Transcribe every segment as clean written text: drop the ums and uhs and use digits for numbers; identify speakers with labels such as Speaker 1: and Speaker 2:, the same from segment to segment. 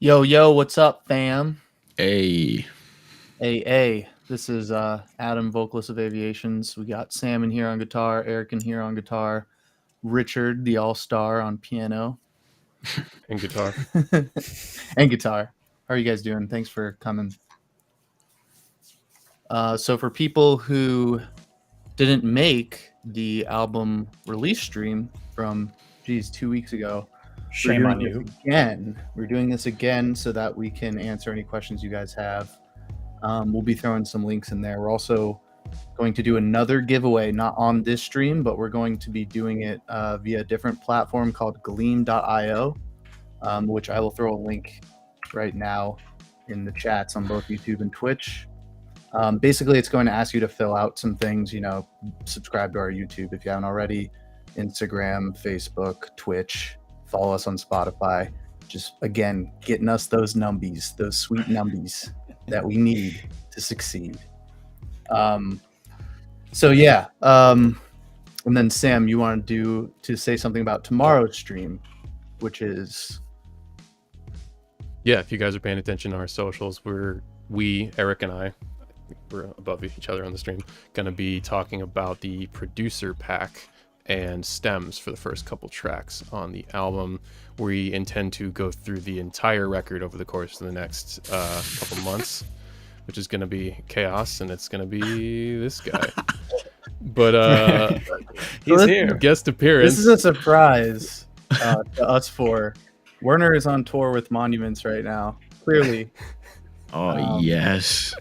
Speaker 1: Yo, yo, what's up, fam?
Speaker 2: Hey,
Speaker 1: Hey, this is Adam, vocalist of Aviations. We got Sam in here on guitar, Eric in here on guitar, Richard, the all-star, on piano.
Speaker 3: And guitar.
Speaker 1: And guitar. How are you guys doing? Thanks for coming. So for people who didn't make the album release stream from, 2 weeks ago,
Speaker 4: Shame on you.
Speaker 1: We're doing this again so that we can answer any questions you guys have. We'll be throwing some links in there. We're also going to do another giveaway, not on this stream, but we're going to be doing it via a different platform called Gleam.io, which I will throw a link right now in the chats on both YouTube and Twitch. Basically, it's going to ask you to fill out some things, subscribe to our YouTube if you haven't already, Instagram, Facebook, Twitch, follow us on Spotify. Just, again, getting us those numbies, those sweet numbies that we need to succeed. And then Sam, you wanted to say something about tomorrow's stream, which is
Speaker 3: Yeah, if you guys are paying attention to our socials, Eric and I, we're above each other on the stream, gonna be talking about the producer pack and stems for the first couple tracks on the album. We intend to go through the entire record over the course of the next couple months, which is going to be chaos, and it's going to be this guy. But
Speaker 4: He's here.
Speaker 3: Guest appearance.
Speaker 1: This is a surprise to us four. Werner is on tour with Monuments right now, clearly.
Speaker 2: yes.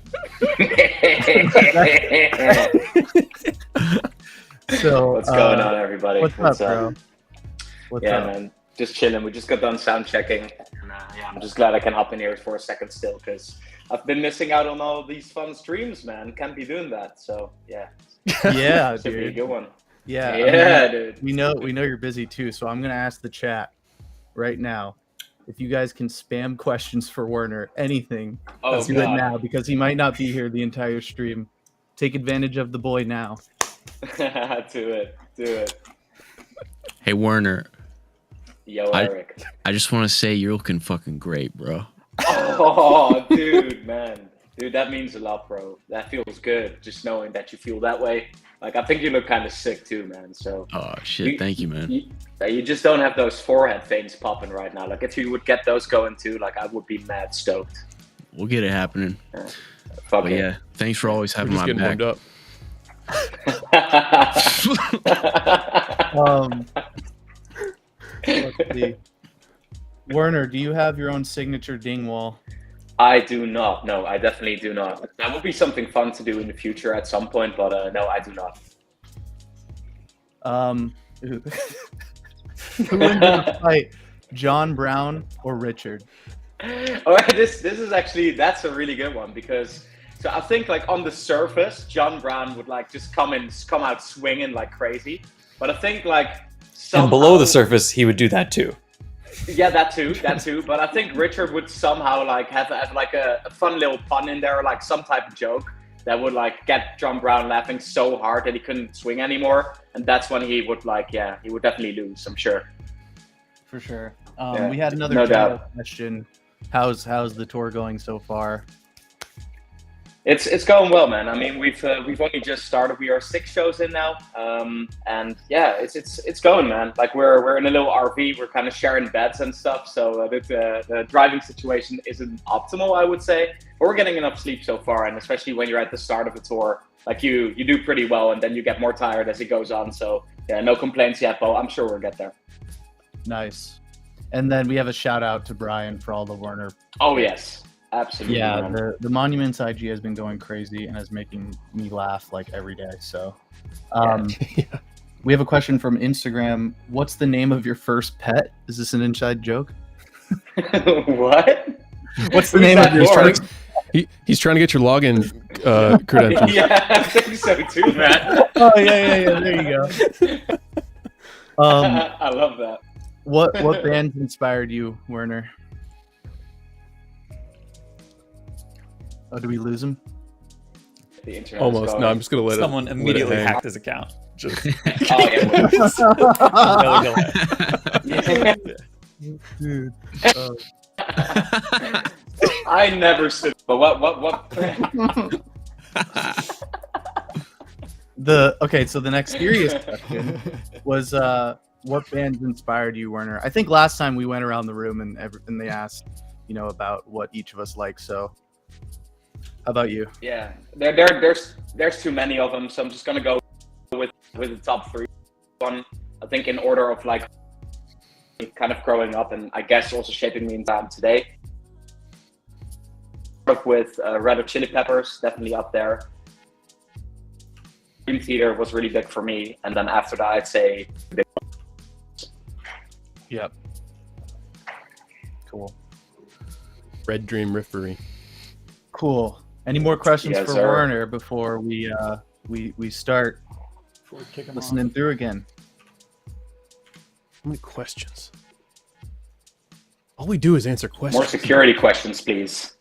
Speaker 1: So
Speaker 5: What's going on, everybody?
Speaker 1: What's up, bro? What's
Speaker 5: yeah,
Speaker 1: up?
Speaker 5: man. Just chilling. We just got done sound checking. And, I'm just glad I can hop in here for a second still, because I've been missing out on all these fun streams, man. Can't be doing that. So, yeah.
Speaker 1: Yeah,
Speaker 5: Should be a
Speaker 1: dude.
Speaker 5: good one.
Speaker 1: Yeah,
Speaker 5: dude.
Speaker 1: We know you're busy too, so I'm gonna ask the chat right now if you guys can spam questions for Werner, anything.
Speaker 5: Oh,
Speaker 1: Let's do it
Speaker 5: God.
Speaker 1: now because he might not be here the entire stream. Take advantage of the boy now.
Speaker 5: Do it.
Speaker 2: Hey, Werner,
Speaker 5: Yo, Eric.
Speaker 2: I just want to say you're looking fucking great, bro.
Speaker 5: Oh, dude, man. Dude, that means a lot, bro. That feels good, just knowing that you feel that way. Like, I think you look kind of sick, too, man. So.
Speaker 2: Oh, shit. Thank you, man.
Speaker 5: You just don't have those forehead veins popping right now. Like, if you would get those going, too, like, I would be mad stoked.
Speaker 2: We'll get it happening.
Speaker 5: Fuck
Speaker 2: But
Speaker 5: it.
Speaker 2: yeah, thanks for always
Speaker 3: We're
Speaker 2: having
Speaker 3: just
Speaker 2: my
Speaker 3: getting
Speaker 2: back.
Speaker 3: warmed up.
Speaker 1: Let's see. Werner, do you have your own signature ding wall?
Speaker 5: I do not. No, I definitely do not. That would be something fun to do in the future at some point, but no, I do not.
Speaker 1: Who wins in the fight, John Brown or Richard?
Speaker 5: All right, this is actually, that's a really good one, because so I think, like, on the surface, John Brown would like just come out swinging like crazy, but I think, like,
Speaker 4: And below the surface, he would do that too.
Speaker 5: Yeah, that too. But I think Richard would somehow like have like a fun little pun in there, like some type of joke that would like get John Brown laughing so hard that he couldn't swing anymore, and that's when he would he would definitely lose, I'm sure.
Speaker 1: For sure.
Speaker 5: Yeah,
Speaker 1: We had another
Speaker 5: no
Speaker 1: general
Speaker 5: doubt.
Speaker 1: question. How's the tour going so far?
Speaker 5: It's going well, man. I mean, we've only just started. We are 6 shows in now, and yeah, it's going, man. Like we're in a little RV. We're kind of sharing beds and stuff, so the driving situation isn't optimal, I would say. But we're getting enough sleep so far, and especially when you're at the start of a tour, like you do pretty well, and then you get more tired as it goes on. So yeah, no complaints yet, but I'm sure we'll get there.
Speaker 1: Nice. And then we have a shout out to Brian for all the Werner.
Speaker 5: Oh yes, absolutely.
Speaker 1: Yeah,
Speaker 5: man.
Speaker 1: the Monuments IG has been going crazy and is making me laugh like every day. So, we have a question from Instagram. What's the name of your first pet? Is this an inside joke?
Speaker 5: What?
Speaker 1: What's the name of your
Speaker 3: He's
Speaker 1: first?
Speaker 3: he's trying to get your login credentials.
Speaker 5: Yeah, I think so too, man.
Speaker 1: Oh yeah. There you go.
Speaker 5: I love that.
Speaker 1: What bands inspired you, Werner? Oh, did we lose him?
Speaker 5: The internet is
Speaker 3: Almost.
Speaker 5: going.
Speaker 3: No, I'm just gonna let
Speaker 4: Someone
Speaker 3: it
Speaker 4: immediately
Speaker 3: hang.
Speaker 4: hacked his account. Just
Speaker 5: Oh yeah.
Speaker 4: really go ahead.
Speaker 1: Dude.
Speaker 5: I never stood. But what?
Speaker 1: So the next serious question was what bands inspired you, Werner? I think last time we went around the room and they asked, about what each of us likes. So, how about you?
Speaker 5: Yeah, there's too many of them, so I'm just gonna go with the top 3. One, I think in order of like kind of growing up, and I guess also shaping me in time today. With Red Hot Chili Peppers, definitely up there. Dream Theater was really big for me, and then after that, I'd say.
Speaker 1: Yep. Cool.
Speaker 3: Red Dream Riffery.
Speaker 1: Cool. Any more questions
Speaker 5: Yes,
Speaker 1: for
Speaker 5: sir.
Speaker 1: Werner before we start
Speaker 4: Before we kick him
Speaker 1: listening through again?
Speaker 3: How many questions? All we do is answer questions.
Speaker 5: More security questions, please.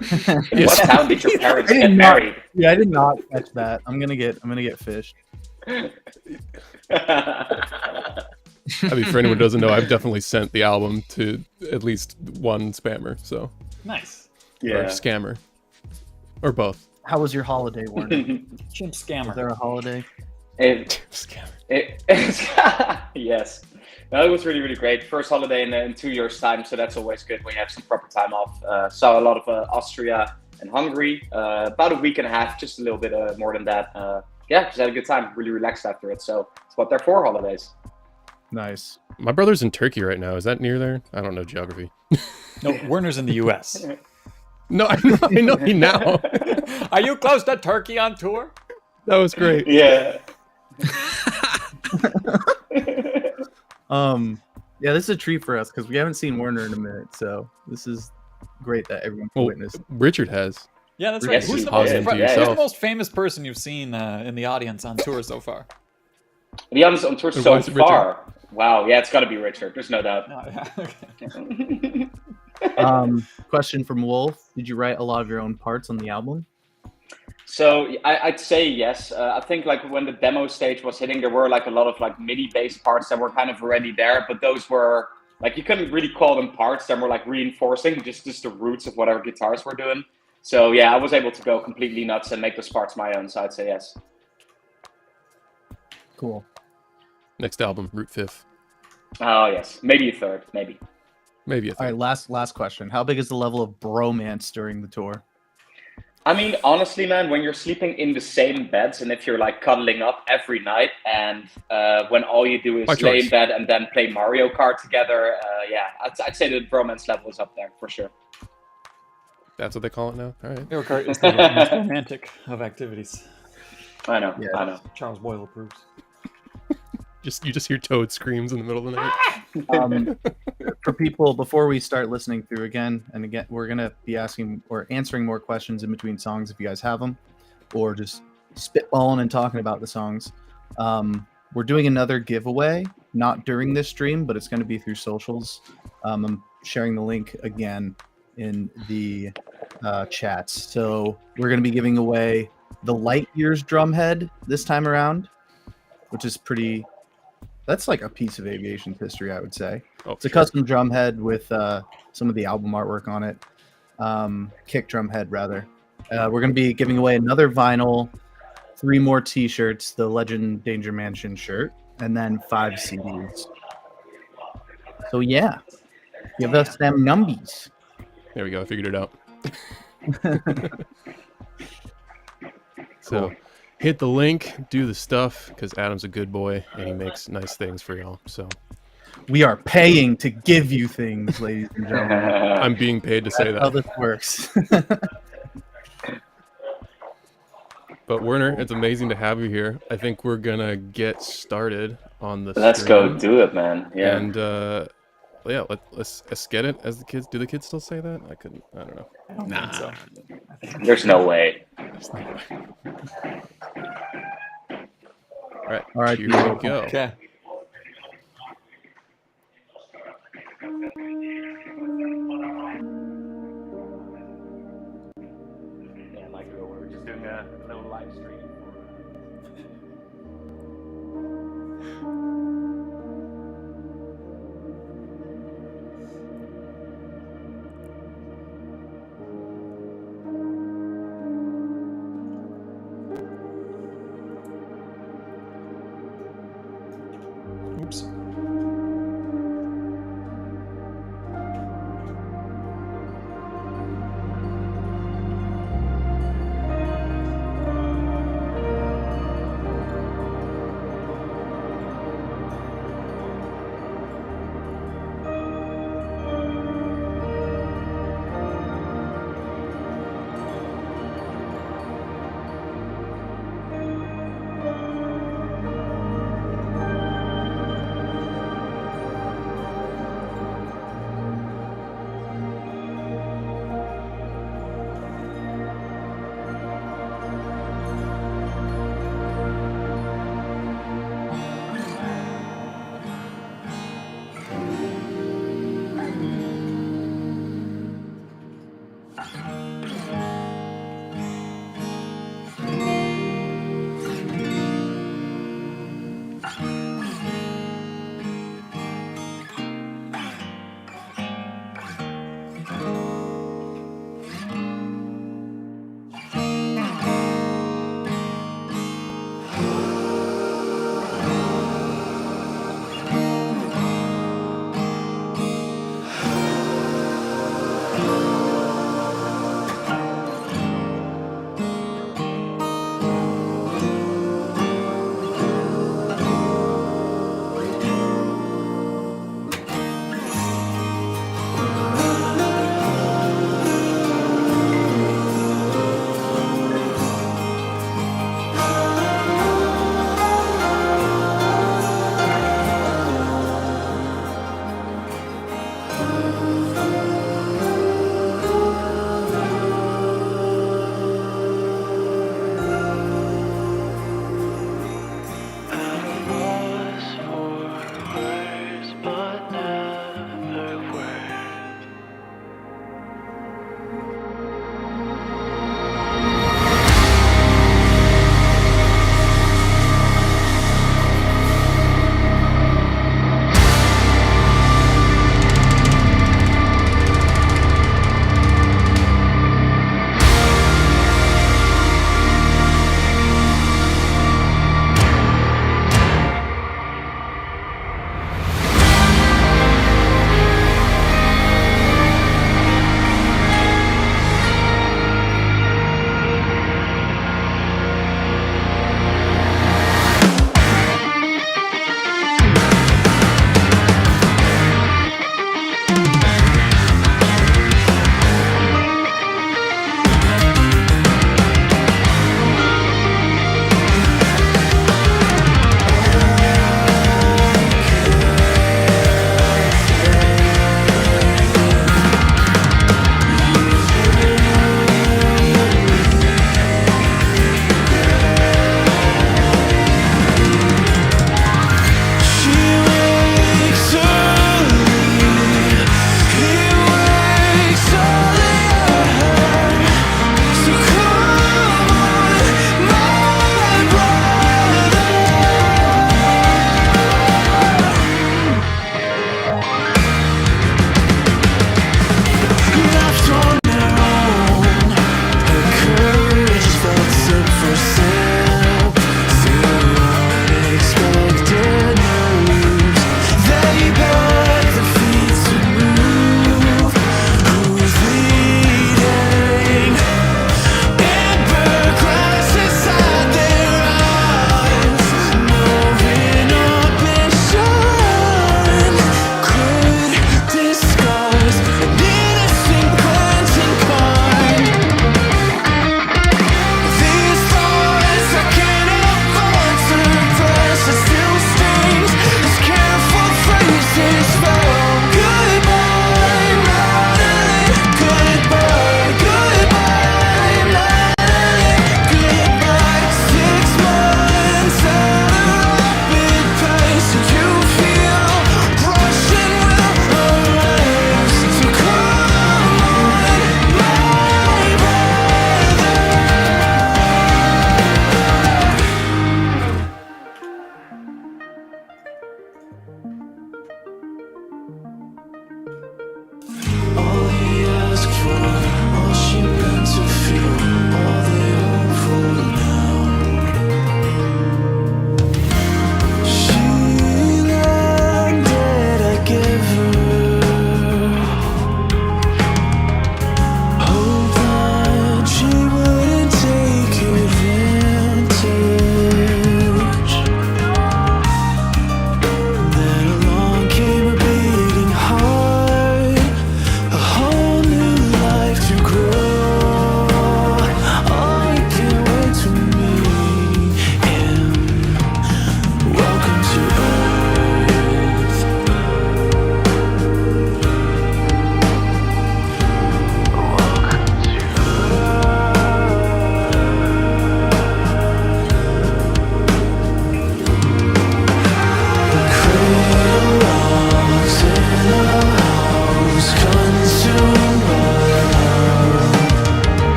Speaker 5: In
Speaker 3: Yes.
Speaker 5: what town did your parents
Speaker 1: I did
Speaker 5: get
Speaker 1: not-
Speaker 5: married?
Speaker 1: Yeah, I did not catch that. I'm gonna get fished.
Speaker 3: I mean, for anyone who doesn't know, I've definitely sent the album to at least one spammer, so
Speaker 4: Nice.
Speaker 3: or
Speaker 5: Yeah.
Speaker 3: scammer, or both.
Speaker 1: How was your holiday, Werner?
Speaker 4: Chimp
Speaker 1: Was
Speaker 4: scammer.
Speaker 1: there a holiday?
Speaker 3: Scammer.
Speaker 5: Yes. No, it was really, really great. First holiday in 2 years' time, so that's always good when you have some proper time off. Saw a lot of Austria and Hungary. About a week and a half, just a little bit more than that. Yeah, just had a good time. Really relaxed after it. So it's what they're for, holidays.
Speaker 1: Nice.
Speaker 3: My brother's in Turkey right now. Is that near there? I don't know geography.
Speaker 4: No, Werner's in the U.S.
Speaker 3: No, I know he now.
Speaker 4: Are you close to Turkey on tour?
Speaker 3: That was great.
Speaker 5: Yeah.
Speaker 1: Yeah, this is a treat for us because we haven't seen Werner in a minute, so this is great that everyone can
Speaker 3: Well,
Speaker 1: witness.
Speaker 3: Richard has.
Speaker 4: Yeah, that's right.
Speaker 5: Yes,
Speaker 4: Who's
Speaker 5: you
Speaker 4: the, most,
Speaker 5: did.
Speaker 4: who's
Speaker 5: Yeah,
Speaker 4: the most famous person you've seen in the audience on tour so far?
Speaker 5: To be honest, on tour
Speaker 3: Why
Speaker 5: so
Speaker 3: is it Richard?
Speaker 5: far. Wow, yeah, it's got to be Richard. There's no doubt.
Speaker 4: No, yeah, okay.
Speaker 1: Question from Wolf: did you write a lot of your own parts on the album?
Speaker 5: So I'd say yes. I think like when the demo stage was hitting, there were like a lot of like MIDI based parts that were kind of already there, but those were like you couldn't really call them parts. They were like reinforcing just the roots of whatever guitars were doing. So yeah, I was able to go completely nuts and make those parts my own. So I'd say yes.
Speaker 1: Cool.
Speaker 3: Next album, Root Fifth.
Speaker 5: Oh yes, maybe a third, maybe.
Speaker 3: Maybe a
Speaker 1: All
Speaker 3: third.
Speaker 1: right, last question. How big is the level of bromance during the tour?
Speaker 5: I mean, honestly, man, when you're sleeping in the same beds and if you're like cuddling up every night and when all you do is
Speaker 3: By
Speaker 5: lay
Speaker 3: choice.
Speaker 5: in bed and then play Mario Kart together, yeah, I'd say the bromance level is up there for sure.
Speaker 3: That's what they call it now. All right.
Speaker 4: Mario Kart is the most romantic of activities.
Speaker 5: I know,
Speaker 1: Yeah.
Speaker 5: I know.
Speaker 4: Charles Boyle approves.
Speaker 3: You just hear Toad screams in the middle of the night.
Speaker 1: For people, before we start listening through again, we're gonna be asking or answering more questions in between songs if you guys have them, or just spitballing and talking about the songs. We're doing another giveaway, not during this stream, but it's going to be through socials. I'm sharing the link again in the chats. So we're going to be giving away the Light Years drum head this time around, which is pretty. That's like a piece of aviation history, I would say.
Speaker 3: Oh,
Speaker 1: It's a
Speaker 3: sure.
Speaker 1: custom drum head with some of the album artwork on it. Kick drum head, rather. We're going to be giving away another vinyl, 3 more t-shirts, the Legend Danger Mansion shirt, and then 5 CDs. So yeah, give us them numbies.
Speaker 3: There we go. I figured it out. So hit the link, do the stuff, because Adam's a good boy and he makes nice things for y'all. So
Speaker 1: We are paying to give you things, ladies and gentlemen.
Speaker 3: I'm being paid to say
Speaker 1: That's how
Speaker 3: that.
Speaker 1: this works.
Speaker 3: But Werner, it's amazing to have you here. I think we're gonna get started on the
Speaker 5: Let's go
Speaker 3: stream.
Speaker 5: do it, man. Yeah.
Speaker 3: And yeah, let's get it. As the kids, do the kids still say that? I don't know.
Speaker 4: I don't think so.
Speaker 5: There's no way.
Speaker 3: All right,
Speaker 1: All right,
Speaker 3: here we
Speaker 1: beautiful.
Speaker 3: go.
Speaker 4: Okay.
Speaker 5: Yeah, like we were just doing a little live stream.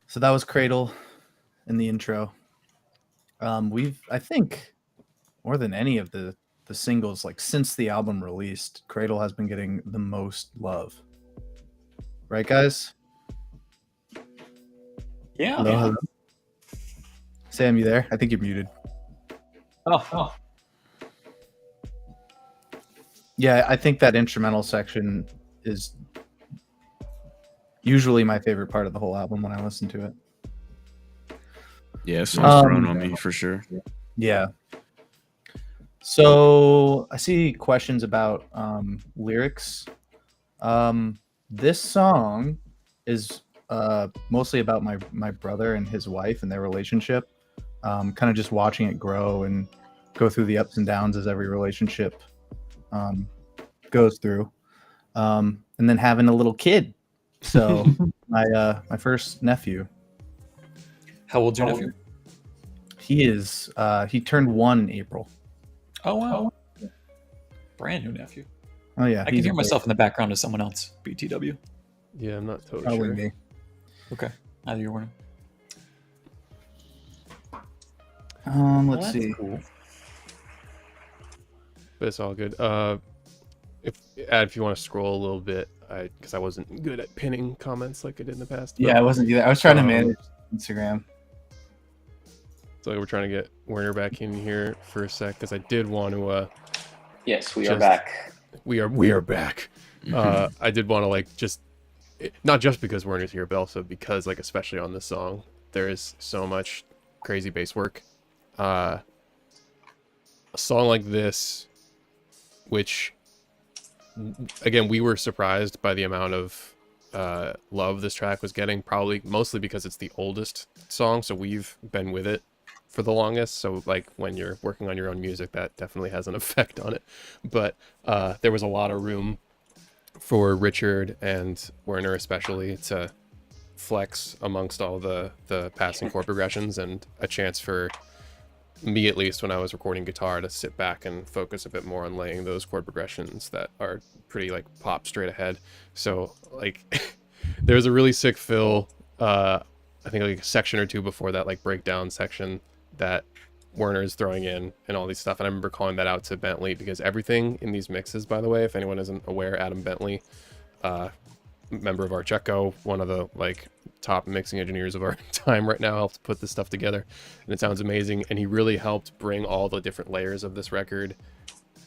Speaker 1: So that was Cradle in the intro. I think more than any of the singles, like since the album released, Cradle has been getting the most love. Right, guys?
Speaker 4: Yeah.
Speaker 1: Hello, hello. Sam, you there? I think you're muted.
Speaker 4: Oh.
Speaker 1: Yeah, I think that instrumental section is usually my favorite part of the whole album when I listen to it.
Speaker 2: Yeah, song's grown on me for sure.
Speaker 1: Yeah. So I see questions about lyrics. This song is mostly about my brother and his wife and their relationship. Kind of just watching it grow and go through the ups and downs as every relationship goes through, and then having a little kid. So my first nephew.
Speaker 4: How old's your nephew?
Speaker 1: He turned 1 in April.
Speaker 4: Oh wow. Brand new nephew.
Speaker 1: Oh yeah,
Speaker 4: I can hear myself in the background as someone else. BTW.
Speaker 3: Yeah, I'm not totally
Speaker 1: Probably
Speaker 3: sure.
Speaker 1: me.
Speaker 4: Okay. Either you're one.
Speaker 1: Let's see.
Speaker 4: Cool.
Speaker 3: But it's all good. If you want to scroll a little bit, because I wasn't good at pinning comments like I did in the past.
Speaker 1: Yeah, I wasn't either. I was trying to manage Instagram.
Speaker 3: So we're trying to get Werner back in here for a sec because I did want to.
Speaker 5: Yes, we are back.
Speaker 3: We are back. I did want to not just because Werner's here, but also because especially on this song, there is so much crazy bass work. A song like this, which again we were surprised by the amount of love this track was getting, probably mostly because it's the oldest song, so we've been with it for the longest. So when you're working on your own music, that definitely has an effect on it. But there was a lot of room for Richard and Werner especially to flex amongst all the passing chord progressions, and a chance for me, at least when I was recording guitar, to sit back and focus a bit more on laying those chord progressions that are pretty pop straight ahead. So there's a really sick fill, I think a section or two before that breakdown section that Werner is throwing in and all these stuff. And I remember calling that out to Bentley, because everything in these mixes, by the way, if anyone isn't aware, Adam Bentley, member of our Checo, one of the top mixing engineers of our time right now, helped put this stuff together, and it sounds amazing. And he really helped bring all the different layers of this record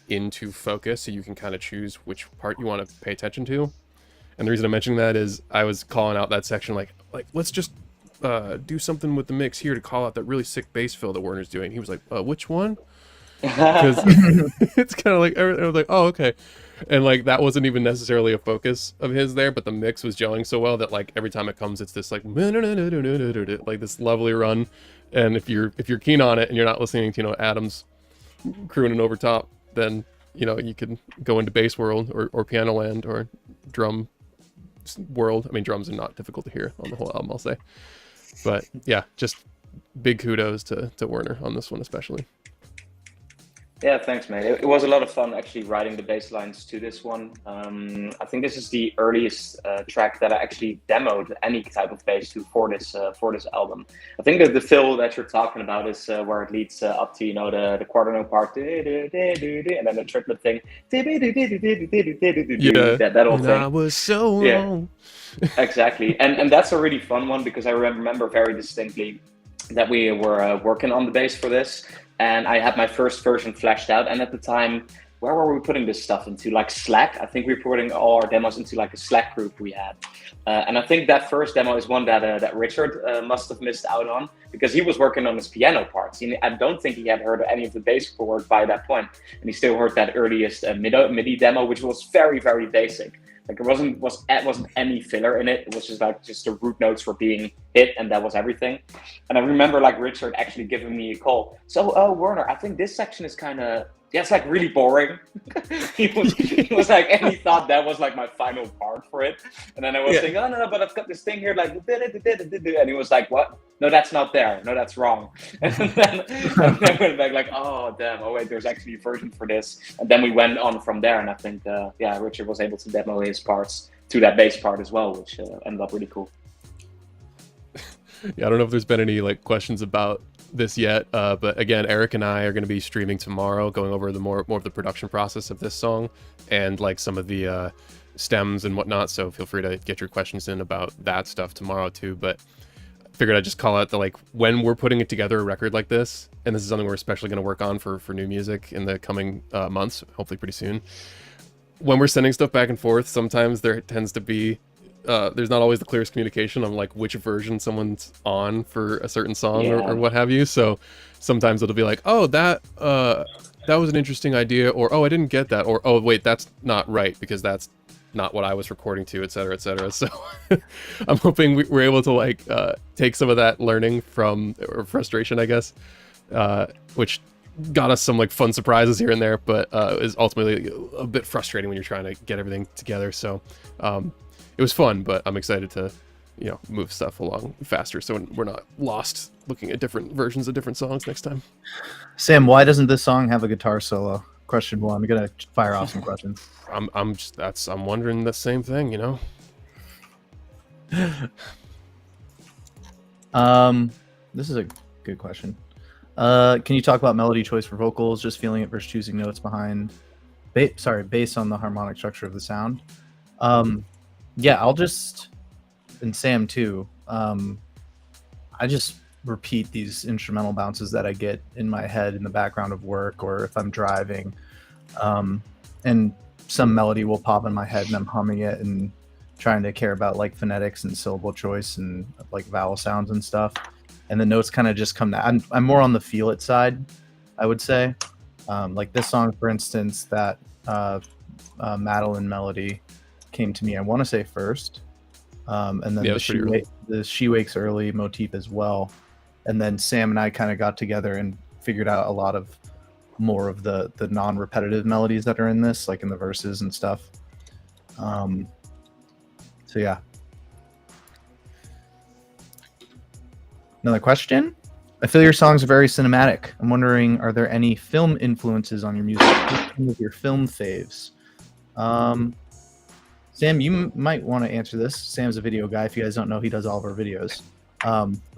Speaker 3: into focus, so you can kind of choose which part you want to pay attention to. And the reason I'm mentioning that is I was calling out that section let's just do something with the mix here to call out that really sick bass fill that Werner's doing. He was like, which one? Because it's kind of I was like, oh, okay. And that wasn't even necessarily a focus of his there, but the mix was gelling so well that every time it comes, it's this this lovely run. And if you're keen on it and you're not listening to Adam's crooning over top, then you can go into bass world or piano land or drum world. I mean, drums are not difficult to hear on the whole album, I'll say. But yeah, just big kudos to Werner on this one especially.
Speaker 5: Yeah, thanks, mate. It was a lot of fun actually writing the bass lines to this one. I think this is the earliest track that I actually demoed any type of bass to for this album. I think that the fill that you're talking about is where it leads up to the quarter note part, and then the triplet thing, that whole thing.
Speaker 3: I was so wrong.
Speaker 5: Exactly, and that's a really fun one, because I remember very distinctly that we were working on the bass for this. And I had my first version fleshed out. And at the time, where were we putting this stuff into? Slack? I think we were putting all our demos into a Slack group we had. And I think that first demo is one that Richard must have missed out on, because he was working on his piano parts. I don't think he had heard any of the bass work by that point. And he still heard that earliest MIDI demo, which was very, very basic. It wasn't any filler in it. It was just the root notes were being hit, and that was everything. And I remember Richard actually giving me a call. So, Werner, I think this section is kind of, it's really boring. he was and he thought that was my final part for it. And then I was thinking, oh no, but I've got this thing here and he was like, what? No, that's not there. No, that's wrong. And then went back oh damn, oh wait, there's actually a version for this. And then we went on from there, and I think Richard was able to demo his parts to that bass part as well, which ended up really cool.
Speaker 3: Yeah, I don't know if there's been any like questions about this yet, but again, Eric and I are going to be streaming tomorrow, going over the more of the production process of this song and like some of the stems and whatnot. So feel free to get your questions in about that stuff tomorrow too. But figured I'd just call out the like when we're putting it together a record like this, and this is something we're especially going to work on for new music in the coming months, hopefully pretty soon. When we're sending stuff back and forth, sometimes there tends to be there's not always the clearest communication on like which version someone's on for a certain song or what have you. So sometimes it'll be like, oh, that was an interesting idea, or oh, I didn't get that, or oh, wait, that's not right because that's not what I was recording to, et cetera, et cetera. So I'm hoping we're able to like take some of that learning from, or frustration, I guess, which got us some like fun surprises here and there, but is ultimately a bit frustrating when you're trying to get everything together. So it was fun, but I'm excited to, move stuff along faster so we're not lost looking at different versions of different songs next time.
Speaker 1: Sam, why doesn't this song have a guitar solo? Question one. I'm gonna fire off some questions.
Speaker 3: I'm wondering the same thing,
Speaker 1: This is a good question. Can you talk about melody choice for vocals, just feeling it versus choosing notes behind based on the harmonic structure of the sound? Yeah, I'll just, and Sam too, I just repeat these instrumental bounces that I get in my head in the background of work or if I'm driving, and some melody will pop in my head and I'm humming it and trying to care about like phonetics and syllable choice and like vowel sounds and stuff, and the notes kind of just come down. I'm more on the feel it side, I would say. Like this song, for instance, that Madeline melody came to me, I want to say first, and then the She Wakes Early motif as well, and then Sam and I kind of got together and figured out a lot of more of the non-repetitive melodies that are in this, like in the verses and stuff. So yeah. Another question. I feel your songs are very cinematic. I'm wondering, are there any film influences on your music? What's some of your film faves? Sam, you might want to answer this. Sam's a video guy. If you guys don't know, he does all of our videos.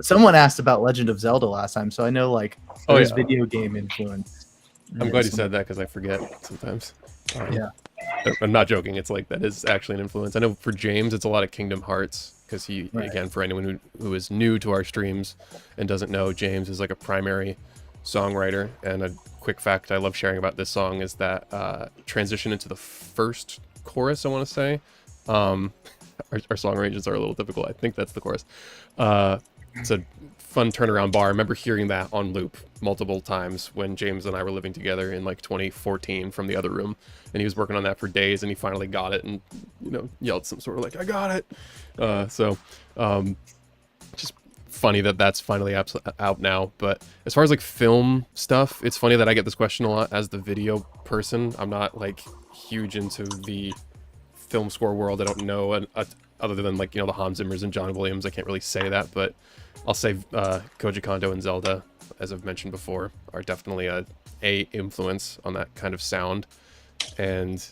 Speaker 1: Someone asked about Legend of Zelda last time, so I know like there's video game influence.
Speaker 3: I'm glad you said that because I forget sometimes.
Speaker 1: Yeah.
Speaker 3: I'm not joking. It's like that is actually an influence. I know for James, it's a lot of Kingdom Hearts because he, again, for anyone who is new to our streams and doesn't know, James is like a primary songwriter. And a quick fact I love sharing about this song is that transition into the first chorus, I want to say. Our song arrangements are a little difficult. I think that's the chorus. It's a fun turnaround bar. I remember hearing that on loop multiple times when James and I were living together in like 2014 from the other room, and he was working on that for days, and he finally got it and yelled some sort of like, I got it. Just funny that that's finally out now. But as far as like film stuff, it's funny that I get this question a lot as the video person. I'm not like huge into the film score world. I don't know other than like the Hans Zimmers and John Williams. I can't really say that, but I'll say Koji Kondo and Zelda, as I've mentioned before, are definitely a influence on that kind of sound. And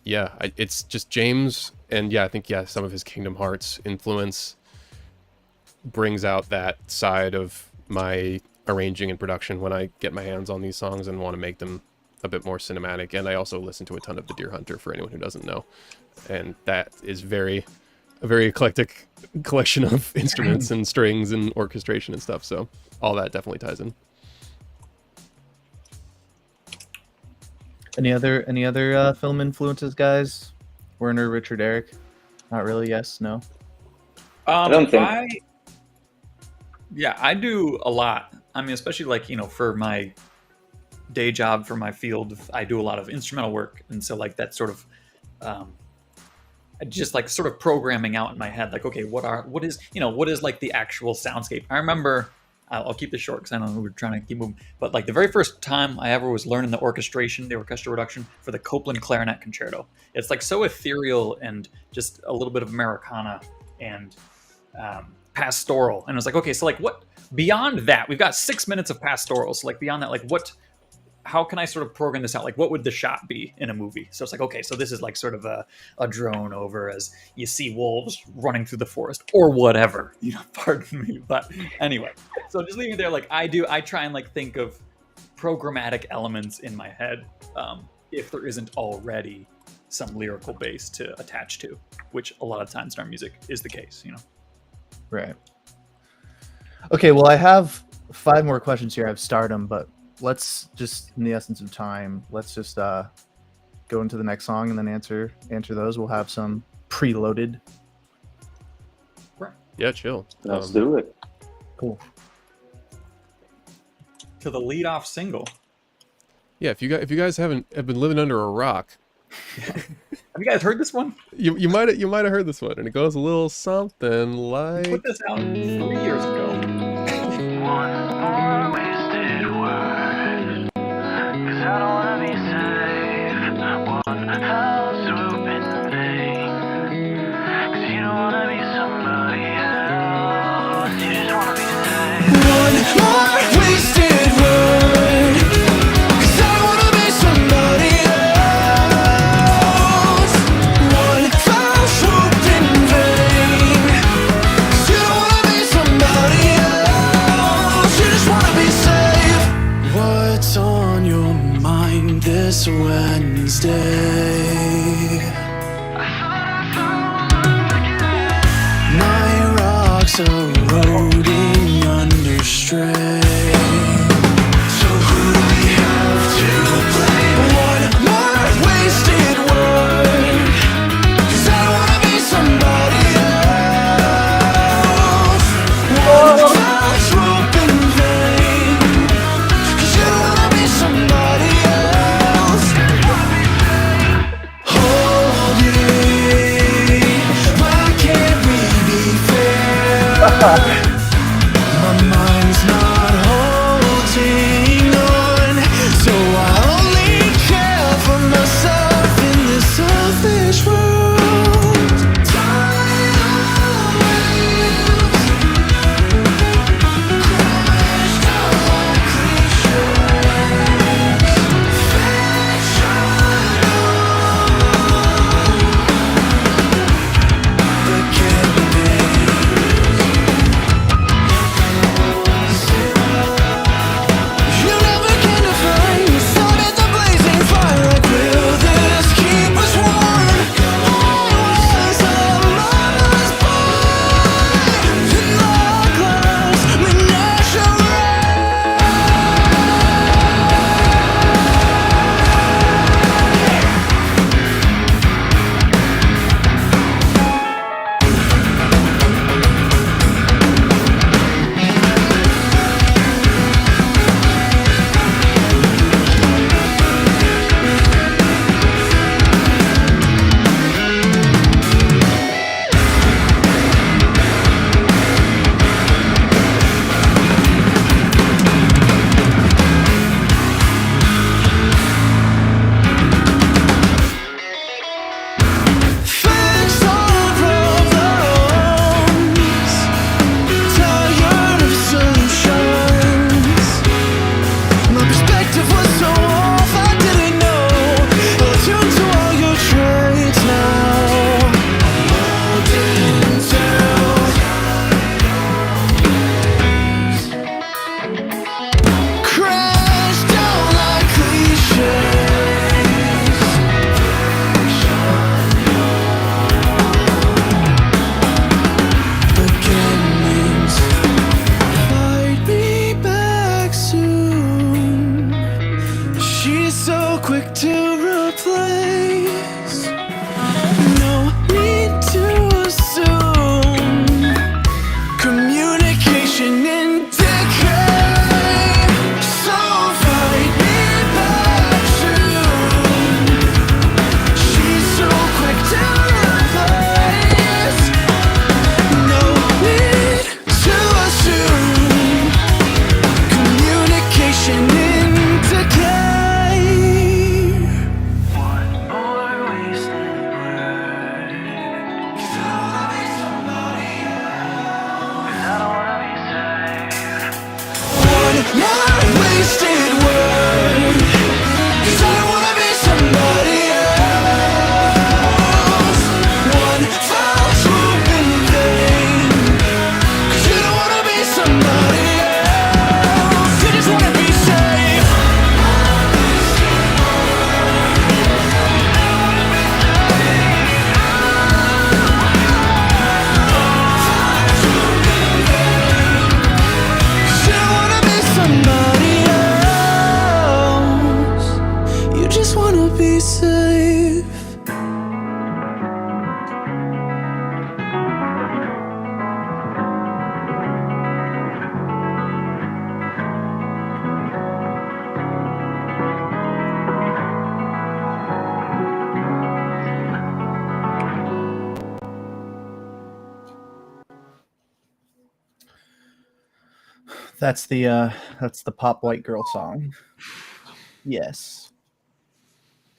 Speaker 3: yeah, it's just James, and yeah, I think some of his Kingdom Hearts influence brings out that side of my arranging and production when I get my hands on these songs and want to make them a bit more cinematic. And I also listen to a ton of The Deer Hunter, for anyone who doesn't know, and that is a very eclectic collection of instruments and strings and orchestration and stuff. So all that definitely ties in.
Speaker 1: Any other film influences, guys? Werner, Richard, Eric? Not really. Yes, no.
Speaker 5: I don't think.
Speaker 4: I do a lot. I mean, especially like for my day job, for my field, I do a lot of instrumental work, and so like that sort of just like sort of programming out in my head, like, okay, what is like the actual soundscape. I remember, I'll keep this short because I know we're trying to keep moving, but like the very first time I ever was learning the orchestration, the orchestral reduction for the Copland Clarinet Concerto. It's like so ethereal and just a little bit of Americana and pastoral. And I was like, okay, so like what beyond that? We've got 6 minutes of pastoral. So like beyond that, like how can I sort of program this out? Like, what would the shot be in a movie? So it's like, okay, so this is like sort of a drone over as you see wolves running through the forest or whatever, pardon me. But anyway, so just leaving it there, like I try and like think of programmatic elements in my head, if there isn't already some lyrical base to attach to, which a lot of times in our music is the case,
Speaker 1: Right. Okay, well, I have 5 more questions here. I've started them, but let's just, in the essence of time, let's just go into the next song and then answer those. We'll have some preloaded.
Speaker 4: Right.
Speaker 3: Yeah, chill.
Speaker 5: Let's do it.
Speaker 1: Cool.
Speaker 4: To the lead-off single.
Speaker 3: Yeah, if you guys have been living under a rock,
Speaker 4: Have you guys heard this one?
Speaker 3: you might have heard this one, and it goes a little something like.
Speaker 4: Put this out 3 years ago.
Speaker 6: One more wasted word, 'cause I don't wanna be safe. One fell swoop in vain, 'cause you don't wanna be somebody else. You just wanna be safe. One more wasted word, 'cause I don't wanna be somebody else. One fell swoop in vain, 'cause you don't wanna be somebody else. You just wanna be safe. What's on your mind this Wednesday? My rocks are eroding under strain. So who do we have to blame? One more wasted word, 'cause I don't wanna be somebody else. One fell swoop in vain, 'cause you don't wanna be somebody else. Holding, why can't we be fair? My mind's not holding on, so I only care for myself in this selfish world. Tidal waves, crystal cliches, fictional, the
Speaker 1: That's the pop white girl song. Yes.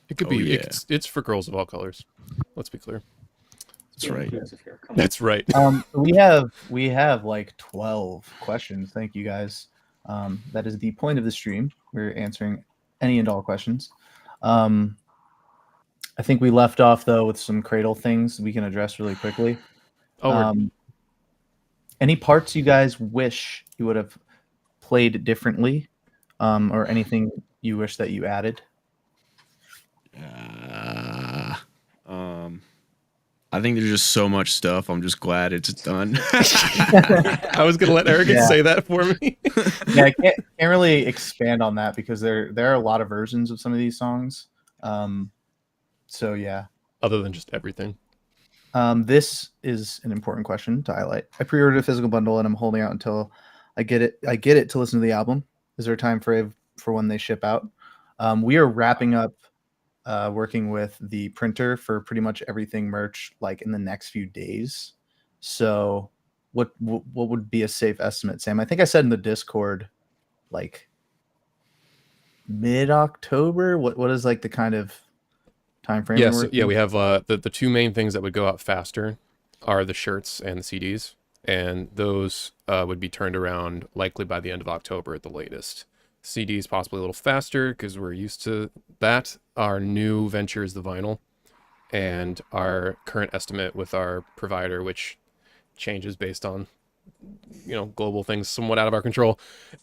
Speaker 3: It could
Speaker 2: Oh,
Speaker 3: be.
Speaker 2: yeah.
Speaker 3: It's for girls of all colors. Let's be clear.
Speaker 2: That's right.
Speaker 5: Inclusive here. Come on.
Speaker 3: That's right.
Speaker 1: We have like 12 questions. Thank you guys. That is the point of the stream. We're answering any and all questions. I think we left off though with some Cradle things we can address really quickly.
Speaker 3: Oh,
Speaker 1: Any parts you guys wish you would have played differently, or anything you wish that you added?
Speaker 2: I think there's just so much stuff. I'm just glad it's done.
Speaker 3: I was gonna let Eric
Speaker 1: Yeah.
Speaker 3: say that for me.
Speaker 1: Yeah, I can't really expand on that because there are a lot of versions of some of these songs. So yeah.
Speaker 3: Other than just everything.
Speaker 1: This is an important question to highlight. I pre-ordered a physical bundle and I'm holding out until I get it to listen to the album. Is there a time for when they ship out? We are wrapping up working with the printer for pretty much everything merch like in the next few days. So what would be a safe estimate, Sam? I think I said in the Discord like mid-October. What is like the kind of time frame?
Speaker 3: Yes, yeah, we have the two main things that would go out faster are the shirts and the CDs, and those would be turned around likely by the end of October at the latest. CDs possibly a little faster because we're used to that. Our new venture is the vinyl, and our current estimate with our provider, which changes based on global things somewhat out of our control,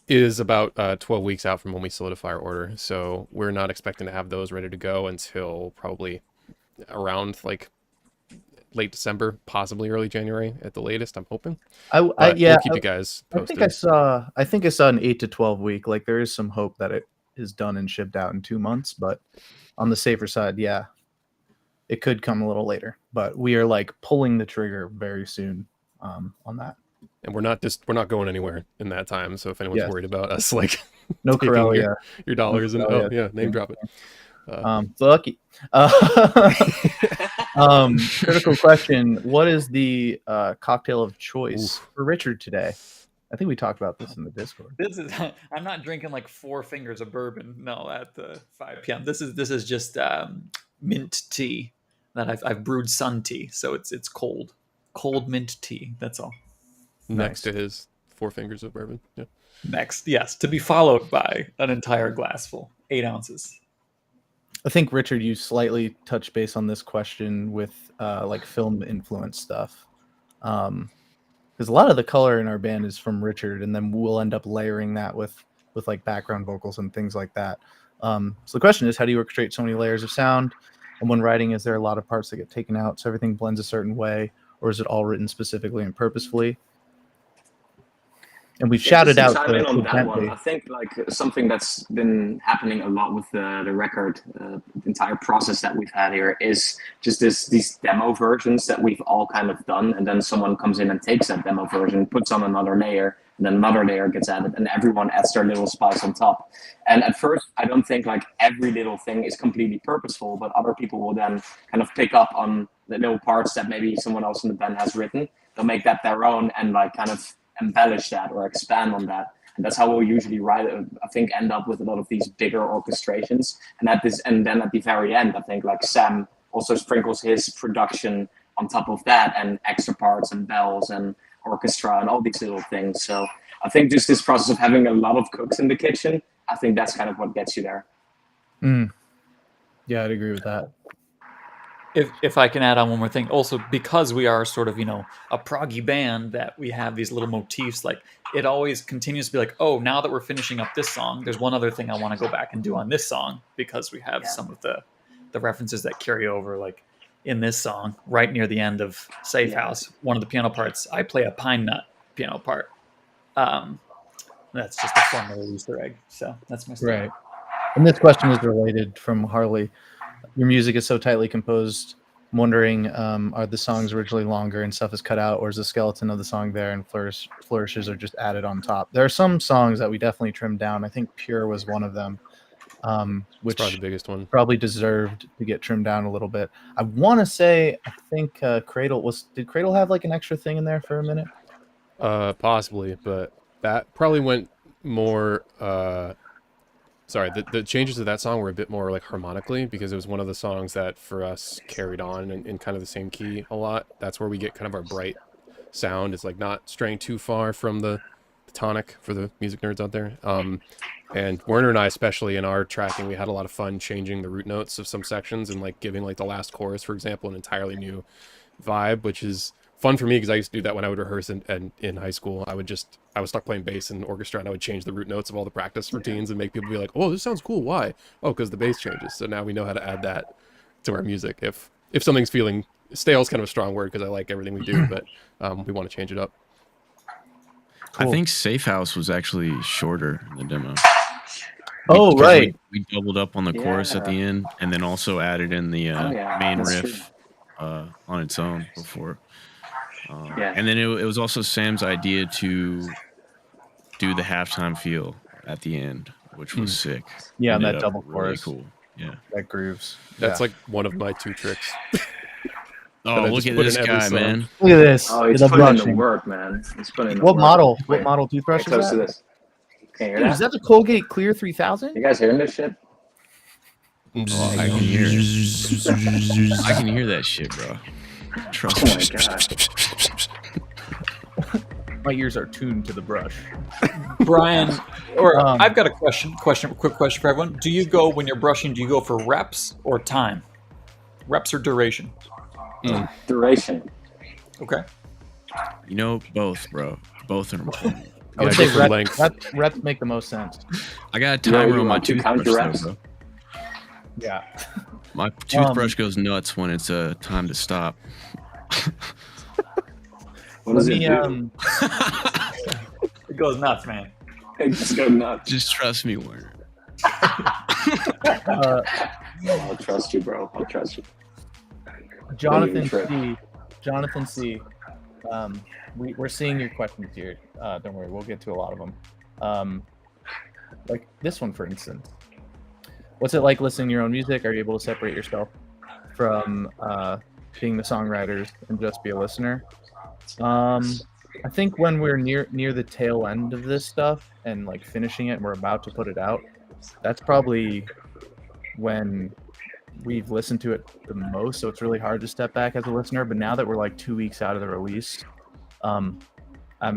Speaker 3: is about 12 weeks out from when we solidify our order. So we're not expecting to have those ready to go until probably around like late December, possibly early January at the latest. I'm hoping. We'll keep you guys posted.
Speaker 1: I think I saw an 8 to 12 week. Like there is some hope that it is done and shipped out in 2 months, but on the safer side, yeah, it could come a little later. But we are like pulling the trigger very soon on that.
Speaker 3: And we're not going anywhere in that time. So if anyone's
Speaker 1: Yes.
Speaker 3: worried about us, like
Speaker 1: No
Speaker 3: taking
Speaker 1: Corellia.
Speaker 3: your dollars
Speaker 1: No
Speaker 3: and
Speaker 1: Corellia.
Speaker 3: name drop it.
Speaker 1: Lucky. Critical question. What is the cocktail of choice for Richard today? I think we talked about this in the Discord.
Speaker 4: This is I'm not drinking like 4 fingers of bourbon. No, at 5 p.m. This is just mint tea that I've brewed sun tea, so it's cold mint tea. That's all.
Speaker 3: Next to his 4 fingers of bourbon. Yeah.
Speaker 4: Next, yes, to be followed by an entire glass full, 8 ounces.
Speaker 1: I think Richard, you slightly touched base on this question with like film influence stuff, because a lot of the color in our band is from Richard, and then we'll end up layering that with like background vocals and things like that. So the question is, how do you orchestrate so many layers of sound? And when writing, is there a lot of parts that get taken out so everything blends a certain way, or is it all written specifically and purposefully? And we've shouted out
Speaker 5: chime in on that
Speaker 1: Bentley.
Speaker 5: one. I think like something that's been happening a lot with the record, the entire process that we've had here is just these demo versions that we've all kind of done, and then someone comes in and takes that demo version, puts on another layer, and then another layer gets added, and everyone adds their little spice on top. And at first, I don't think like every little thing is completely purposeful, but other people will then kind of pick up on the little parts that maybe someone else in the band has written. They'll make that their own and like kind of embellish that or expand on that, and that's how we'll usually write. I think end up with a lot of these bigger orchestrations, and then at the very end, I think like Sam also sprinkles his production on top of that, and extra parts and bells and orchestra and all these little things. So I think just this process of having a lot of cooks in the kitchen, I think that's kind of what gets you there.
Speaker 1: Yeah, I'd agree with that.
Speaker 4: If I can add on one more thing, also because we are sort of, a proggy band, that we have these little motifs, like it always continues to be like, oh, now that we're finishing up this song, there's one other thing I want to go back and do on this song, because we have some of the references that carry over, like in this song, right near the end of Safe House, one of the piano parts, I play a pine nut piano part. That's just a fun little Easter egg. So that's my story.
Speaker 1: Right. And this question is related from Harley. Your music is so tightly composed. I'm wondering, are the songs originally longer and stuff is cut out, or is the skeleton of the song there and flourishes are just added on top? There are some songs that we definitely trimmed down. I think Pure was one of them, which
Speaker 3: Probably the biggest one.
Speaker 1: probably deserved to get trimmed down a little bit. I want to say, I think Cradle did Cradle have like an extra thing in there for a minute?
Speaker 3: Possibly, but That probably went more. Sorry, the changes to that song were a bit more like harmonically because it was one of the songs that for us carried on in kind of the same key a lot. That's where we get kind of our bright sound. It's like not straying too far from the tonic for the music nerds out there. And Werner and I, especially in our tracking, we had a lot of fun changing the root notes of some sections and like giving like the last chorus, for example, an entirely new vibe, which is fun for me because I used to do that when I would rehearse in high school. I was stuck playing bass in orchestra and I would change the root notes of all the practice routines and make people be like, oh, this sounds cool. Why? Oh, because the bass changes. So now we know how to add that to our music. If something's feeling stale is kind of a strong word because I like everything we do, but we want to change it up.
Speaker 2: I think Safe House was actually shorter in the demo.
Speaker 1: Oh,
Speaker 2: Because
Speaker 1: right.
Speaker 2: We doubled up on the chorus at the end and then also added in the main
Speaker 5: that's
Speaker 2: riff on its own before.
Speaker 5: Yeah.
Speaker 2: And then it was also Sam's idea to do the halftime feel at the end, which was sick.
Speaker 1: Yeah, and
Speaker 2: Ended
Speaker 1: that
Speaker 2: up
Speaker 1: double
Speaker 2: really
Speaker 1: chorus.
Speaker 2: cool. Yeah.
Speaker 1: That grooves.
Speaker 3: That's
Speaker 1: Yeah.
Speaker 3: like one of my 2 tricks.
Speaker 2: Oh,
Speaker 3: I
Speaker 2: look
Speaker 3: just
Speaker 2: at
Speaker 3: put
Speaker 2: this
Speaker 3: in every
Speaker 2: guy,
Speaker 3: song.
Speaker 2: man.
Speaker 1: Look at this.
Speaker 5: Oh, he's
Speaker 1: the
Speaker 5: putting in the
Speaker 1: brushing.
Speaker 5: work, man. He's putting in the
Speaker 1: What
Speaker 5: work.
Speaker 1: model?
Speaker 5: Wait,
Speaker 1: What model toothbrush
Speaker 5: get close
Speaker 1: is
Speaker 5: to
Speaker 1: that?
Speaker 5: this. Can you hear
Speaker 1: Dude, is
Speaker 5: that?
Speaker 1: that the Colgate Clear 3000?
Speaker 5: You guys hearing this shit?
Speaker 2: Oh, I can hear it. I can hear that shit, bro. Trust
Speaker 5: Oh
Speaker 2: me.
Speaker 5: my god.
Speaker 1: My ears are tuned to the brush.
Speaker 4: Brian, or
Speaker 1: Um,
Speaker 4: I've got a quick question for everyone. Do you go, when you're brushing, do you go for reps or time? Reps or duration?
Speaker 5: Duration.
Speaker 4: Okay.
Speaker 2: You know, both, bro. Both are important.
Speaker 1: I would
Speaker 3: Yeah,
Speaker 1: say
Speaker 3: go for length.
Speaker 1: reps make the most sense.
Speaker 2: I got a
Speaker 5: You know,
Speaker 2: timer
Speaker 5: you
Speaker 2: on my
Speaker 5: want to count
Speaker 2: toothbrush,
Speaker 5: your
Speaker 2: though,
Speaker 5: reps?
Speaker 2: bro.
Speaker 1: Yeah.
Speaker 2: My toothbrush goes nuts when it's time to stop.
Speaker 5: What does it
Speaker 1: Me,
Speaker 5: do?
Speaker 4: It goes nuts, man.
Speaker 5: It just go nuts.
Speaker 2: Just trust me, Werner.
Speaker 5: I'll trust you, bro. I'll trust you.
Speaker 1: Jonathan
Speaker 5: trip.
Speaker 1: C. Jonathan C. We're seeing your questions here. Don't worry, we'll get to a lot of them. Like this one, for instance. What's it like listening to your own music? Are you able to separate yourself from being the songwriters and just be a listener? I think when we're near the tail end of this stuff and like finishing it and we're about to put it out, that's probably when we've listened to it the most. So it's really hard to step back as a listener. But now that we're like 2 weeks out of the release,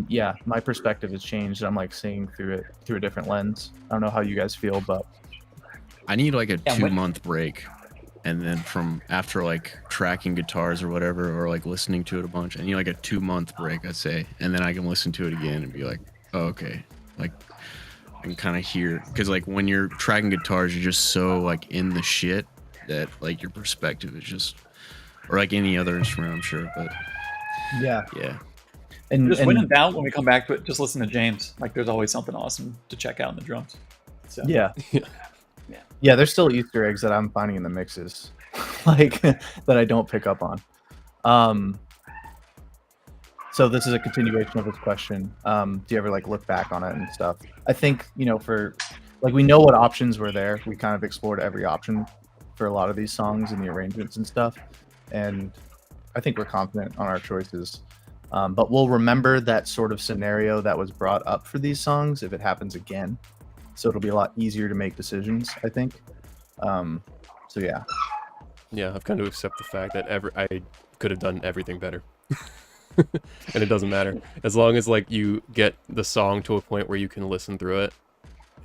Speaker 1: yeah, my perspective has changed. I'm like seeing through it through a different lens. I don't know how you guys feel, but
Speaker 2: I need like a
Speaker 4: Yeah,
Speaker 2: 2-month break. And then from after like tracking guitars or whatever, or like listening to it a bunch, I need like a 2-month break, I'd say. And then I can listen to it again and be like, oh, okay. Like I can kind of hear, because like when you're tracking guitars, you're just so like in the shit that like your perspective is just, or like any other instrument, I'm sure. But
Speaker 1: yeah.
Speaker 2: yeah.
Speaker 4: Just when in doubt, when we come back to it, just listen to James. Like, there's always something awesome to check out in the drums. So
Speaker 1: Yeah. Yeah, there's still Easter eggs that I'm finding in the mixes, like that I don't pick up on. So this is a continuation of this question. Do you ever like look back on it and stuff? I think, you know, for like we know what options were there. We kind of explored every option for a lot of these songs and the arrangements and stuff. And I think we're confident on our choices. But we'll remember that sort of scenario that was brought up for these songs if it happens again. So it'll be a lot easier to make decisions, I think. So yeah.
Speaker 3: Yeah, I've come to accept the fact that I could have done everything better. And it doesn't matter. As long as like you get the song to a point where you can listen through it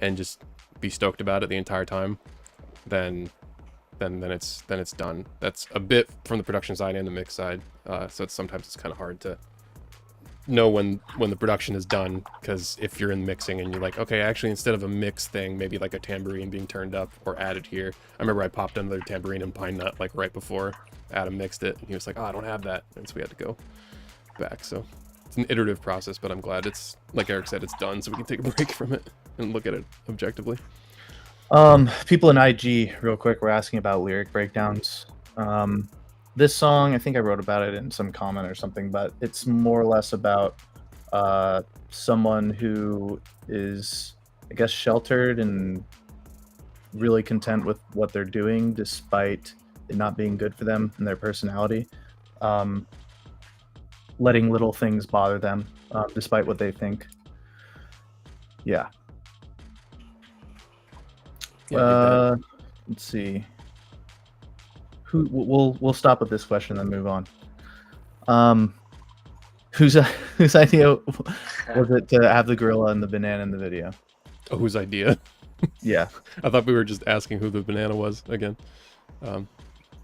Speaker 3: and just be stoked about it the entire time, then it's done. That's a bit from the production side and the mix side. So sometimes it's kind of hard to know when the production is done, because if you're in mixing and you're like, okay, actually instead of a mix thing, maybe like a tambourine being turned up or added here. I remember I popped another tambourine and pine nut like right before Adam mixed it, and he was like, oh, I don't have that, and so we had to go back. So it's an iterative process, but I'm glad it's, like Eric said, it's done, so we can take a break from it and look at it objectively.
Speaker 1: People in IG real quick were asking about lyric breakdowns. This song, I think I wrote about it in some comment or something, but it's more or less about someone who is, I guess, sheltered and really content with what they're doing despite it not being good for them and their personality. Letting little things bother them despite what they think. Yeah.
Speaker 3: Yeah,
Speaker 1: Let's see. We'll stop with this question and then move on. Whose idea was it to have the gorilla and the banana in the video?
Speaker 3: oh, whose idea?
Speaker 1: Yeah.
Speaker 3: I thought we were just asking who the banana was again.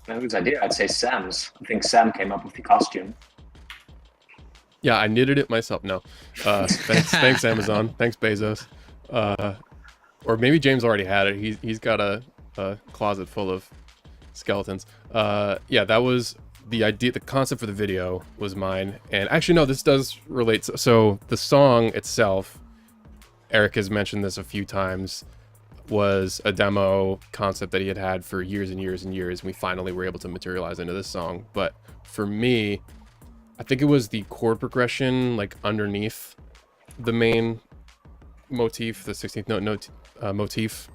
Speaker 5: Whose idea? I'd say Sam's. I think Sam came up with the costume.
Speaker 3: Yeah, I knitted it myself. No, thanks Amazon. Thanks Bezos. Or maybe James already had it. He's got a closet full of skeletons. Yeah, that was the idea. The concept for the video was mine. And actually, no, this does relate. So the song itself, Eric has mentioned this a few times, was a demo concept that he had for years and years and years. And we finally were able to materialize into this song. But for me, I think it was the chord progression, like underneath the main motif, the 16th note motif,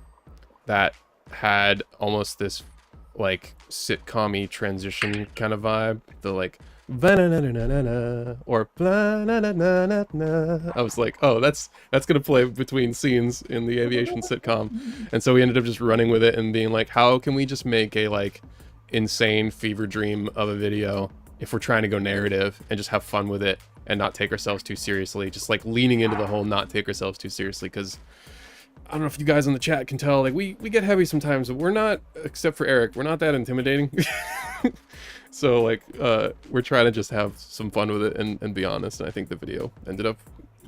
Speaker 3: that had almost this like sitcom-y transition kind of vibe. The like or I was like, oh, that's gonna play between scenes in the aviation sitcom. And so we ended up just running with it and being like, how can we just make a like insane fever dream of a video if we're trying to go narrative and just have fun with it and not take ourselves too seriously, just like leaning into the whole not take ourselves too seriously. Because I don't know if you guys in the chat can tell, like we get heavy sometimes, but we're not, except for Eric, we're not that intimidating. So like we're trying to just have some fun with it and be honest. And I think the video ended up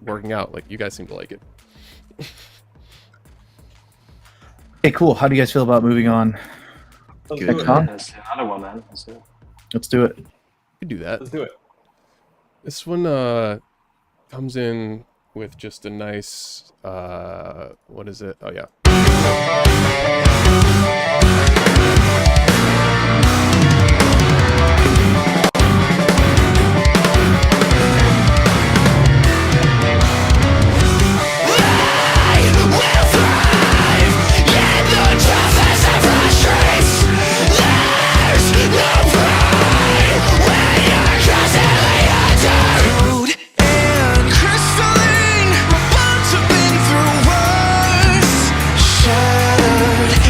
Speaker 3: working out. Like you guys seem to like it.
Speaker 1: Hey, cool. How do you guys feel about moving on?
Speaker 4: Let's
Speaker 2: Good.
Speaker 4: do it.
Speaker 1: Tom?
Speaker 5: That's another one, man. Let's do it.
Speaker 1: Let's do it.
Speaker 3: You could do that.
Speaker 4: Let's do it.
Speaker 3: This one comes in with just a nice what is it? Oh yeah.
Speaker 6: Shattered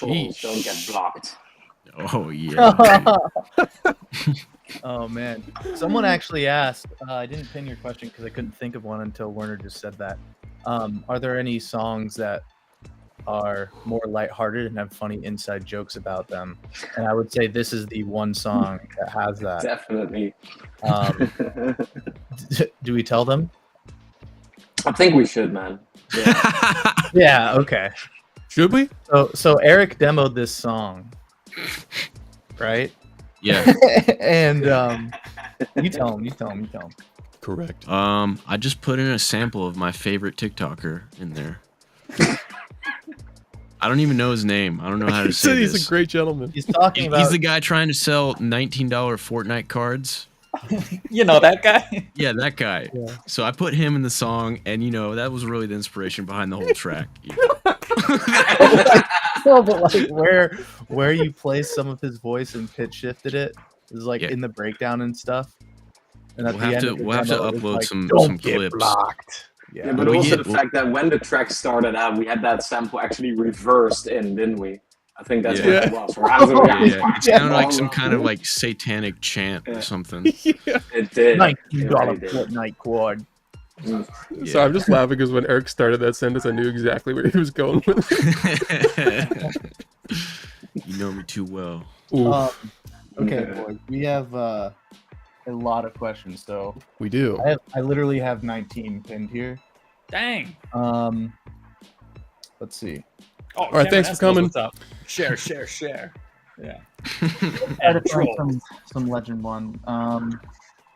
Speaker 5: trolls
Speaker 2: Sheesh.
Speaker 5: don't get blocked.
Speaker 2: Oh yeah.
Speaker 1: Oh man, someone actually asked. I didn't pin your question because I couldn't think of one until Werner just said that. Are there any songs that are more lighthearted and have funny inside jokes about them? And I would say this is the one song that has that.
Speaker 5: Definitely.
Speaker 1: Do we tell them?
Speaker 5: I think we should, man. Yeah.
Speaker 1: Yeah. Okay.
Speaker 3: Should we?
Speaker 1: So Eric demoed this song, right?
Speaker 2: Yeah.
Speaker 1: And you tell him.
Speaker 3: Correct.
Speaker 2: I just put in a sample of my favorite TikToker in there. I don't even know his name. I don't know how to
Speaker 3: He
Speaker 2: say
Speaker 3: said
Speaker 2: this.
Speaker 3: he's a great gentleman.
Speaker 1: He's talking about.
Speaker 2: He's the guy trying to sell $19 Fortnite cards.
Speaker 4: You know that guy?
Speaker 2: Yeah, that guy.
Speaker 1: Yeah.
Speaker 2: So I put him in the song, and that was really the inspiration behind the whole track.
Speaker 1: No, but like where you place some of his voice and pitch shifted it is like
Speaker 2: Yeah.
Speaker 1: in the breakdown and stuff. And at
Speaker 2: We'll
Speaker 1: the
Speaker 2: have
Speaker 1: end
Speaker 2: to
Speaker 1: of the
Speaker 2: we'll have to
Speaker 1: demo, it's
Speaker 2: upload
Speaker 1: like,
Speaker 2: some
Speaker 1: "Don't get
Speaker 2: clips.
Speaker 1: blocked."
Speaker 5: Yeah,
Speaker 1: Yeah.
Speaker 5: but
Speaker 2: Well,
Speaker 5: also
Speaker 2: yeah,
Speaker 5: the
Speaker 2: well-
Speaker 5: fact that when the track started out, we had that sample actually reversed in, didn't we? I think that's
Speaker 2: Yeah.
Speaker 5: what it was.
Speaker 2: Yeah, it sounded like some kind of like satanic chant or something.
Speaker 3: Yeah.
Speaker 5: It did.
Speaker 1: $19
Speaker 5: It really did.
Speaker 1: Fortnite quad.
Speaker 3: So I'm just laughing because when Eric started that sentence, I knew exactly where he was going with it.
Speaker 2: You know me too well.
Speaker 3: Ooh,
Speaker 1: Okay,
Speaker 5: Yeah.
Speaker 1: boys, we have a lot of questions. So
Speaker 3: we do.
Speaker 1: I literally have 19 pinned here.
Speaker 4: Dang.
Speaker 1: Let's see.
Speaker 4: Oh,
Speaker 3: right, thanks for coming.
Speaker 4: What's up? Share. Yeah.
Speaker 1: Edit
Speaker 4: Troll.
Speaker 1: some legend one.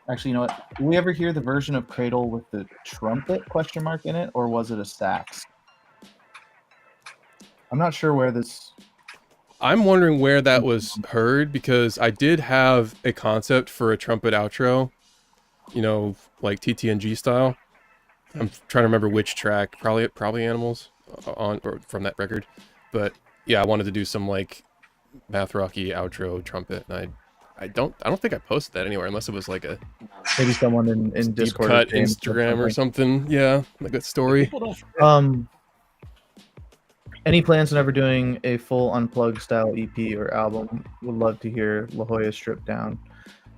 Speaker 1: Actually, you know what? Did we ever hear the version of Cradle with the trumpet ? In it, or was it a sax? I'm not sure where this.
Speaker 3: I'm wondering where that was heard because I did have a concept for a trumpet outro, like TTNG style. I'm trying to remember which track, probably Animals on or from that record. But yeah, I wanted to do some like math rocky outro trumpet, and I don't think I posted that anywhere unless it was like a
Speaker 1: Maybe someone in
Speaker 3: deep
Speaker 1: Discord,
Speaker 3: cut
Speaker 1: or James
Speaker 3: Instagram or something. Yeah, like a story.
Speaker 4: People don't forget.
Speaker 1: Any plans on ever doing a full unplugged style EP or album? Would love to hear La Jolla stripped down.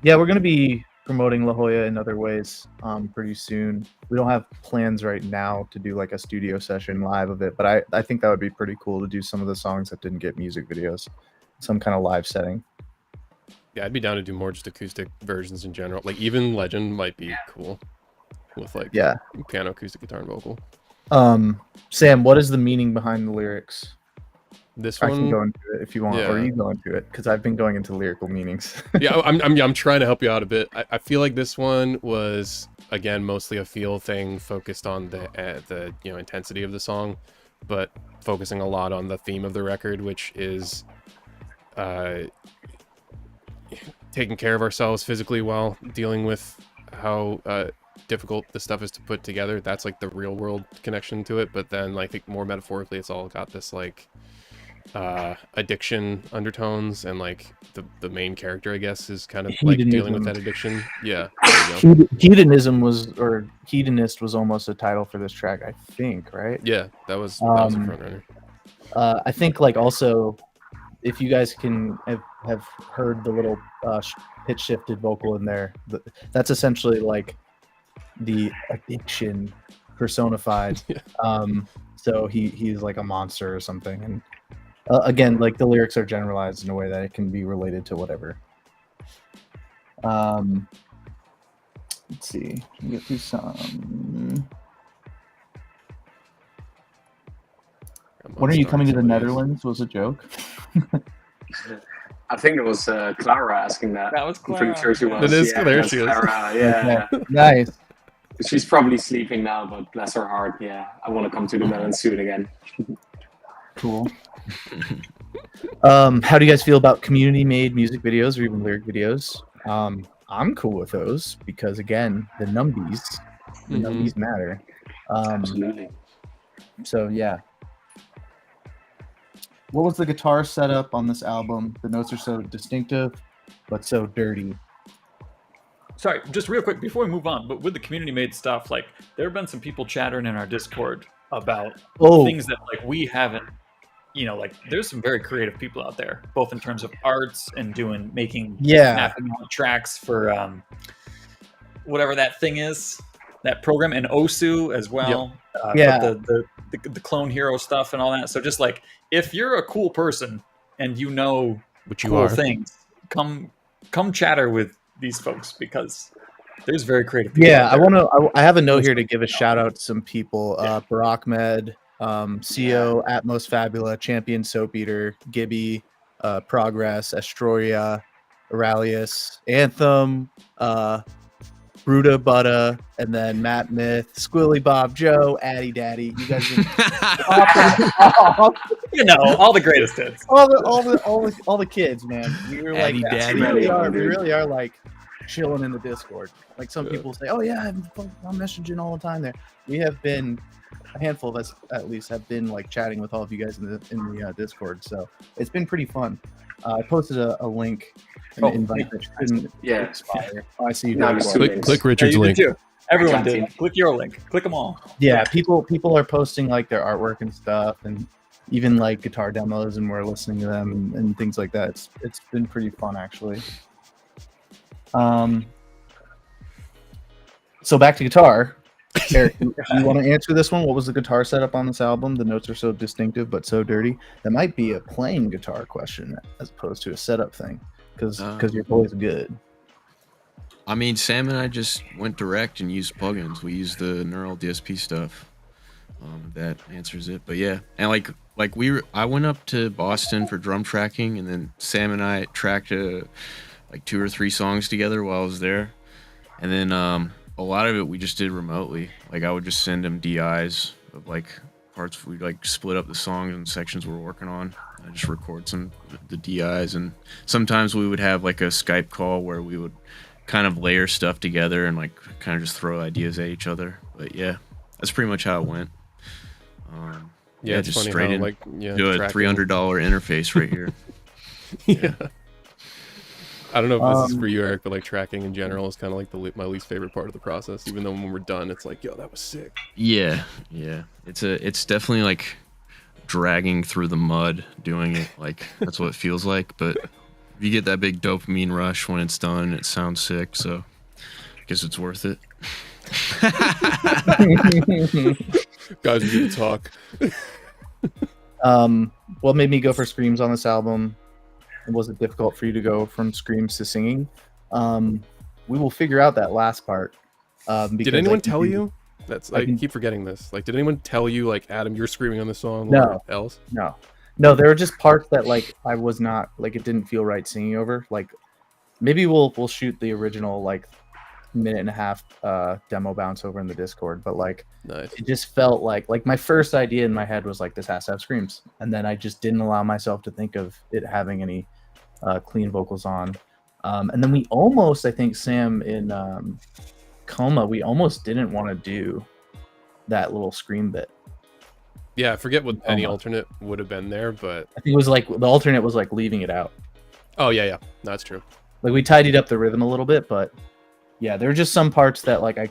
Speaker 1: Yeah, we're gonna be promoting La Jolla in other ways pretty soon. We don't have plans right now to do like a studio session live of it, but I think that would be pretty cool to do some of the songs that didn't get music videos, some kind of live setting.
Speaker 3: Yeah, I'd be down to do more just acoustic versions in general. Like even Legend might be cool with like
Speaker 1: Yeah.
Speaker 3: piano, acoustic guitar, and vocal.
Speaker 1: Sam, what is the meaning behind the lyrics?
Speaker 3: This
Speaker 1: I can
Speaker 3: one,
Speaker 1: go into it if you want, or
Speaker 3: Yeah.
Speaker 1: you go into it because I've been going into lyrical meanings.
Speaker 3: yeah, I'm trying to help you out a bit. I feel like this one was again mostly a feel thing, focused on the intensity of the song, but focusing a lot on the theme of the record, which is taking care of ourselves physically while dealing with how difficult the stuff is to put together. That's like the real world connection to it, but then like more metaphorically, it's all got this like addiction undertones, and like the main character, I guess, is kind of like dealing with
Speaker 1: Hedonism.
Speaker 3: that addiction. Yeah, there you go.
Speaker 1: Hedonist was almost a title for this track, I think, right?
Speaker 3: Yeah, that was a front runner.
Speaker 1: I think like also, if you guys can have heard the little pitch shifted vocal in there, that's essentially like the addiction personified.
Speaker 3: Yeah.
Speaker 1: So he's like a monster or something, and again, like the lyrics are generalized in a way that it can be related to whatever. Let's see. Can we get through some. When are you coming to the Netherlands? Was a joke.
Speaker 5: I think it was Clara asking that.
Speaker 4: That was
Speaker 5: I'm pretty
Speaker 4: Clara.
Speaker 5: sure she was.
Speaker 3: That is
Speaker 5: yeah,
Speaker 3: Clara,
Speaker 5: that's
Speaker 3: she is.
Speaker 5: Clara, yeah.
Speaker 1: Nice.
Speaker 5: She's probably sleeping now, but bless her heart. Yeah, I want to come to the Netherlands soon again.
Speaker 1: Cool. How do you guys feel about community-made music videos or even lyric videos? I'm cool with those because again, the numbies matter.
Speaker 5: Absolutely.
Speaker 1: So yeah. What was the guitar setup on this album? The notes are so distinctive, but so dirty.
Speaker 4: Sorry, just real quick before we move on, but with the community made stuff, like there have been some people chattering in our Discord about
Speaker 1: Oh,
Speaker 4: things that like we haven't like there's some very creative people out there, both in terms of arts and mapping out tracks for whatever that thing is, that program, and Osu as well. The Clone Hero stuff and all that. So just like, if you're a cool person and you know
Speaker 3: Which you
Speaker 4: cool
Speaker 3: are.
Speaker 4: things, come chatter with these folks, because there's very creative people out
Speaker 1: I
Speaker 4: there.
Speaker 1: want to. I have a note here to give a shout out to some people. Barakmed, CO, Atmos Fabula, Champion Soap Eater, Gibby, Progress, Astroria, Aurelius, Anthem, Bruta Butta, and then Matt Myth, Squilly Bob Joe, Addy Daddy. You guys are
Speaker 4: all the greatest hits.
Speaker 1: all the kids, man. We were like,
Speaker 2: Addy Daddy.
Speaker 1: we really are like chilling in the Discord. Like some people say, oh yeah, I'm messaging all the time there. We have been, a handful of us at least have been like chatting with all of you guys in the Discord. So it's been pretty fun. I posted a link, an invite that shouldn't expire. Oh, I see you.
Speaker 5: No,
Speaker 1: guys.
Speaker 3: Click Richard's
Speaker 4: you
Speaker 3: link.
Speaker 4: did too. Everyone did. Click your link. Click them all.
Speaker 1: Yeah, people are posting like their artwork and stuff, and even like guitar demos, and we're listening to them and things like that. It's been pretty fun actually. So back to guitar. Eric, you want to answer this one? What was the guitar setup on this album? The notes are so distinctive but so dirty. That might be a playing guitar question as opposed to a setup thing, because your boy's good.
Speaker 2: I mean, Sam and I just went direct and used plugins. We used the Neural DSP stuff. That answers it. But yeah, and I went up to Boston for drum tracking, and then Sam and I tracked like 2 or 3 songs together while I was there, and then a lot of it we just did remotely. Like I would just send him DIs of like parts. We'd like split up the songs and sections we're working on. I just record the DIs, and sometimes we would have like a Skype call where we would kind of layer stuff together and like kind of just throw ideas at each other. But yeah, that's pretty much how it went.
Speaker 3: It's
Speaker 2: just
Speaker 3: funny
Speaker 2: straight
Speaker 3: how,
Speaker 2: in,
Speaker 3: like,
Speaker 2: do a
Speaker 3: tracking-
Speaker 2: $300 interface right here.
Speaker 3: Yeah. I don't know if this is for you, Eric, but like tracking in general is kind of like my least favorite part of the process. Even though when we're done, it's like, yo, that was sick.
Speaker 2: Yeah. It's definitely like dragging through the mud doing it. Like that's what it feels like. But you get that big dopamine rush when it's done. It sounds sick, so I guess it's worth it.
Speaker 3: Guys, we need to talk.
Speaker 1: What made me go for screams on this album? Was it difficult for you to go from screams to singing? We will figure out that last part.
Speaker 3: Did anyone tell you? I keep forgetting this. Like, did anyone tell you, like, Adam, you're screaming on this song?
Speaker 1: No.
Speaker 3: Or else?
Speaker 1: No, there were just parts that like I was not like, it didn't feel right singing over. Like maybe we'll shoot the original like 1.5-minute demo bounce over in the Discord, but like
Speaker 3: Nice.
Speaker 1: it just felt like my first idea in my head was like, this has to have screams, and then I just didn't allow myself to think of it having any clean vocals on. And then we almost, I think Sam in Coma, we almost didn't want to do that little scream bit.
Speaker 3: Yeah, I forget what any alternate would have been there, but
Speaker 1: I think it was like the alternate was like leaving it out.
Speaker 3: oh yeah, that's true.
Speaker 1: Like we tidied up the rhythm a little bit, but yeah, there were just some parts that like I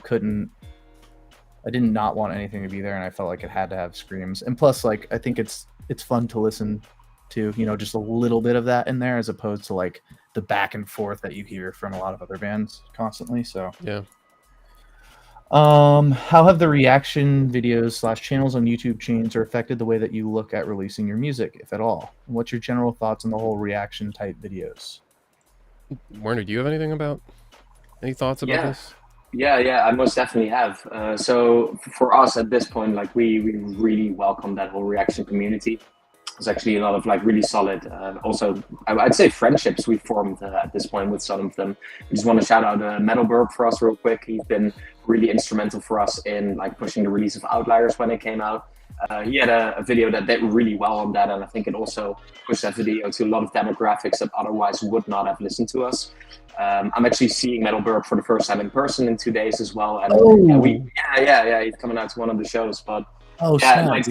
Speaker 1: did not want anything to be there, and I felt like it had to have screams. And plus, like I think it's fun to listen to, just a little bit of that in there, as opposed to like the back and forth that you hear from a lot of other bands constantly. So
Speaker 3: Yeah.
Speaker 1: How have the reaction videos / channels on YouTube changed or affected the way that you look at releasing your music, if at all? And what's your general thoughts on the whole reaction type videos?
Speaker 3: Werner, do you have any thoughts about this?
Speaker 5: Yeah, I most definitely have. So for us at this point, like we really welcome that whole reaction community. There's actually a lot of like really solid, also I'd say friendships we formed at this point with some of them. We just want to shout out Metal Burp for us real quick. He's been really instrumental for us in like pushing the release of Outliers when it came out. He had a video that did really well on that, and I think it also pushed that video to a lot of demographics that otherwise would not have listened to us. I'm actually seeing Metal Burp for the first time in person in 2 days as well, and he's coming out to one of the shows. But
Speaker 1: Oh,
Speaker 5: Yeah,
Speaker 1: snap.
Speaker 5: like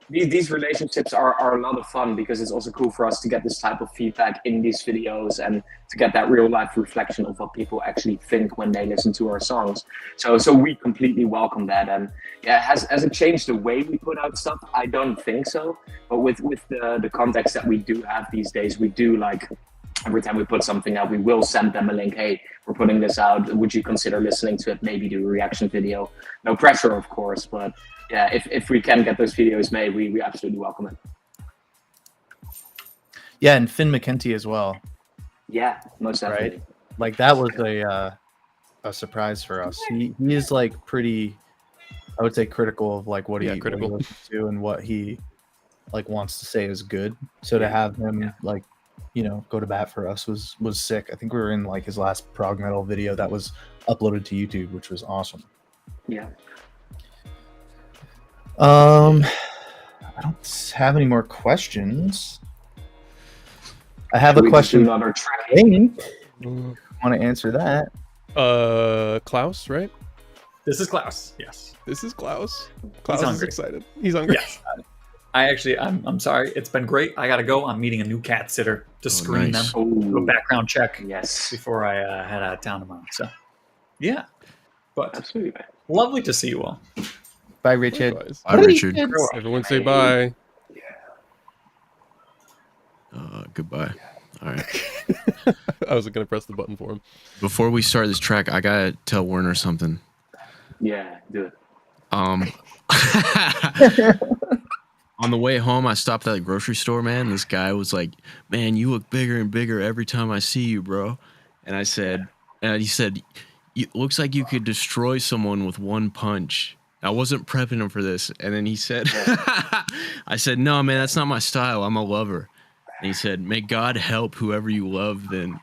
Speaker 5: these relationships are a lot of fun because it's also cool for us to get this type of feedback in these videos and to get that real life reflection of what people actually think when they listen to our songs. So we completely welcome that. And yeah, has it changed the way we put out stuff? I don't think so. But with the context that we do have these days, we do like every time we put something out, we will send them a link. Hey, we're putting this out. Would you consider listening to it? Maybe do a reaction video. No pressure, of course, but yeah, if we can get those videos made, we absolutely welcome it.
Speaker 1: Yeah, and Finn McKenty as well.
Speaker 5: Yeah, most definitely.
Speaker 1: Right. Like that was a surprise for us. He is like pretty, I would say, critical of like what he listens to and what he like wants to say is good. So to have him like, you know, go to bat for us was sick. I think we were in like his last prog metal video that was uploaded to YouTube, which was awesome.
Speaker 5: Yeah.
Speaker 1: I don't have any more questions. I have a question.
Speaker 5: Another train.
Speaker 1: Want to answer that?
Speaker 3: Klaus, right?
Speaker 4: This is Klaus. Yes.
Speaker 3: This is Klaus. Klaus is
Speaker 4: hungry.
Speaker 3: excited. He's hungry.
Speaker 4: Yes. I'm sorry. It's been great. I gotta go. I'm meeting a new cat sitter to screen
Speaker 2: nice.
Speaker 4: them, do a background check
Speaker 5: Yes.
Speaker 4: before I head out of town tomorrow. So, yeah. But
Speaker 5: Absolutely, man.
Speaker 4: lovely to see you all.
Speaker 1: Bye, Richard.
Speaker 3: Likewise.
Speaker 2: Bye, Richard.
Speaker 3: Everyone say bye.
Speaker 2: Goodbye. All right.
Speaker 3: I was going to press the button for him.
Speaker 2: Before we start this track, I gotta tell Werner something.
Speaker 5: Yeah, do it.
Speaker 2: On the way home, I stopped at the grocery store, man. This guy was like, "Man, you look bigger and bigger every time I see you, bro." And I said, he said, "It looks like you could destroy someone with one punch." I wasn't prepping him for this. And then he said, I said, "No, man, that's not my style. I'm a lover." And he said, "May God help whoever you love then."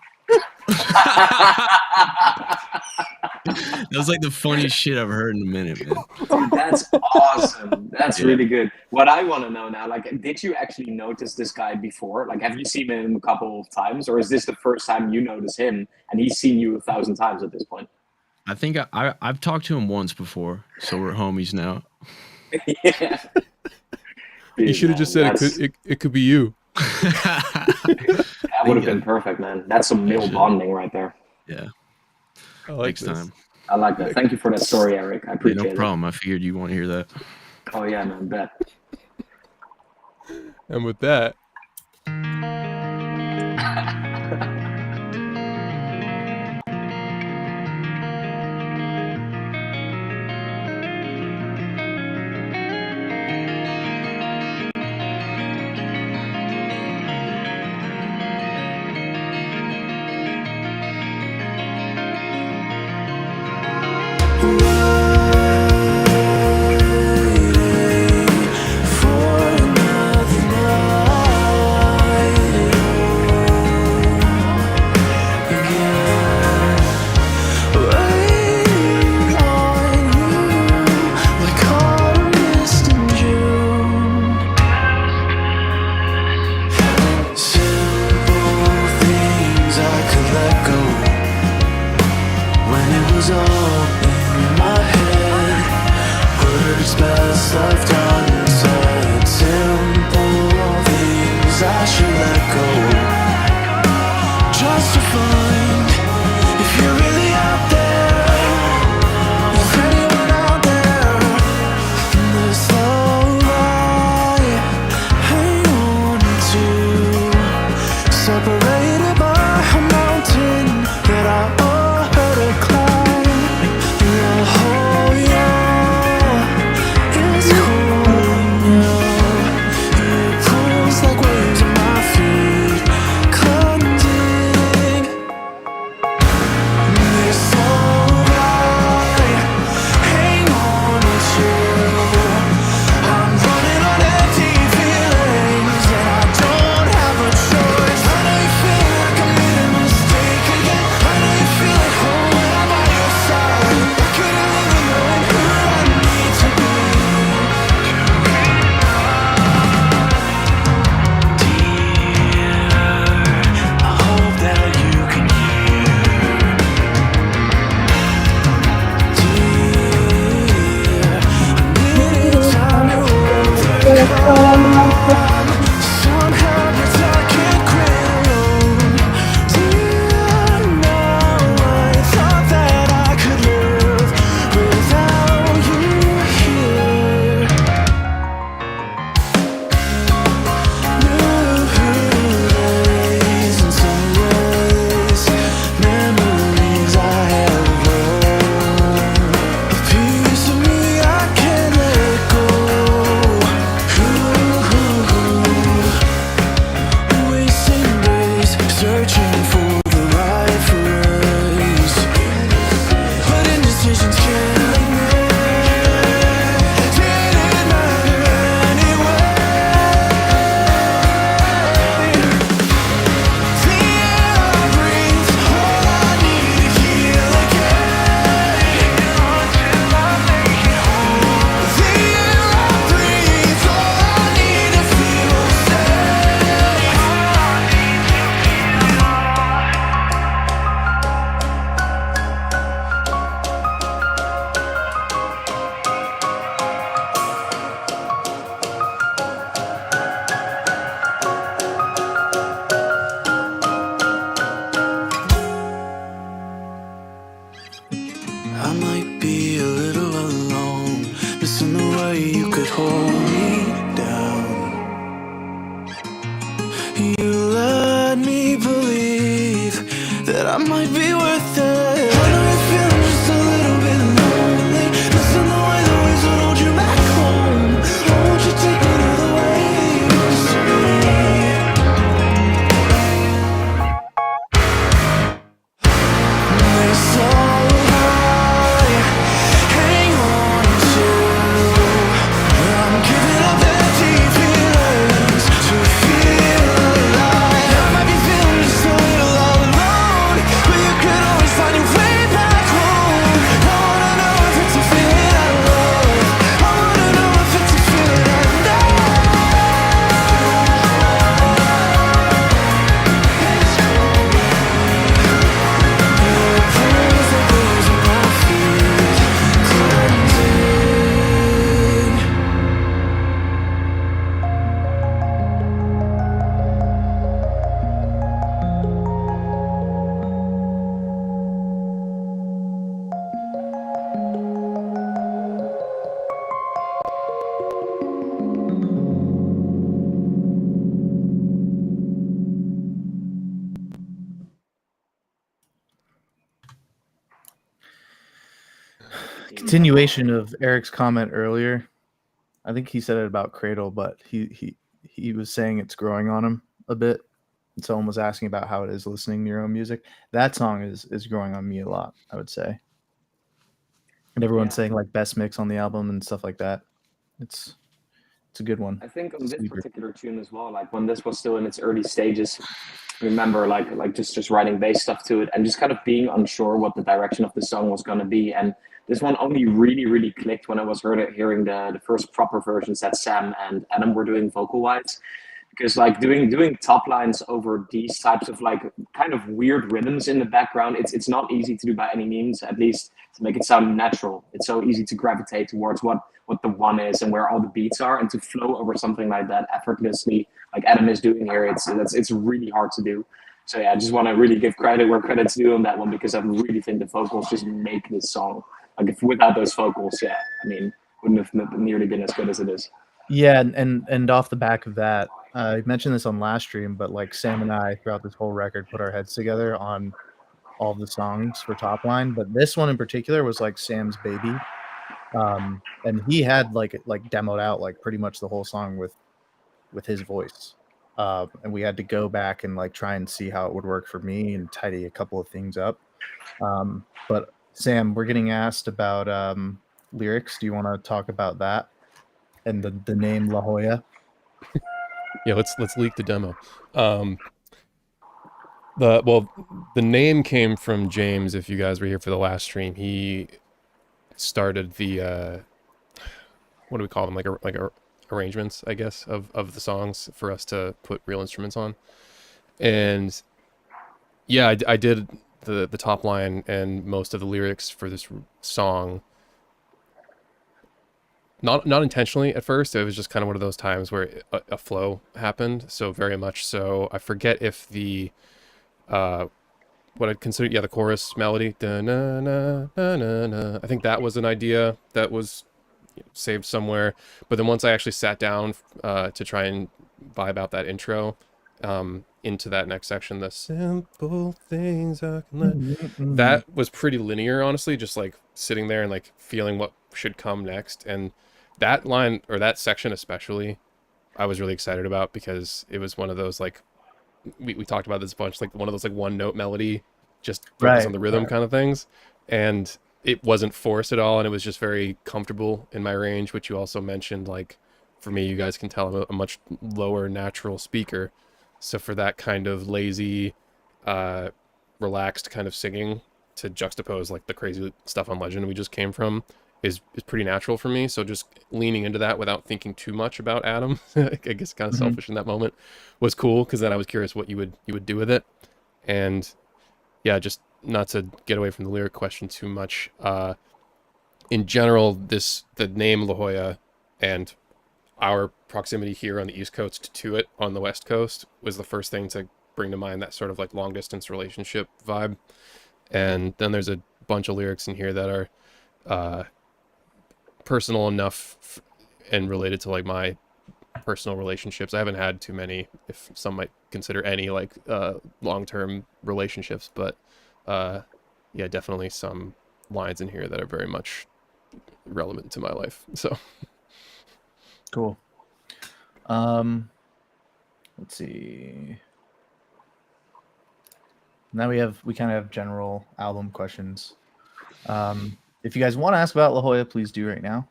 Speaker 2: That was like the funniest shit I've heard in a minute, man.
Speaker 5: Dude, that's awesome. That's really good. What I want to know now, like, did you actually notice this guy before? Like, have you seen him a couple of times, or is this the first time you notice him and he's seen you 1,000 times at this point?
Speaker 2: I think I've talked to him once before, so we're homies now.
Speaker 5: Yeah.
Speaker 3: You should have just said it could be you.
Speaker 5: That would have been perfect, man. That's some male bonding right there.
Speaker 2: Yeah.
Speaker 3: I like
Speaker 2: Next
Speaker 3: this.
Speaker 2: time.
Speaker 5: I like that. Thank you for that story, Eric. I
Speaker 2: Yeah,
Speaker 5: appreciate
Speaker 2: no
Speaker 5: it.
Speaker 2: problem. I figured you want to hear that.
Speaker 5: Oh yeah, man, bet.
Speaker 3: And with that,
Speaker 6: I might be a little alone, missing the way you could hold me down. You let me believe that I might be worth it. I know you're feeling just a little bit lonely, missing the way the waves would hold you back home. Won't you take me to the way you used to be? There's so high, hang on to. I'm giving up empty feelings to feel alive. I might be feeling just a little all alone, but you could always find your way back home. I wanna know if it's a feeling I love. I wanna know if it's a feeling I know. Feels like losing my feet, cleansing.
Speaker 1: Continuation of Eric's comment earlier. I think he said it about Cradle, but he was saying it's growing on him a bit. And someone was asking about how it is listening to your own music. That song is growing on me a lot, I would say. And everyone's saying like best mix on the album and stuff like that. It's a good one.
Speaker 5: I think on this
Speaker 1: Sleeper.
Speaker 5: particular tune as well, like when this was still in its early stages, I remember like just writing bass stuff to it and just kind of being unsure what the direction of the song was going to be. And this one only really clicked when I was hearing the first proper versions that Sam and Adam were doing vocal wise. Because like doing top lines over these types of like kind of weird rhythms in the background, it's not easy to do by any means, at least to make it sound natural. It's so easy to gravitate towards what the one is and where all the beats are, and to flow over something like that effortlessly, like Adam is doing here, it's really hard to do. So yeah, I just want to really give credit where credit's due on that one, because I really think the vocals just make this song. Like if without those vocals, yeah, I mean, wouldn't have nearly been as good as it is.
Speaker 1: Yeah, and off the back of that, I mentioned this on last stream, but like Sam and I throughout this whole record put our heads together on all the songs for Top Line, but this one in particular was like Sam's baby. And he had like demoed out like pretty much the whole song with his voice. And we had to go back and like try and see how it would work for me and tidy a couple of things up. But Sam, we're getting asked about lyrics. Do you want to talk about that and the name La Jolla?
Speaker 3: Yeah, let's leak the demo. The name came from James. If you guys were here for the last stream, he started the what do we call them, like arrangements, I guess, of the songs for us to put real instruments on. And yeah, I did the top line and most of the lyrics for this song. Not intentionally at first. It was just kind of one of those times where a flow happened. So very much so. I forget if the what I'd consider, the chorus melody. I think that was an idea that was saved somewhere. But then once I actually sat down to try and vibe out that intro into that next section, the simple things I can let, that was pretty linear, honestly, just like sitting there and like feeling what should come next. And that line, or that section especially, I was really excited about, because it was one of those, like, we talked about this a bunch, like one of those like one note melody, just focus on the rhythm kind of things. And it wasn't forced at all, and it was just very comfortable in my range, which you also mentioned. Like, for me, you guys can tell I'm a much lower natural speaker. So for that kind of lazy, relaxed kind of singing to juxtapose like the crazy stuff on Legend we just came from is pretty natural for me. So just leaning into that without thinking too much about Adam, I guess kind of selfish in that moment, was cool, because then I was curious what you would do with it. And yeah, just not to get away from the lyric question too much. In general, the name La Jolla and our proximity here on the East Coast to it on the West Coast was the first thing to bring to mind that sort of like long distance relationship vibe. And then there's a bunch of lyrics in here that are personal enough and related to like my personal relationships. I haven't had too many, if some might consider any, like long-term relationships, but yeah, definitely some lines in here that are very much relevant to my life. So
Speaker 1: Cool. Let's see. Now we kind of have general album questions. If you guys want to ask about La Jolla, please do right now.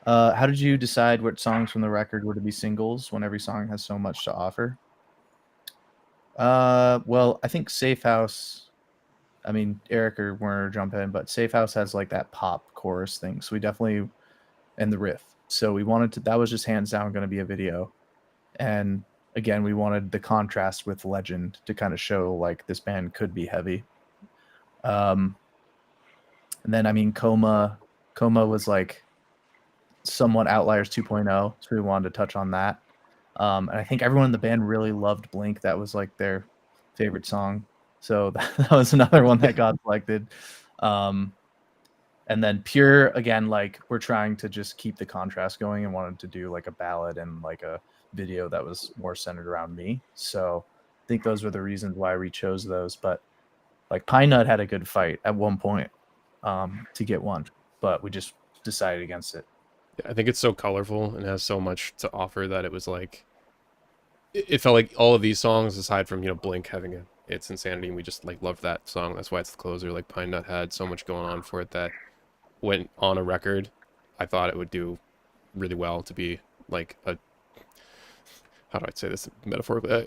Speaker 1: How did you decide what songs from the record were to be singles when every song has so much to offer? Well, I think Safe House, I mean, Eric or Werner jump in, but Safe House has like that pop chorus thing. So we definitely, and the riff. So we wanted to, that was just hands down going to be a video. And again, we wanted the contrast with Legend to kind of show like this band could be heavy. And then, I mean, Coma was like somewhat Outliers 2.0. So we wanted to touch on that. And I think everyone in the band really loved Blink. That was like their favorite song. So that was another one that got selected. And then Pure, again, like we're trying to just keep the contrast going and wanted to do like a ballad and like a video that was more centered around me. So I think those were the reasons why we chose those. But like Pine Nut had a good fight at one point to get one, but we just decided against it.
Speaker 3: yeah, I think it's so colorful and has so much to offer that it was like, it felt like all of these songs, aside from, you know, Blink having its insanity, and we just like loved that song. That's why it's the closer. Like Pine Nut had so much going on for it that went on a record. I thought it would do really well to be like a, how do I say this metaphorically,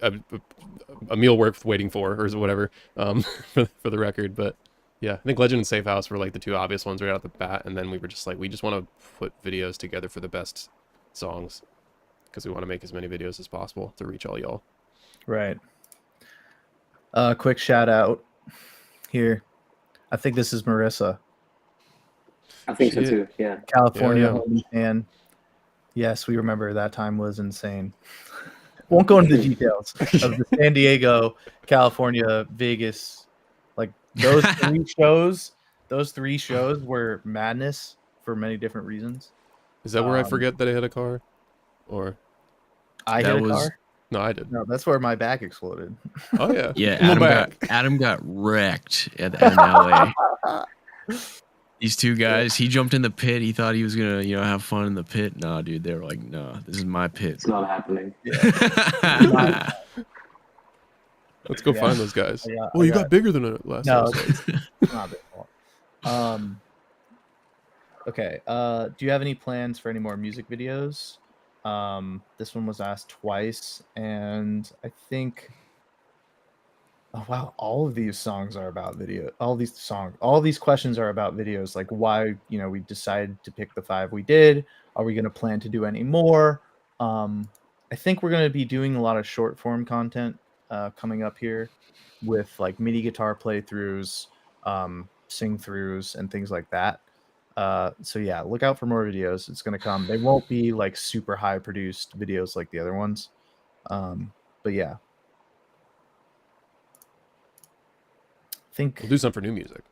Speaker 3: a meal worth waiting for, or whatever, for the record. But yeah, I think Legend and Safe House were like the two obvious ones right out the bat, and then we were just like, we just want to put videos together for the best songs because we want to make as many videos as possible to reach all y'all.
Speaker 1: Right. Quick shout out here. I think this is Marissa,
Speaker 5: I think so
Speaker 3: Shit.
Speaker 5: too. Yeah.
Speaker 1: California
Speaker 3: Yeah.
Speaker 1: homie fan. Yes, we remember that time was insane. Won't go into the details of the San Diego, California, Vegas. Like those three shows were madness for many different reasons.
Speaker 3: Is that where I
Speaker 1: Um,
Speaker 3: forget that I hit a car? Or
Speaker 1: I
Speaker 2: That
Speaker 1: hit a
Speaker 2: was-
Speaker 1: car.
Speaker 3: no, I did.
Speaker 1: No, that's where my back exploded.
Speaker 3: Oh yeah.
Speaker 2: Yeah,
Speaker 3: Look back.
Speaker 2: Adam got wrecked in LA. These two guys, he jumped in the pit. He thought he was gonna, you know, have fun in the pit. Nah, dude, they were like, nah, this is my pit.
Speaker 5: It's not happening.
Speaker 3: Let's go
Speaker 1: Yeah.
Speaker 3: find those guys.
Speaker 1: Yeah,
Speaker 3: Oh, you got bigger than it last
Speaker 1: No,
Speaker 3: episode.
Speaker 1: it's not their fault. Okay. Do you have any plans for any more music videos? This one was asked twice, and I think. Oh wow! All of these songs are about video. All these questions are about videos. Like why, you know, we decided to pick the 5 we did. Are we going to plan to do any more? I think we're going to be doing a lot of short form content coming up here with like MIDI guitar playthroughs, sing throughs, and things like that. So yeah, look out for more videos. It's going to come. They won't be like super high produced videos like the other ones. But yeah. I think
Speaker 3: We'll do some for new music.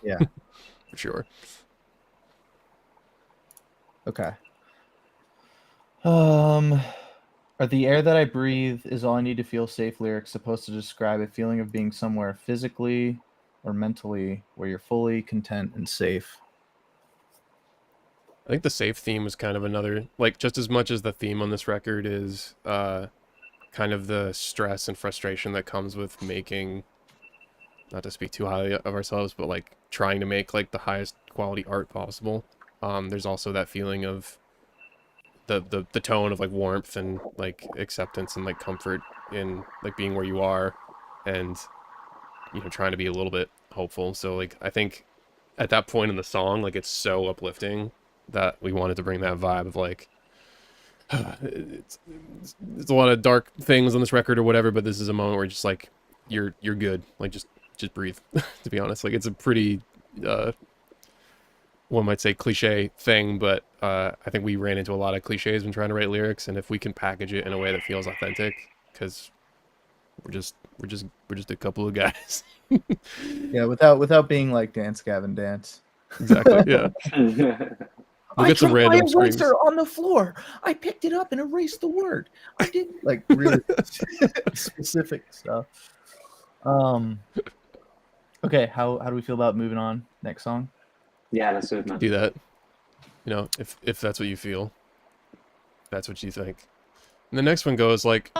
Speaker 1: Yeah.
Speaker 3: For sure.
Speaker 1: Okay. Are the air that I breathe is all I need to feel safe lyrics supposed to describe a feeling of being somewhere physically or mentally where you're fully content and safe?
Speaker 3: I think the safe theme was kind of another, like, just as much as the theme on this record is kind of the stress and frustration that comes with making, not to speak too highly of ourselves, but like trying to make like the highest quality art possible. There's also that feeling of the tone of like warmth and like acceptance and like comfort in like being where you are, and you know, trying to be a little bit hopeful. So like I think at that point in the song, like it's so uplifting that we wanted to bring that vibe of like it's a lot of dark things on this record or whatever, but this is a moment where just like you're good, like just breathe. To be honest, like it's a pretty one might say cliche thing, but I think we ran into a lot of cliches when trying to write lyrics, and if we can package it in a way that feels authentic, because We're just a couple of guys.
Speaker 1: Yeah, without being like Dance Gavin Dance.
Speaker 3: Exactly. Yeah. We'll get some random screams.
Speaker 1: eraser on the floor. I picked it up and erased the word. I didn't like really specific stuff. Okay, how do we feel about moving on? Next song?
Speaker 5: Yeah, let's do it, man.
Speaker 3: Do that. You know, if that's what you feel, that's what you think. And the next one goes like.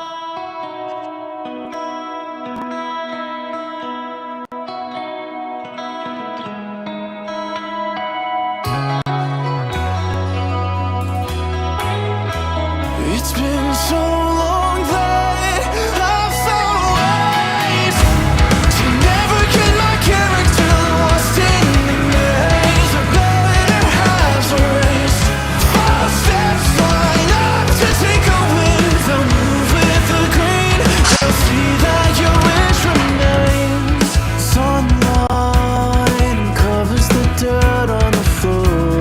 Speaker 6: It's been so long that I've found ways to never get my character lost in the maze. A better halves erased. False steps line up to take a wind. They'll move with the grain. They'll see that your wish remains. Sunlight covers the dirt on the floor.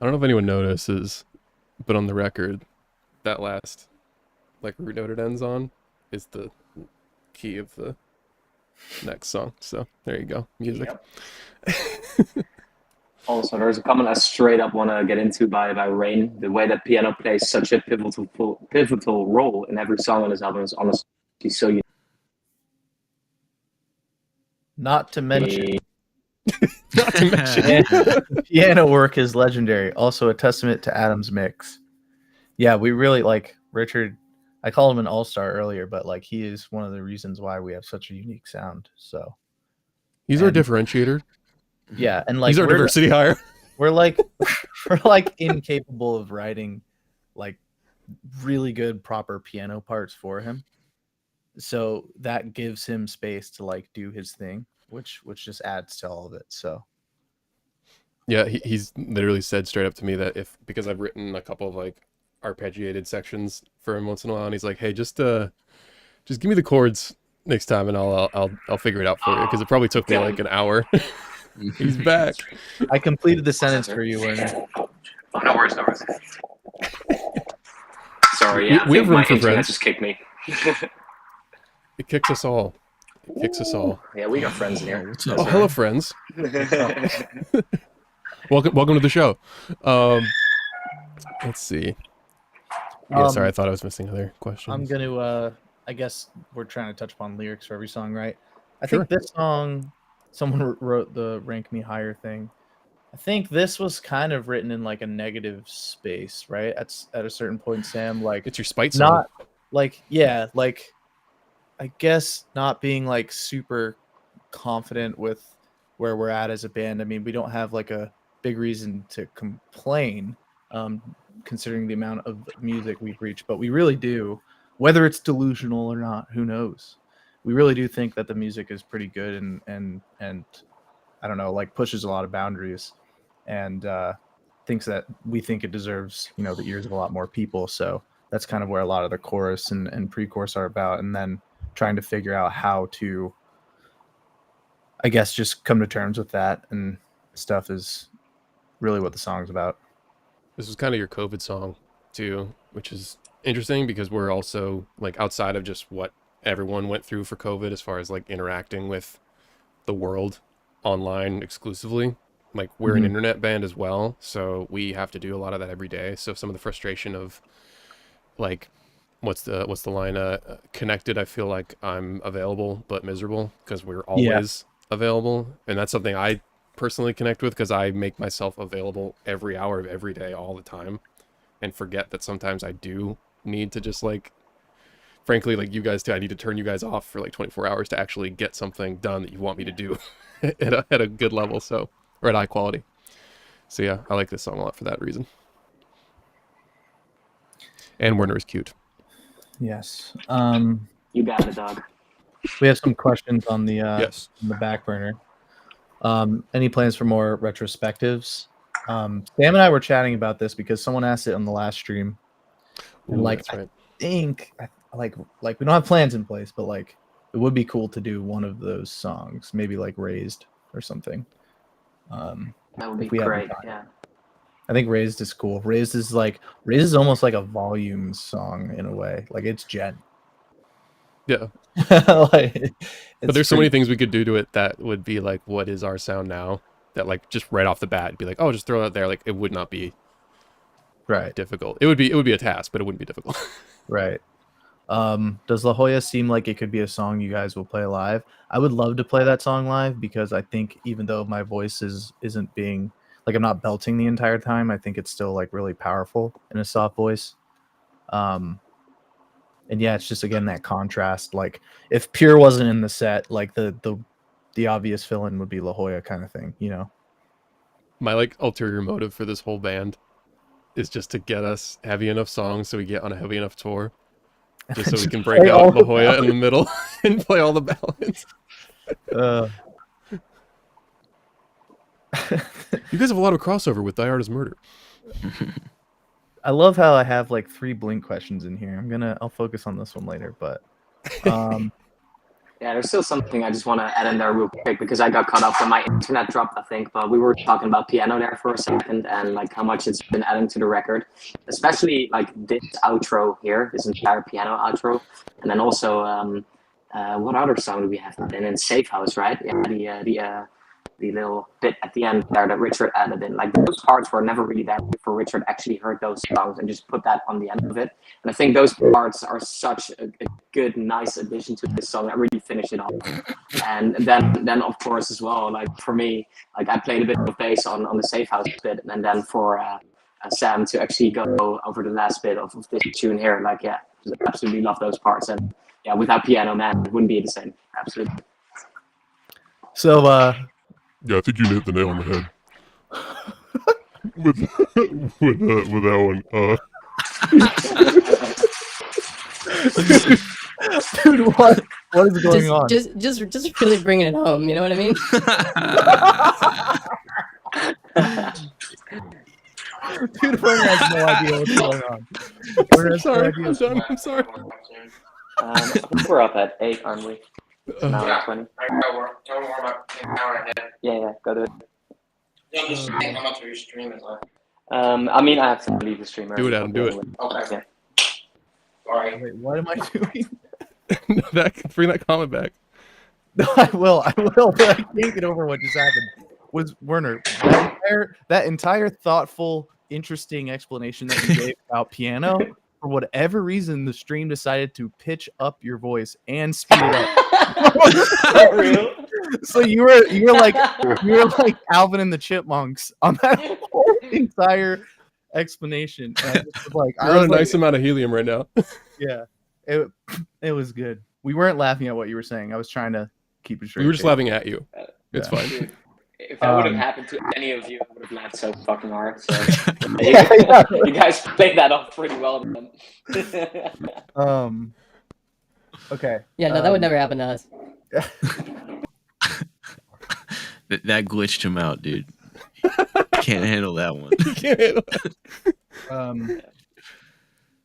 Speaker 3: I don't know if anyone notices, but on the record, that last like root note it ends on is the key of the next song. So there you go, music.
Speaker 5: Yep. Also, there's a comment I straight up want to get into by Rain. The way that piano plays such a pivotal role in every song on this album is honestly so unique.
Speaker 1: Not to mention,
Speaker 3: Not to mention,
Speaker 1: piano work is legendary. Also a testament to Adam's mix. Yeah, we really like Richard. I called him an all-star earlier, but like he is one of the reasons why we have such a unique sound. So
Speaker 3: he's our
Speaker 1: And-
Speaker 3: differentiator.
Speaker 1: yeah, and like
Speaker 3: He's our diversity hire.
Speaker 1: we're like incapable of writing like really good proper piano parts for him. So that gives him space to like do his thing, which just adds to all of it. So
Speaker 3: Yeah, he's literally said straight up to me that because I've written a couple of like arpeggiated sections for him once in a while, and he's like, "Hey, just give me the chords next time, and I'll figure it out for you," because it probably took me like an hour. He's back.
Speaker 1: I completed the sentence for you, Werner.
Speaker 5: Oh, no worries, no worries. Sorry, yeah,
Speaker 3: We
Speaker 5: I
Speaker 3: have
Speaker 5: think
Speaker 3: room
Speaker 5: my
Speaker 3: for
Speaker 5: internet
Speaker 3: friends.
Speaker 5: just kicked me.
Speaker 3: It kicks us all. It kicks us all.
Speaker 5: Yeah, we got friends in here.
Speaker 2: What's up?
Speaker 3: Oh, hello, friends. Welcome to the show. Let's see. Yeah, sorry, I thought I was missing other questions.
Speaker 1: I'm gonna I guess we're trying to touch upon lyrics for every song, right? I
Speaker 3: Sure.
Speaker 1: think this song, someone wrote the rank me higher thing. I think this was kind of written in like a negative space, right? At a certain point, Sam, like
Speaker 3: It's your spite song.
Speaker 1: not like, yeah, like I guess not being like super confident with where we're at as a band. I mean, we don't have like a big reason to complain, considering the amount of music we've reached, but we really do. Whether it's delusional or not, who knows? We really do think that the music is pretty good and I don't know, like pushes a lot of boundaries, and thinks that we think it deserves, you know, the ears of a lot more people. So that's kind of where a lot of the chorus and pre-chorus are about, and then trying to figure out how to, I guess, just come to terms with that and stuff is really what the song's about.
Speaker 3: This was kind of your COVID song too, which is interesting because we're also like outside of just what everyone went through for COVID as far as like interacting with the world online exclusively. Like we're an
Speaker 1: Mhm.
Speaker 3: internet band as well, so we have to do a lot of that every day. So some of the frustration of like what's the line connected, I feel like I'm available but miserable because we're always available, and that's something I personally connect with because I make myself available every hour of every day all the time and forget that sometimes I do need to just like, frankly, like you guys too, I need to turn you guys off for like 24 hours to actually get something done that you want me to do at a good level, so, or at high quality. So yeah, I like this song a lot for that reason. And Werner is cute.
Speaker 1: Yes.
Speaker 5: You got it, dog.
Speaker 1: We have some questions on the
Speaker 3: Yes.
Speaker 1: on the back burner. Any plans for more retrospectives? Sam and I were chatting about this because someone asked it on the last stream. And
Speaker 3: Ooh,
Speaker 1: like,
Speaker 3: that's right.
Speaker 1: like we don't have plans in place, but like it would be cool to do one of those songs, maybe like Raised or something.
Speaker 5: That would be
Speaker 1: If we have the
Speaker 5: great.
Speaker 1: time.
Speaker 5: Yeah.
Speaker 1: I think Raised is cool. Raised is almost like a volume song in a way. Like it's Jen.
Speaker 3: Yeah.
Speaker 1: Like,
Speaker 3: But there's so many things we could do to it that would be like, what is our sound now? That like just right off the bat, be like, oh, just throw that there. Like it would not be
Speaker 1: right.
Speaker 3: difficult. It would be a task, but it wouldn't be difficult.
Speaker 1: Right. Does La Jolla seem like it could be a song you guys will play live? I would love to play that song live because I think even though my voice isn't being like I'm not belting the entire time, I think it's still like really powerful in a soft voice. And yeah, it's just again that contrast. Like if Pure wasn't in the set, like the obvious fill-in would be La Jolla kind of thing, you know?
Speaker 3: My like ulterior motive for this whole band is just to get us heavy enough songs so we get on a heavy enough tour. Just so we can break
Speaker 1: play all
Speaker 3: out
Speaker 1: the
Speaker 3: La Jolla in the middle and play all the ballads. You guys have a lot of crossover with Die Hard as Murder.
Speaker 1: I love how I have like 3 Blink questions in here. I'll focus on this one later, but
Speaker 7: Yeah, there's still something I just want to add in there real quick because I got cut off when my internet dropped, I think. But we were talking about piano there for a second and like how much it's been adding to the record, especially like this outro here, this entire piano outro, and then also what other song do we have that in Safe House, right? Yeah, the little bit at the end there that Richard added in. Like those parts were never really there before Richard actually heard those songs and just put that on the end of it. And I think those parts are such a good, nice addition to this song that really finish it off. And then of course as well, like for me, like I played a bit of bass on the Safe House bit, and then for Sam to actually go over the last bit of this tune here, like yeah, absolutely love those parts. And yeah, without piano, man, it wouldn't be the same. Absolutely.
Speaker 1: So
Speaker 8: Yeah, I think you hit the nail on the head. with that one.
Speaker 1: dude, what is going on?
Speaker 9: Just really bringing it home. You know what I mean?
Speaker 1: Dude, Werner has no idea what's going on. Werner has no
Speaker 3: Sorry,
Speaker 1: idea
Speaker 3: I'm
Speaker 1: what's
Speaker 3: done.
Speaker 1: going on.
Speaker 3: I'm sorry.
Speaker 7: I think we're up at 8, aren't we? Now at 20. Yeah, go to it.
Speaker 10: How much of your stream is left?
Speaker 7: I mean, I have to leave the stream.
Speaker 3: Do it, Adam. Do it.
Speaker 10: Okay.
Speaker 7: Yeah.
Speaker 10: Sorry.
Speaker 1: Wait, what am I doing?
Speaker 3: Bring that comment back.
Speaker 1: No, I will, but I can't get over what just happened. Was Werner, that entire thoughtful, interesting explanation that you gave about piano, for whatever reason, the stream decided to pitch up your voice and speed it up.
Speaker 7: Real?
Speaker 1: So you were like Alvin and the Chipmunks on that whole entire explanation. And I just was like,
Speaker 3: You're on a nice amount of helium right now.
Speaker 1: Yeah, it was good. We weren't laughing at what you were saying. I was trying to keep it straight.
Speaker 3: We were just laughing at you. It's
Speaker 1: Yeah.
Speaker 3: fine.
Speaker 7: Dude, if that would have happened to any of you, I would have laughed so fucking hard. So you guys played that off pretty well. Then.
Speaker 1: Okay.
Speaker 9: Yeah, no, that would never happen to us.
Speaker 2: That glitched him out, dude. Can't handle that one.
Speaker 3: Can't handle it.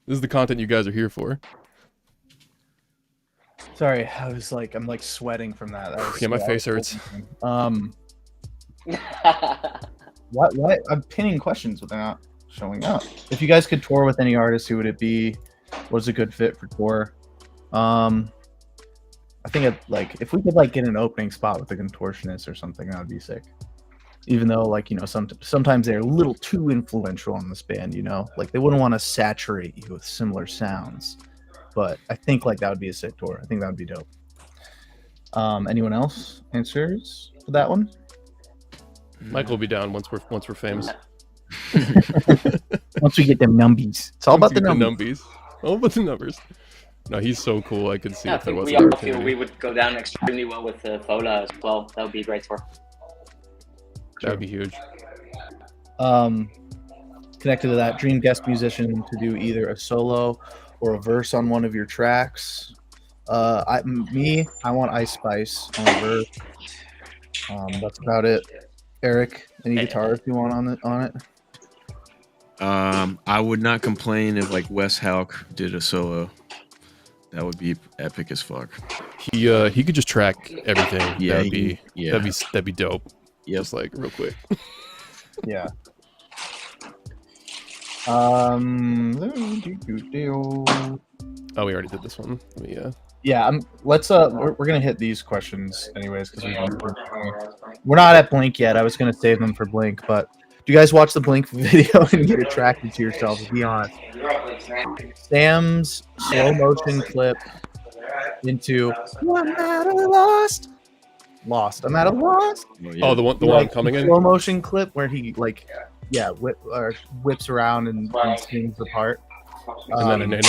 Speaker 3: This is the content you guys are here for.
Speaker 1: Sorry, I'm like sweating from that.
Speaker 3: Yeah, my face hurts.
Speaker 1: What? I'm pinning questions, but they're not showing up. If you guys could tour with any artist, who would it be? What's a good fit for tour? I think if we could get an opening spot with the Contortionist or something, that would be sick. Even though sometimes they're a little too influential on this band, like they wouldn't want to saturate you with similar sounds. But I think that would be a sick tour. I think that would be dope. Anyone else answers for that one?
Speaker 3: Michael will be down once we're famous.
Speaker 1: Once we get them numbies, it's all about the
Speaker 3: Once we get
Speaker 1: numbies.
Speaker 3: All about the numbers. No, he's so cool. I could see
Speaker 7: Yeah, I
Speaker 3: if there
Speaker 7: think
Speaker 3: was
Speaker 7: we
Speaker 3: an
Speaker 7: all feel
Speaker 3: opportunity.
Speaker 7: we would go down extremely well with Fola as well. That would be a great tour.
Speaker 3: That would be huge.
Speaker 1: Connected to that, dream guest musician to do either a solo or a verse on one of your tracks. I want Ice Spice on a verse. That's about it. Eric, any guitars you want on it?
Speaker 2: I would not complain if Wes Hauck did a solo. That would be epic as fuck.
Speaker 3: He could just track everything.
Speaker 2: Yeah,
Speaker 3: that'd be dope.
Speaker 2: Yep.
Speaker 3: Just real quick.
Speaker 1: Yeah.
Speaker 3: Oh, we already did this one.
Speaker 1: Yeah. Let's we're gonna hit these questions anyways because we're not at Blink yet. I was gonna save them for Blink, but do you guys watch the Blink video and get attracted to yourselves? Be honest. Sam's slow motion clip into I'm at a lost. I'm at a lost.
Speaker 3: Oh, the one I'm coming in.
Speaker 1: Slow motion clip where he whips around and sings the part.
Speaker 3: And then a nano.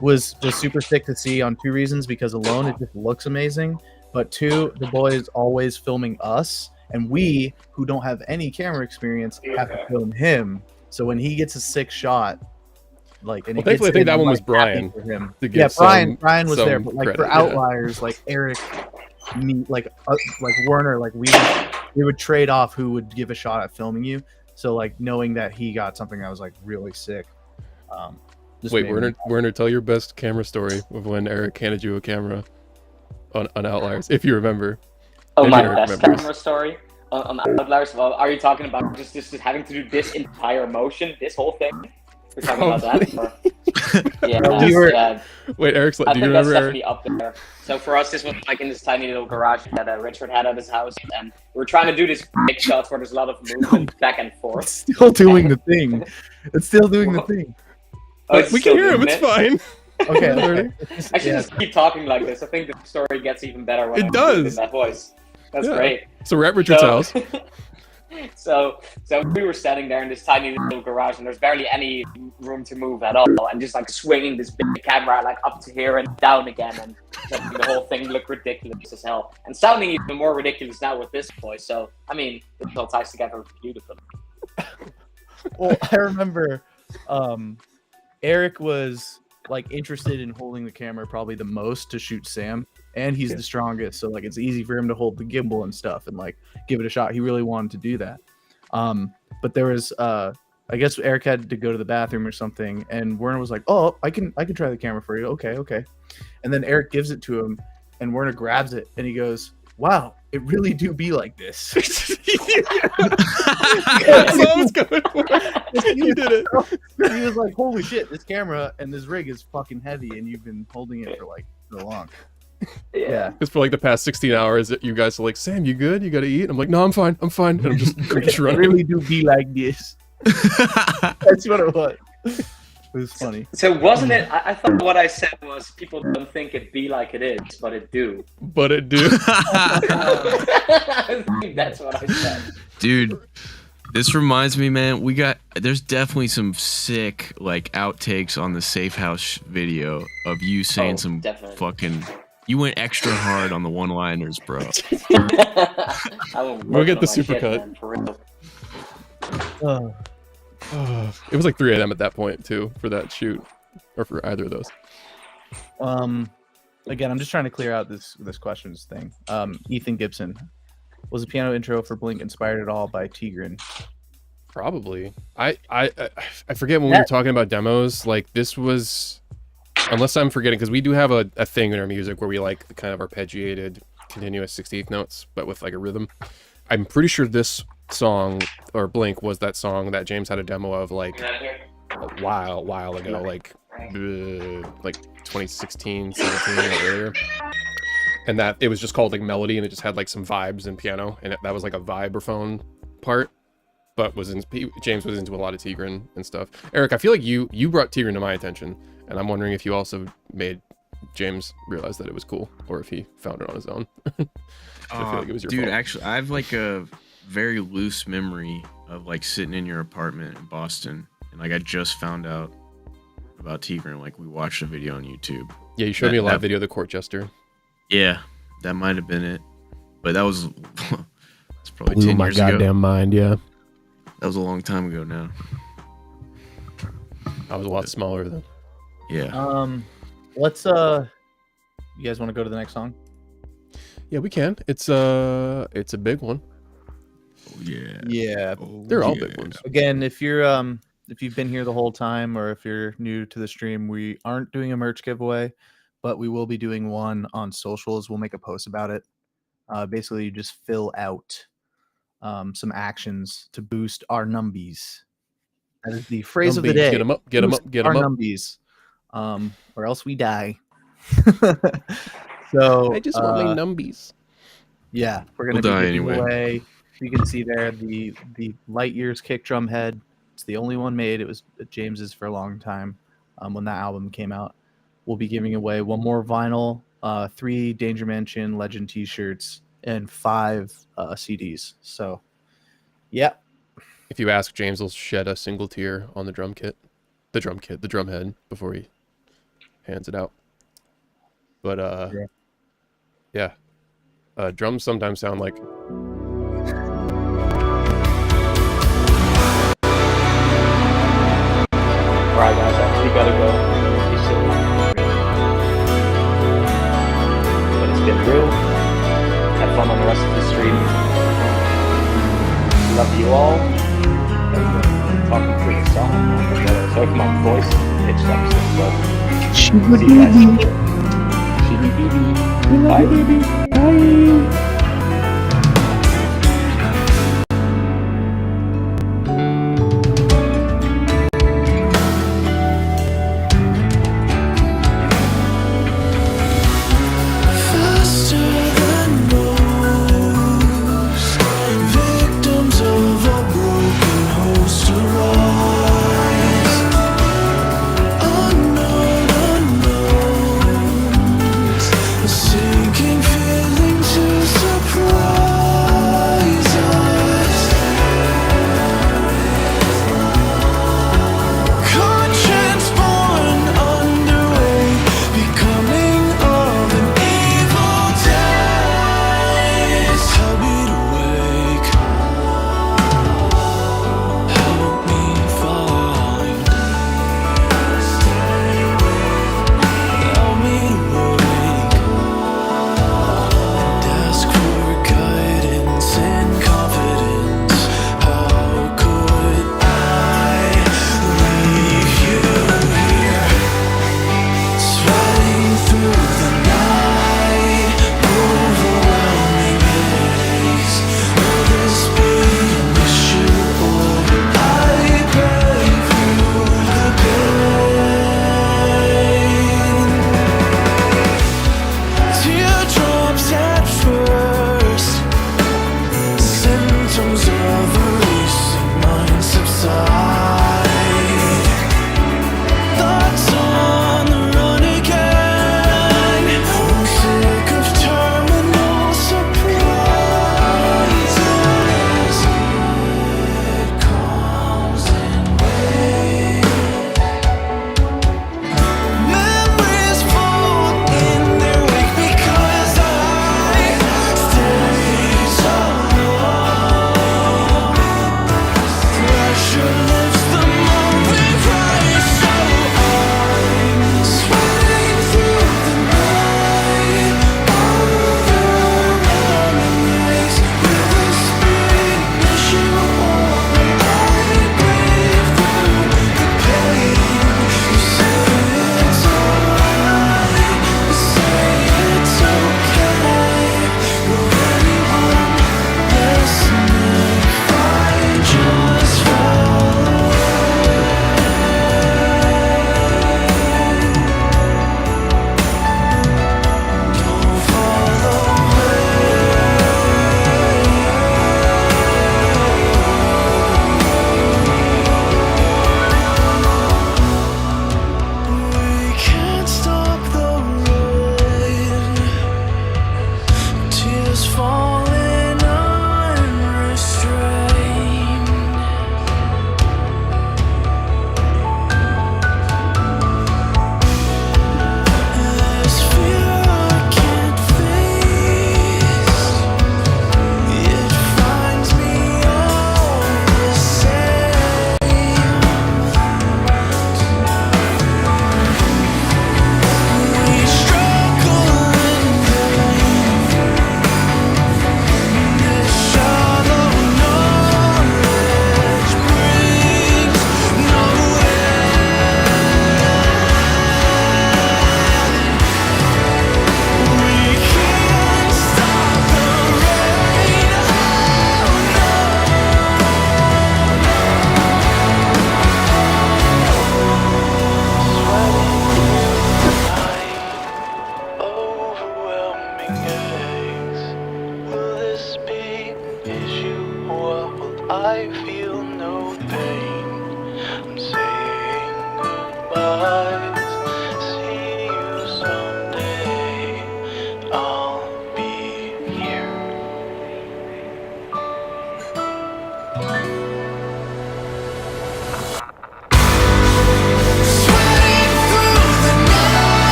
Speaker 1: Was super sick to see on 2 reasons, because alone it just looks amazing, but 2, the boy is always filming us, and we who don't have any camera experience have to film him. So when he gets a sick shot, and
Speaker 3: thankfully I think that one was Brian.
Speaker 1: for him.
Speaker 3: To
Speaker 1: Yeah,
Speaker 3: give
Speaker 1: Brian was
Speaker 3: some
Speaker 1: there, but
Speaker 3: credit,
Speaker 1: for
Speaker 3: yeah.
Speaker 1: outliers like Eric, me, Werner, we would trade off who would give a shot at filming you. So knowing that he got something that was really sick.
Speaker 3: Wait, Werner, tell your best camera story of when Eric handed you a camera. on Outliers, if you remember.
Speaker 5: Oh,
Speaker 3: Maybe
Speaker 5: my
Speaker 3: Eric
Speaker 5: best
Speaker 3: remembers.
Speaker 5: camera story on Outliers. Well, are you talking about just having to do this entire motion, this whole thing? We're talking about that? Or? Yeah.
Speaker 3: Wait, Eric's.
Speaker 5: I
Speaker 3: Do you
Speaker 5: think that's
Speaker 3: remember?
Speaker 5: definitely up there. So for us, this was like in this tiny little garage that Richard had at his house, and we were trying to do this big shots where there's a lot of movement back and forth.
Speaker 1: Still doing the thing. It's still doing the thing.
Speaker 5: Oh, it's
Speaker 3: We
Speaker 5: still
Speaker 3: can hear him.
Speaker 5: doing
Speaker 3: It's
Speaker 5: it?
Speaker 3: fine.
Speaker 1: Okay.
Speaker 5: I should just keep talking like this. I think the story gets even better when
Speaker 3: It
Speaker 5: I'm doing it
Speaker 3: does.
Speaker 5: in that voice. That's
Speaker 3: Yeah.
Speaker 5: great.
Speaker 3: So we're at Richard's house.
Speaker 5: So we were standing there in this tiny little garage, and there's barely any room to move at all, and just like swinging this big camera like up to here and down again, and making the whole thing look ridiculous as hell, and sounding even more ridiculous now with this voice. So I mean, it all ties together beautifully.
Speaker 1: Well, I remember Eric was like interested in holding the camera probably the most to shoot Sam, and he's the strongest, so like it's easy for him to hold the gimbal and stuff and like give it a shot. He really wanted to do that. But there was I guess Eric had to go to the bathroom or something, and Werner was like, "Oh, I can try the camera for you." Okay. And then Eric gives it to him, and Werner grabs it, and he goes, "Wow, it really do be like this."
Speaker 3: That's what I was going for. You did it.
Speaker 1: He was like, "Holy shit, this camera and this rig is fucking heavy, and you've been holding it for like so long." Yeah.
Speaker 3: Because for like the past 16 hours, you guys are like, "Sam, you good? You gotta eat." I'm like, "No, I'm fine. And I'm just
Speaker 1: It
Speaker 3: running.
Speaker 1: really do be like this. That's what it was. It was funny.
Speaker 5: So wasn't it? I thought what I said was people don't think it be like it is, but it do.
Speaker 3: But it do.
Speaker 5: I think that's what I said.
Speaker 2: Dude, this reminds me, man, there's definitely some sick like outtakes on the Safe House video of you saying some
Speaker 5: definitely.
Speaker 2: fucking. You went extra hard on the one-liners, bro.
Speaker 3: We'll get the supercut.
Speaker 5: Man, for real.
Speaker 3: It was like 3 a.m. at that point too for that shoot, or for either of those.
Speaker 1: Again, I'm just trying to clear out this questions thing. Ethan Gibson, was the piano intro for Blink inspired at all by Tigran?
Speaker 3: Probably. I forget when we were talking about demos. Like this was, unless I'm forgetting, because we do have a thing in our music where we like the kind of arpeggiated continuous 16th notes, but with like a rhythm. I'm pretty sure this song or Blink was that song that James had a demo of like a while ago, like 2016, 17 or earlier. And that it was just called like Melody, and it just had like some vibes and piano, and that was like a vibraphone part. But James was into a lot of Tigran and stuff. Eric, I feel like you brought Tigran to my attention, and I'm wondering if you also made James realize that it was cool, or if he found it on his own. I feel like it was your
Speaker 2: dude,
Speaker 3: fault.
Speaker 2: actually, I have like a very loose memory of like sitting in your apartment in Boston, and like I just found out about Tigran. Like we watched a video on YouTube.
Speaker 3: Yeah, you showed me a live video of the court jester.
Speaker 2: Yeah, that might have been it, but that was it's probably 10 years ago.
Speaker 3: Mind, yeah.
Speaker 2: That was a long time ago now.
Speaker 3: I was a lot smaller then.
Speaker 2: Yeah.
Speaker 1: Let's you guys want to go to the next song?
Speaker 3: Yeah, we can. It's a big one.
Speaker 2: Oh, yeah.
Speaker 1: Yeah.
Speaker 2: Oh,
Speaker 3: They're all
Speaker 2: yeah.
Speaker 3: big ones.
Speaker 1: Again, if you're if you've been here the whole time, or if you're new to the stream, we aren't doing a merch giveaway, but we will be doing one on socials. We'll make a post about it. Basically, you just fill out some actions to boost our numbies. That is the phrase of the
Speaker 3: Numbies.
Speaker 1: day.
Speaker 3: Get 'em up, get 'em
Speaker 1: Boost
Speaker 3: up, get 'em
Speaker 1: our
Speaker 3: up.
Speaker 1: numbies, or else we die. So
Speaker 3: I just want my numbies.
Speaker 1: yeah, we're gonna
Speaker 2: We'll
Speaker 1: be
Speaker 2: die
Speaker 1: giving
Speaker 2: anyway.
Speaker 1: away. You can see there the Light Years kick drum head. It's the only one made. It was James's for a long time when that album came out. We'll be giving away one more vinyl, 3 Danger Mansion Legend T-shirts, and 5 CDs. So, yeah.
Speaker 3: If you ask, James will shed a single tear on the drum head before he hands it out. But yeah. Drums sometimes sound like.
Speaker 5: Alright guys, I actually gotta go. Be silly. But it's been real. Have fun on the rest of the stream. Love you all. Talking through the song. Sorry for my voice. Pitch up. See you guys.
Speaker 6: Faster than most, victims of a broken host arise. Unknown unknowns, a sinking feeling to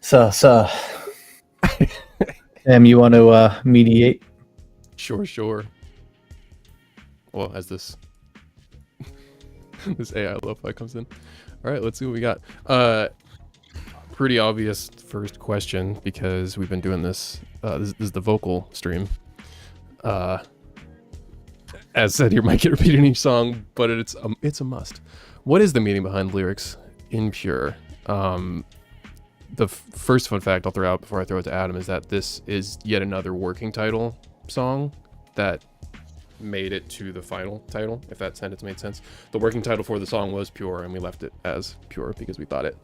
Speaker 1: So, Sam, you want to mediate?
Speaker 3: Sure. Well, as this this AI lo-fi comes in. All right, let's see what we got. Pretty obvious first question because we've been doing this. This is the vocal stream. As said, you might get repeated in each song, but it's a must. What is the meaning behind lyrics in Pure? The first fun fact I'll throw out before I throw it to Adam is that this is yet another working title song that made it to the final title, if that sentence made sense. The working title for the song was Pure, and we left it as Pure because we thought it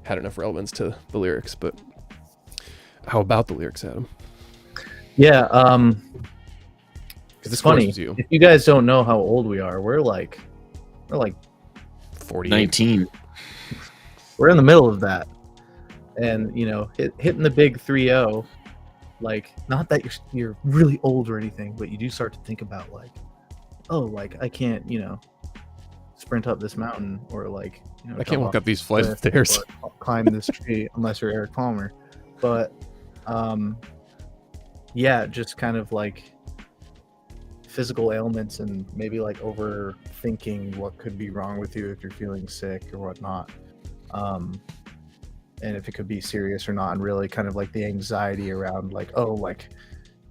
Speaker 3: had enough relevance to the lyrics. But how about the lyrics, Adam?
Speaker 1: Yeah,
Speaker 3: Because this
Speaker 1: funny.
Speaker 3: was you.
Speaker 1: If you guys don't know how old we are, we're like
Speaker 3: 48.
Speaker 2: 19.
Speaker 1: we're in the middle of that, and you know, hitting the big 3-0. Like, not that you're really old or anything, but you do start to think about like, oh, like I can't, you know, sprint up this mountain, or like, you know,
Speaker 3: I can't
Speaker 1: jump
Speaker 3: walk
Speaker 1: off
Speaker 3: up these
Speaker 1: this
Speaker 3: flights of
Speaker 1: cliff,
Speaker 3: stairs.
Speaker 1: or climb this tree unless you're Eric Palmer. But yeah, just kind of like physical ailments and maybe like overthinking what could be wrong with you if you're feeling sick or whatnot, and if it could be serious or not, and really kind of like the anxiety around like, oh, like,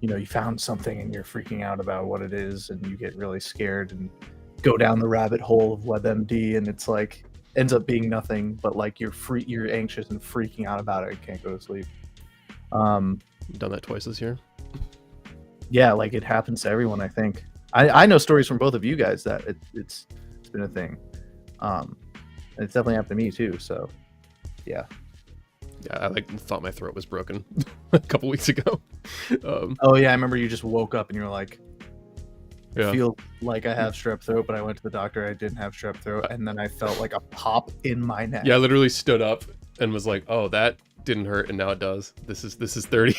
Speaker 1: you know, you found something and you're freaking out about what it is, and you get really scared and go down the rabbit hole of WebMD, and it's like ends up being nothing, but like you're anxious and freaking out about it and can't go to sleep.
Speaker 3: Done that twice this year.
Speaker 1: Yeah, like it happens to everyone. I think I know stories from both of you guys that it's been a thing. And it's definitely happened to me too. So yeah.
Speaker 3: Yeah, I like thought my throat was broken a couple weeks ago.
Speaker 1: Oh yeah, I remember you just woke up and you were like,
Speaker 3: Yeah.
Speaker 1: I feel like I have strep throat, but I went to the doctor. I didn't have strep throat, and then I felt like a pop in my neck.
Speaker 3: Yeah, I literally stood up and was like, "Oh, that didn't hurt, and now it does. This is 30.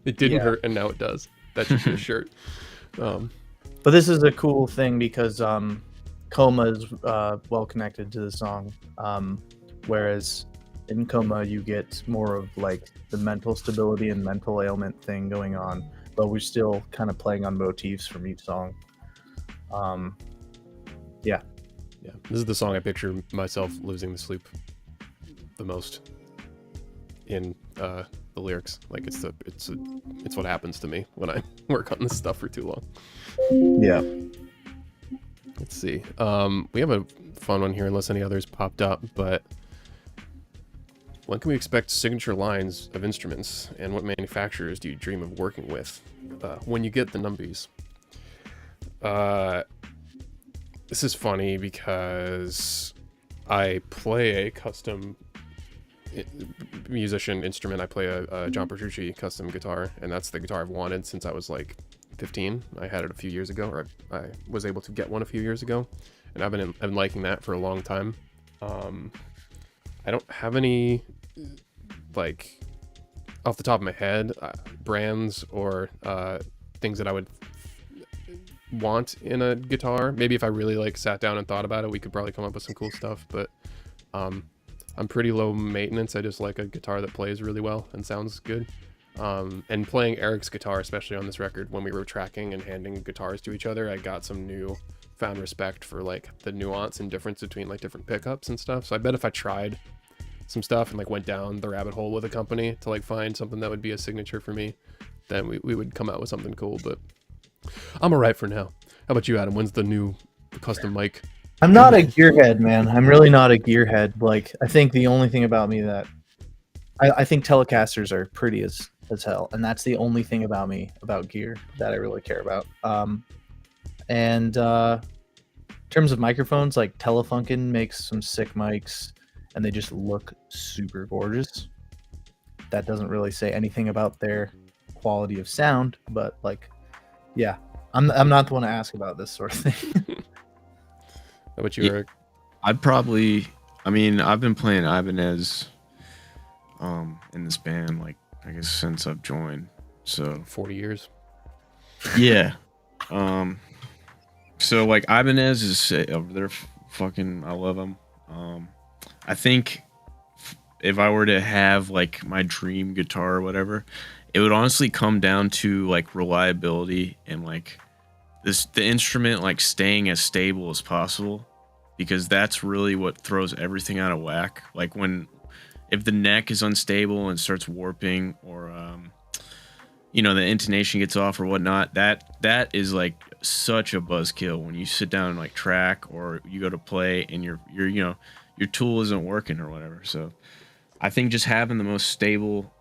Speaker 3: It didn't
Speaker 1: Yeah.
Speaker 3: hurt, and now it does. That should be a shirt."
Speaker 1: But this is a cool thing because Coma is well connected to the song, whereas in Coma you get more of like the mental stability and mental ailment thing going on, but we're still kind of playing on motifs from each song. Yeah.
Speaker 3: Yeah, this is the song I picture myself losing the sleep the most in the lyrics. Like it's what happens to me when I work on this stuff for too long.
Speaker 1: Yeah.
Speaker 3: Let's see. We have a fun one here, unless any others popped up. But when can we expect signature lines of instruments, and what manufacturers do you dream of working with when you get the numbies? This is funny because I play a custom musician instrument. I play a John Petrucci custom guitar, and that's the guitar I've wanted since I was like 15. I had it a few years ago, or I was able to get one a few years ago, and I've been liking that for a long time. I don't have any, like, off the top of my head, brands or things that I would want in a guitar. Maybe if I really like sat down and thought about it, we could probably come up with some cool stuff. But I'm pretty low maintenance. I just like a guitar that plays really well and sounds good. And playing Eric's guitar, especially on this record, when we were tracking and handing guitars to each other, I got some found respect for like the nuance and difference between like different pickups and stuff. So I bet if I tried some stuff and like went down the rabbit hole with a company to like find something that would be a signature for me, then we would come out with something cool. But I'm all right for now. How about you, Adam? When's the new custom mic?
Speaker 1: I'm not a gearhead, man. I'm really not a gearhead. Like, I think the only thing about me that I think Telecasters are pretty as hell, and that's the only thing about me about gear that I really care about. And in terms of microphones, like Telefunken makes some sick mics, and they just look super gorgeous. That doesn't really say anything about their quality of sound, but like, yeah, I'm not the one to ask about this sort of thing.
Speaker 3: How about you, Eric?
Speaker 2: I've been playing Ibanez in this band, like, I guess since I've joined. So
Speaker 3: 40 years.
Speaker 2: Yeah. So like Ibanez is they're fucking, I love them. I think if I were to have like my dream guitar or whatever, it would honestly come down to like reliability and like the instrument like staying as stable as possible, because that's really what throws everything out of whack. Like if the neck is unstable and starts warping, or the intonation gets off or whatnot, that is like such a buzzkill when you sit down and like track, or you go to play and your tool isn't working or whatever. So I think just having the most stable,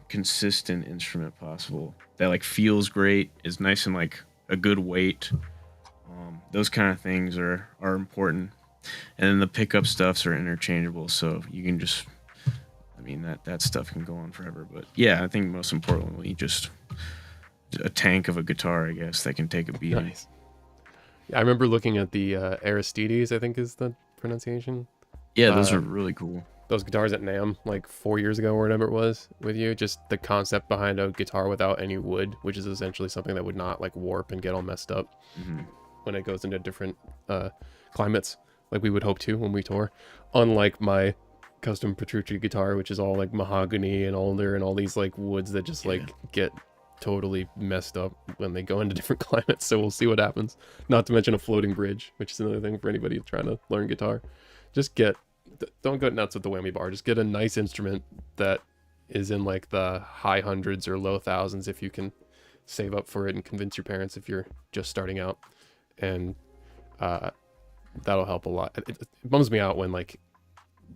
Speaker 2: consistent instrument possible that like feels great, is nice and like a good weight. Those kind of things are important. And then the pickup stuffs are interchangeable, so you can just, that stuff can go on forever. But yeah, I think most importantly, just a tank of a guitar, I guess, that can take a beating.
Speaker 3: Nice. Yeah, I remember looking at the Aristides, I think is the pronunciation.
Speaker 2: Yeah, those are really cool.
Speaker 3: Those guitars at NAMM like 4 years ago or whatever it was with you. Just the concept behind a guitar without any wood, which is essentially something that would not like warp and get all messed up when it goes into different climates, like we would hope to when we tour. Unlike my custom Petrucci guitar, which is all like mahogany and older and all these like woods that just like get totally messed up when they go into different climates. So we'll see what happens. Not to mention a floating bridge, which is another thing for anybody trying to learn guitar. Just don't go nuts with the whammy bar. Just get a nice instrument that is in like the high hundreds or low thousands if you can save up for it, and convince your parents if you're just starting out. And that'll help a lot. It bums me out when like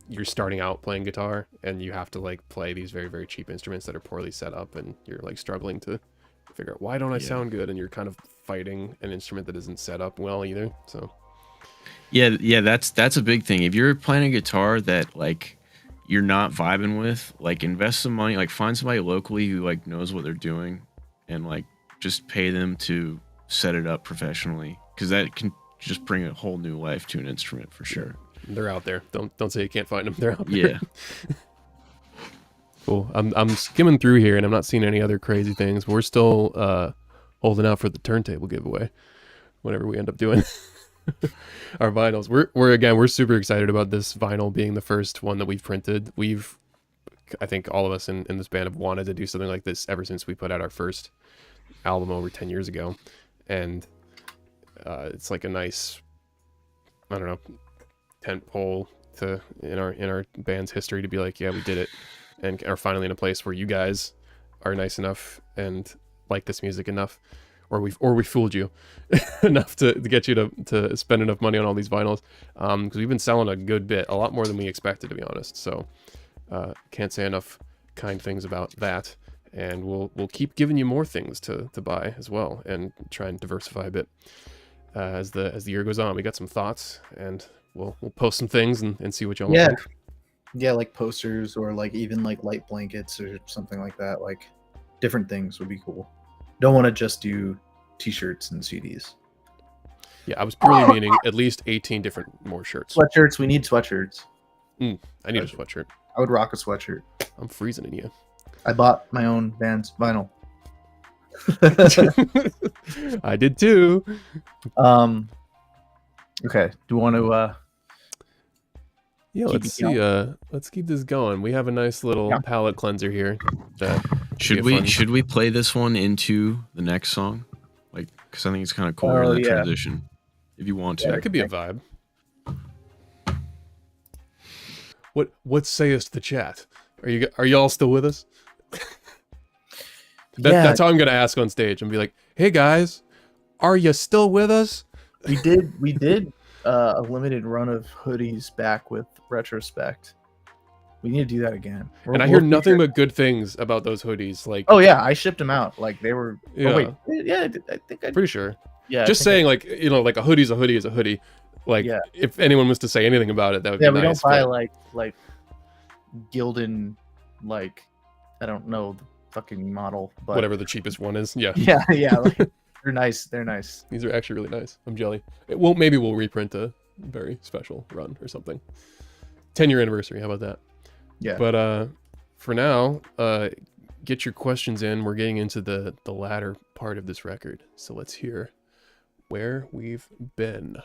Speaker 3: you're starting out playing guitar and you have to like play these very, very cheap instruments that are poorly set up, and you're like struggling to figure out, why don't I sound good? And you're kind of fighting an instrument that isn't set up well either. So
Speaker 2: yeah, that's a big thing. If you're playing a guitar that like you're not vibing with, like invest some money, like find somebody locally who like knows what they're doing, and like just pay them to set it up professionally, because that can just bring a whole new life to an instrument for sure.
Speaker 3: They're out there. Don't say you can't find them. They're out there.
Speaker 2: Yeah.
Speaker 3: Cool. I'm skimming through here and I'm not seeing any other crazy things. We're still holding out for the turntable giveaway whenever we end up doing our vinyls. We're super excited about this vinyl being the first one that we've printed. I think all of us in this band have wanted to do something like this ever since we put out our first album over 10 years ago. And it's like a nice, I don't know, tent pole in our band's history to be like, yeah, we did it, and are finally in a place where you guys are nice enough and like this music enough, or we fooled you enough to get you to spend enough money on all these vinyls, because we've been selling a good bit, a lot more than we expected, to be honest. So can't say enough kind things about that, and we'll keep giving you more things to buy as well, and try and diversify a bit as the year goes on. We got some thoughts, and we'll post some things and see what y'all think.
Speaker 1: Yeah, like posters, or like even like light blankets or something like that. Like different things would be cool. Don't want to just do t-shirts and CDs.
Speaker 3: Yeah, I was purely meaning at least 18 different more shirts.
Speaker 1: Sweatshirts, we need sweatshirts.
Speaker 3: I need a sweatshirt.
Speaker 1: I would rock a sweatshirt.
Speaker 3: I'm freezing in you.
Speaker 1: I bought my own band's vinyl.
Speaker 3: I did too.
Speaker 1: Okay, do you want to
Speaker 3: yeah, let's see. Let's keep this going. We have a nice little palette cleanser here.
Speaker 2: Should we play this one into the next song? Like, because I think it's kind of cool in the transition. If you want to,
Speaker 3: that could be a vibe. What sayest the chat? Are y'all still with us? That's how I'm gonna ask on stage and be like, "Hey guys, are you still with us?"
Speaker 1: We did a limited run of hoodies back with Retrospect. We need to do that again.
Speaker 3: And I hear nothing but good things about those hoodies. Like,
Speaker 1: oh yeah, I shipped them out. Like they were.
Speaker 3: Yeah.
Speaker 1: Oh, wait, yeah, I think I.
Speaker 3: Pretty sure.
Speaker 1: Yeah.
Speaker 3: Just saying, like, you know, like a hoodie's a hoodie is a hoodie. Like, if anyone was to say anything about it, that would be nice.
Speaker 1: Yeah, we don't buy like Gildan, like, I don't know the fucking model, but
Speaker 3: whatever the cheapest one is. Yeah.
Speaker 1: Yeah. Like, they're nice. They're nice.
Speaker 3: These are actually really nice. I'm jelly. Maybe we'll reprint a very special run or something. 10-year anniversary. How about that?
Speaker 1: Yeah.
Speaker 3: But for now, get your questions in. We're getting into the latter part of this record. So let's hear where we've been.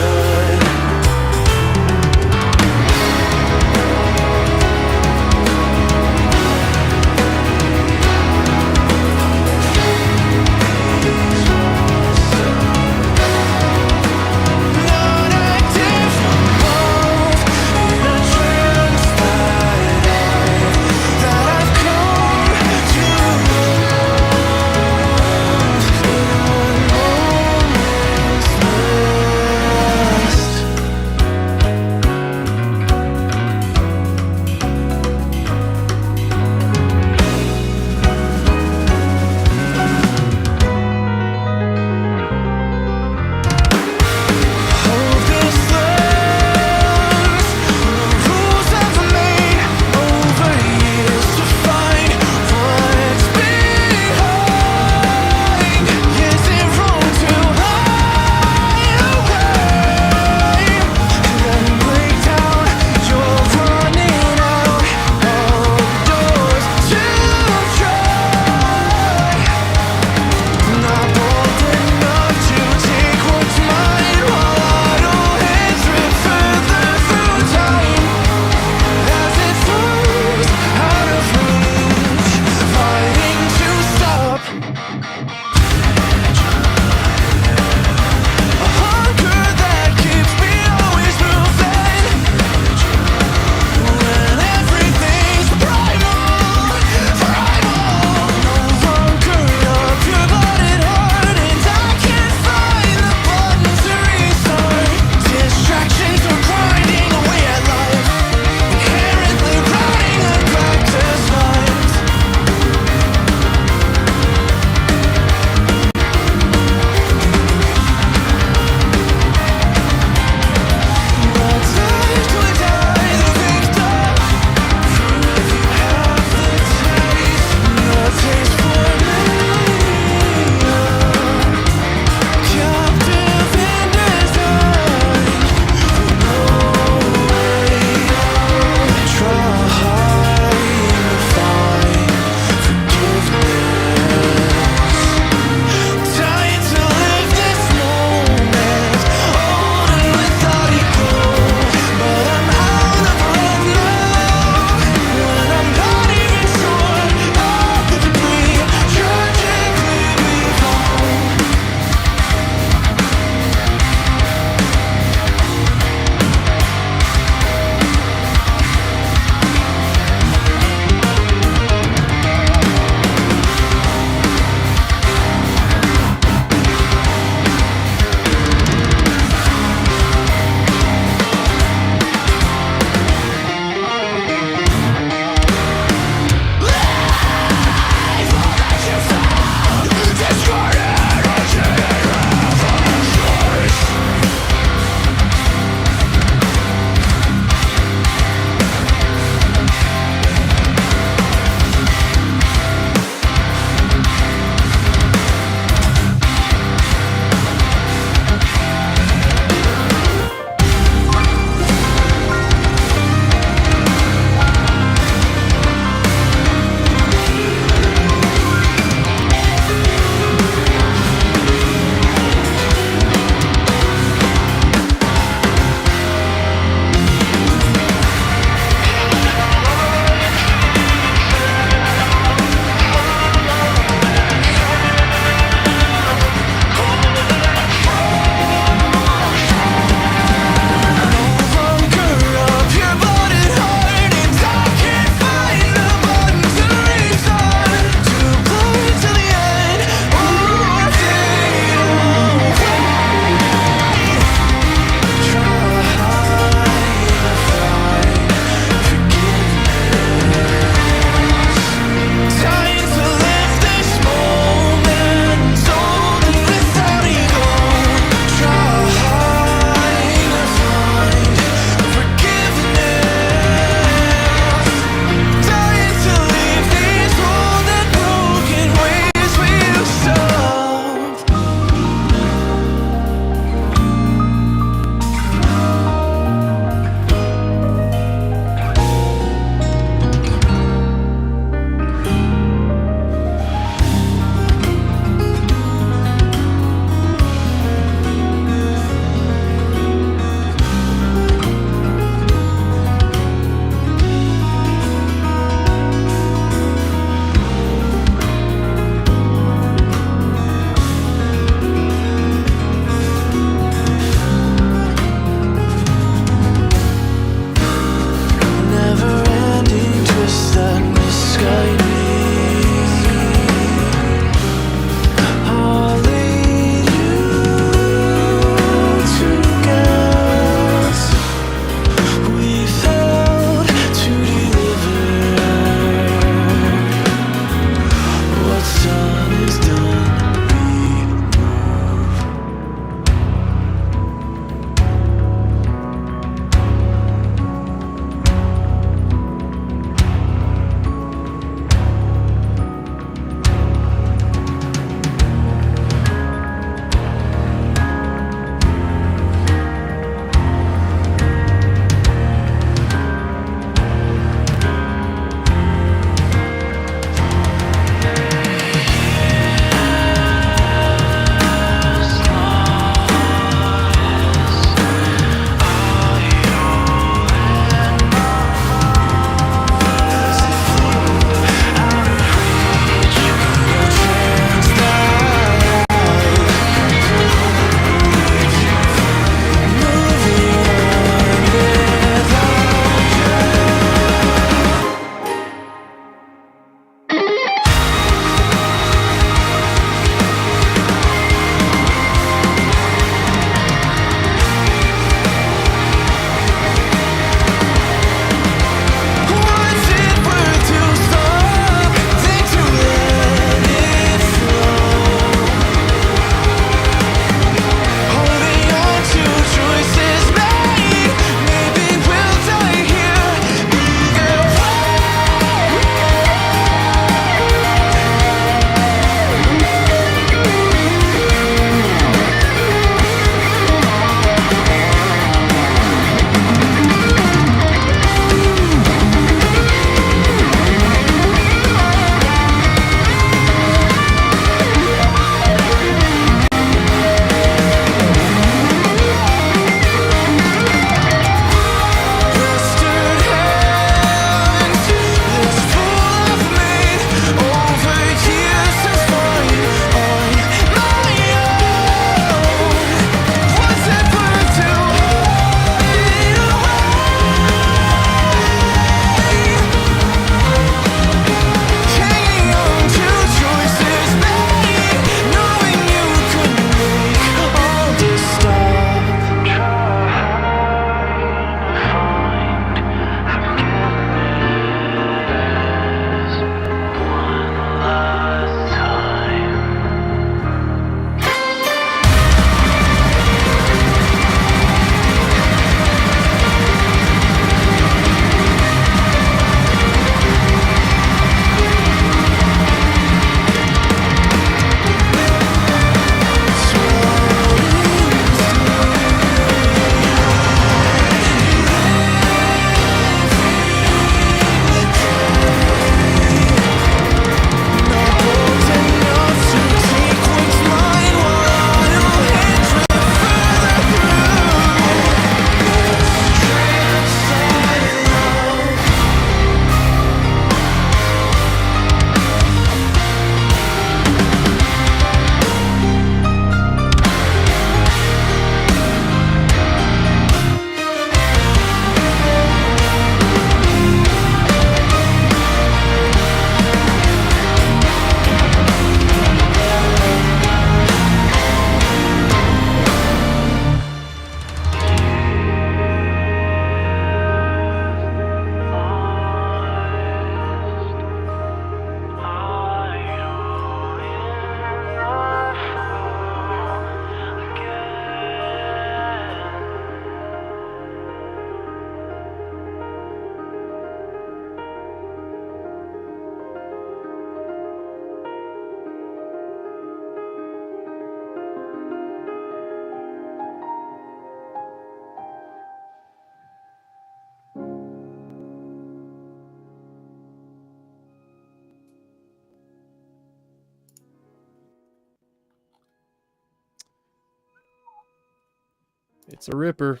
Speaker 3: It's a ripper.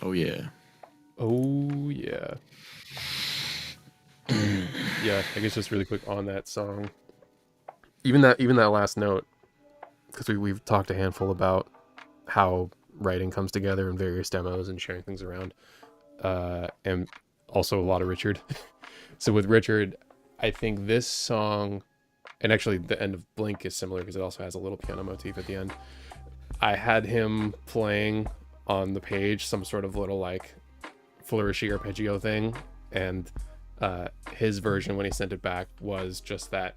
Speaker 2: Oh yeah.
Speaker 3: Oh yeah. Yeah, I guess just really quick on that song. Even that last note, because we've talked a handful about how writing comes together in various demos and sharing things around, and also a lot of Richard. So with Richard, I think this song, and actually the end of Blink is similar because it also has a little piano motif at the end. I had him playing on the page some sort of little like flourishy arpeggio thing, and his version when he sent it back was just that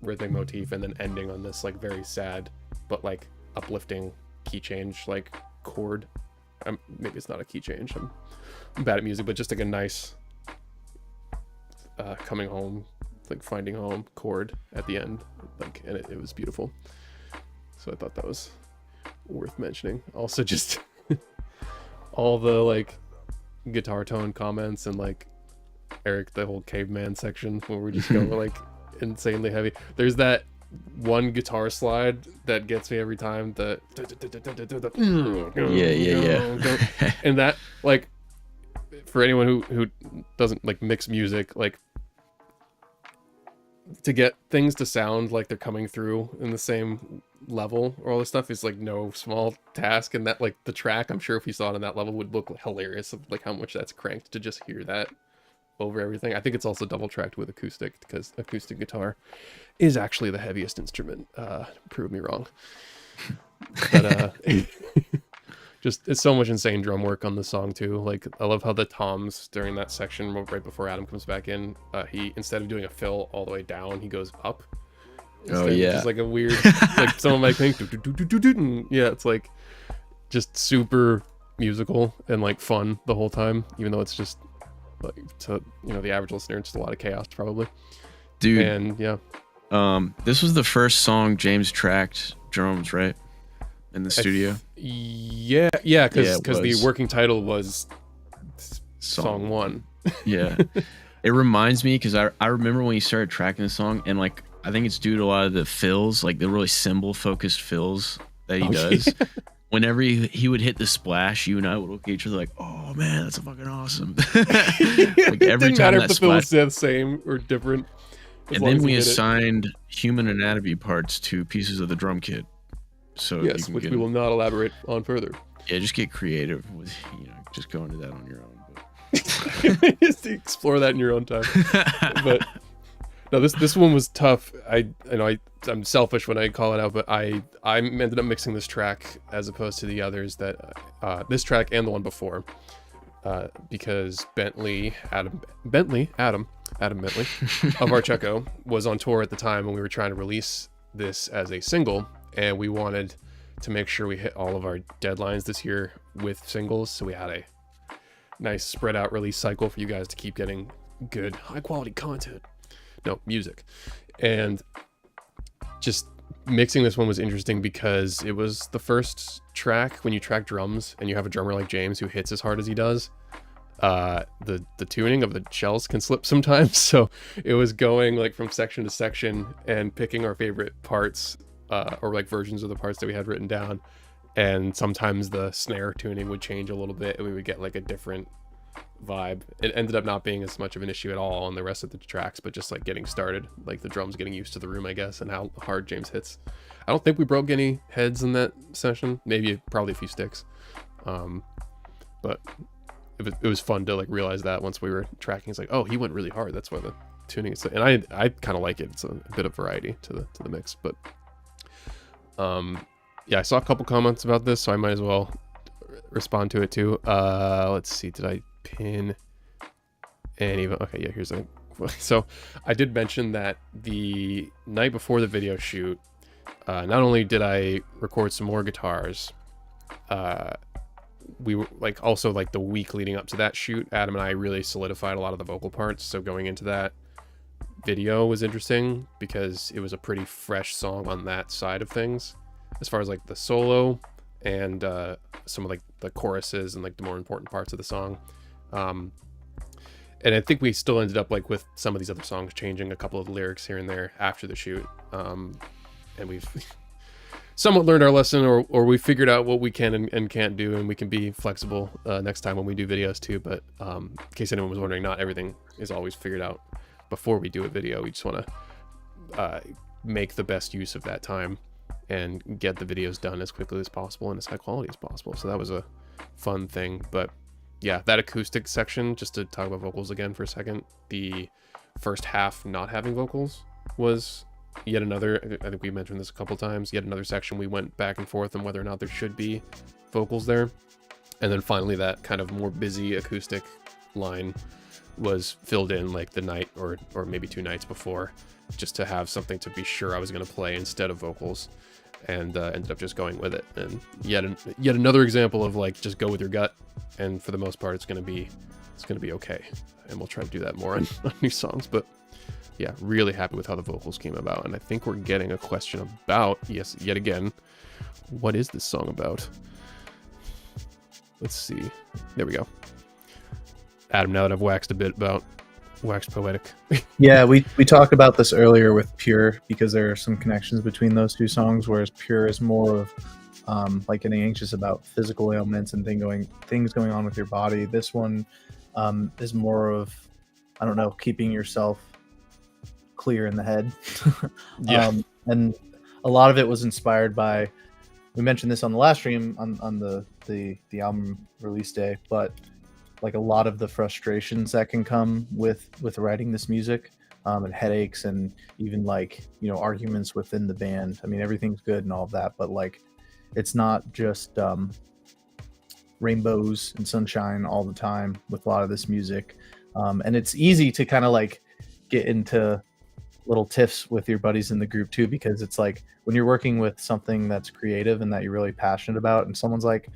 Speaker 3: rhythmic motif and then ending on this like very sad but like uplifting key change like chord. Maybe it's not a key change, I'm bad at music, but just like a nice coming home, like finding home chord at the end, like, and it was beautiful. So I thought that was worth mentioning. Also just all the like guitar tone comments and like Eric, the whole caveman section where we're just going like insanely heavy. There's that one guitar slide that gets me every time. The
Speaker 2: Yeah.
Speaker 3: and that, like, for anyone who doesn't like mix music, like, to get things to sound like they're coming through in the same level or all this stuff is like no small task. And that, like, the track, I'm sure if you saw it on that level, would look hilarious of like how much that's cranked to just hear that over everything. I think it's also double tracked with acoustic because acoustic guitar is actually the heaviest instrument. Prove me wrong. But just, it's so much insane drum work on the song too. Like, I love how the toms during that section right before Adam comes back in, he, instead of doing a fill all the way down, he goes up instead,
Speaker 2: oh yeah,
Speaker 3: which is like a weird like someone might think yeah, it's like just super musical and like fun the whole time, even though it's just like, to, you know, the average listener, it's just a lot of chaos probably,
Speaker 2: dude.
Speaker 3: And yeah,
Speaker 2: this was the first song James tracked drums, right, in the studio.
Speaker 3: Yeah, because the working title was song one.
Speaker 2: Yeah. It reminds me, because I remember when he started tracking the song, and like I think it's due to a lot of the fills, like the really cymbal focused fills that he does.
Speaker 3: Yeah.
Speaker 2: Whenever he would hit the splash, you and I would look at each other like, oh man, that's fucking awesome. Like every
Speaker 3: Didn't
Speaker 2: time
Speaker 3: matter
Speaker 2: that
Speaker 3: if the
Speaker 2: splash,
Speaker 3: fills the same or different.
Speaker 2: and then we assigned human anatomy parts to pieces of the drum kit. So
Speaker 3: yes, which we will not elaborate on further.
Speaker 2: Yeah, just get creative with, you know, just go into that on your own.
Speaker 3: But just explore that in your own time. But no, this one was tough. I'm selfish when I call it out, but I ended up mixing this track as opposed to the others that this track and the one before, because Adam Bentley of Archeco was on tour at the time when we were trying to release this as a single, and we wanted to make sure we hit all of our deadlines this year with singles, so we had a nice spread out release cycle for you guys to keep getting good high quality content, music. And just mixing this one was interesting because it was the first track when you track drums and you have a drummer like James who hits as hard as he does. The tuning of the shells can slip sometimes, so it was going like from section to section and picking our favorite parts, or like versions of the parts that we had written down, and sometimes the snare tuning would change a little bit and we would get like a different vibe. It ended up not being as much of an issue at all on the rest of the tracks, but just like getting started, like the drums getting used to the room, I guess, and how hard James hits. I don't think we broke any heads in that session, probably a few sticks, but it was fun to like realize that once we were tracking. It's like, oh, he went really hard, that's why the tuning is, and I kind of like it. It's a bit of variety to the mix. But yeah, I saw a couple comments about this, so I might as well respond to it too. Let's see, did I pin any of it? Okay, yeah, here's a so I did mention that the night before the video shoot, not only did I record some more guitars, we were like also like the week leading up to that shoot, Adam and I really solidified a lot of the vocal parts, so going into that video was interesting because it was a pretty fresh song on that side of things as far as like the solo and some of like the choruses and like the more important parts of the song. And I think we still ended up like with some of these other songs changing a couple of the lyrics here and there after the shoot. And we've somewhat learned our lesson, or we figured out what we can and can't do, and we can be flexible next time when we do videos too. But in case anyone was wondering, not everything is always figured out before we do a video. We just want to make the best use of that time and get the videos done as quickly as possible and as high quality as possible. So that was a fun thing. But yeah, that acoustic section, just to talk about vocals again for a second, the first half not having vocals was yet another, I think we mentioned this a couple times, yet another section we went back and forth on whether or not there should be vocals there. And then finally that kind of more busy acoustic line was filled in like the night or maybe 2 nights before, just to have something to be sure I was going to play instead of vocals, and ended up just going with it. And yet another example of like, just go with your gut, and for the most part it's going to be okay. And we'll try to do that more on new songs. But yeah, really happy with how the vocals came about. And I think we're getting a question about, yes, yet again, what is this song about? Let's see. There we go. Adam, now that I've waxed poetic.
Speaker 1: Yeah, we talked about this earlier with Pure, because there are some connections between those two songs, whereas Pure is more of like getting anxious about physical ailments and things going on with your body. This one is more of, I don't know, keeping yourself clear in the head.
Speaker 3: Yeah.
Speaker 1: And a lot of it was inspired by, we mentioned this on the last stream on the album release day, but like a lot of the frustrations that can come with writing this music, and headaches, and even like, you know, arguments within the band. I mean, everything's good and all of that, but like, it's not just rainbows and sunshine all the time with a lot of this music. And it's easy to kind of like get into little tiffs with your buddies in the group too, because it's like when you're working with something that's creative and that you're really passionate about, and someone's like,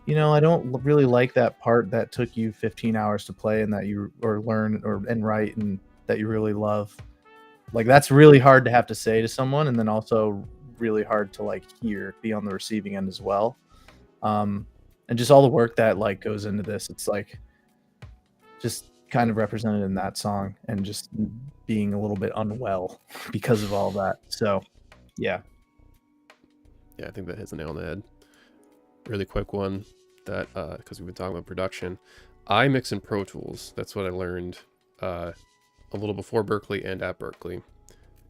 Speaker 1: you know, I don't really like that part that took you 15 hours to play and that you or learn and write and that you really love. Like, that's really hard to have to say to someone, and then also really hard to like be on the receiving end as well. And just all the work that like goes into this, it's like just kind of represented in that song, and just being a little bit unwell because of all that. So yeah,
Speaker 3: I think that hits the nail on the head. Really quick one, that because we've been talking about production, I mix in Pro Tools. That's what I learned a little before Berkeley and at Berkeley,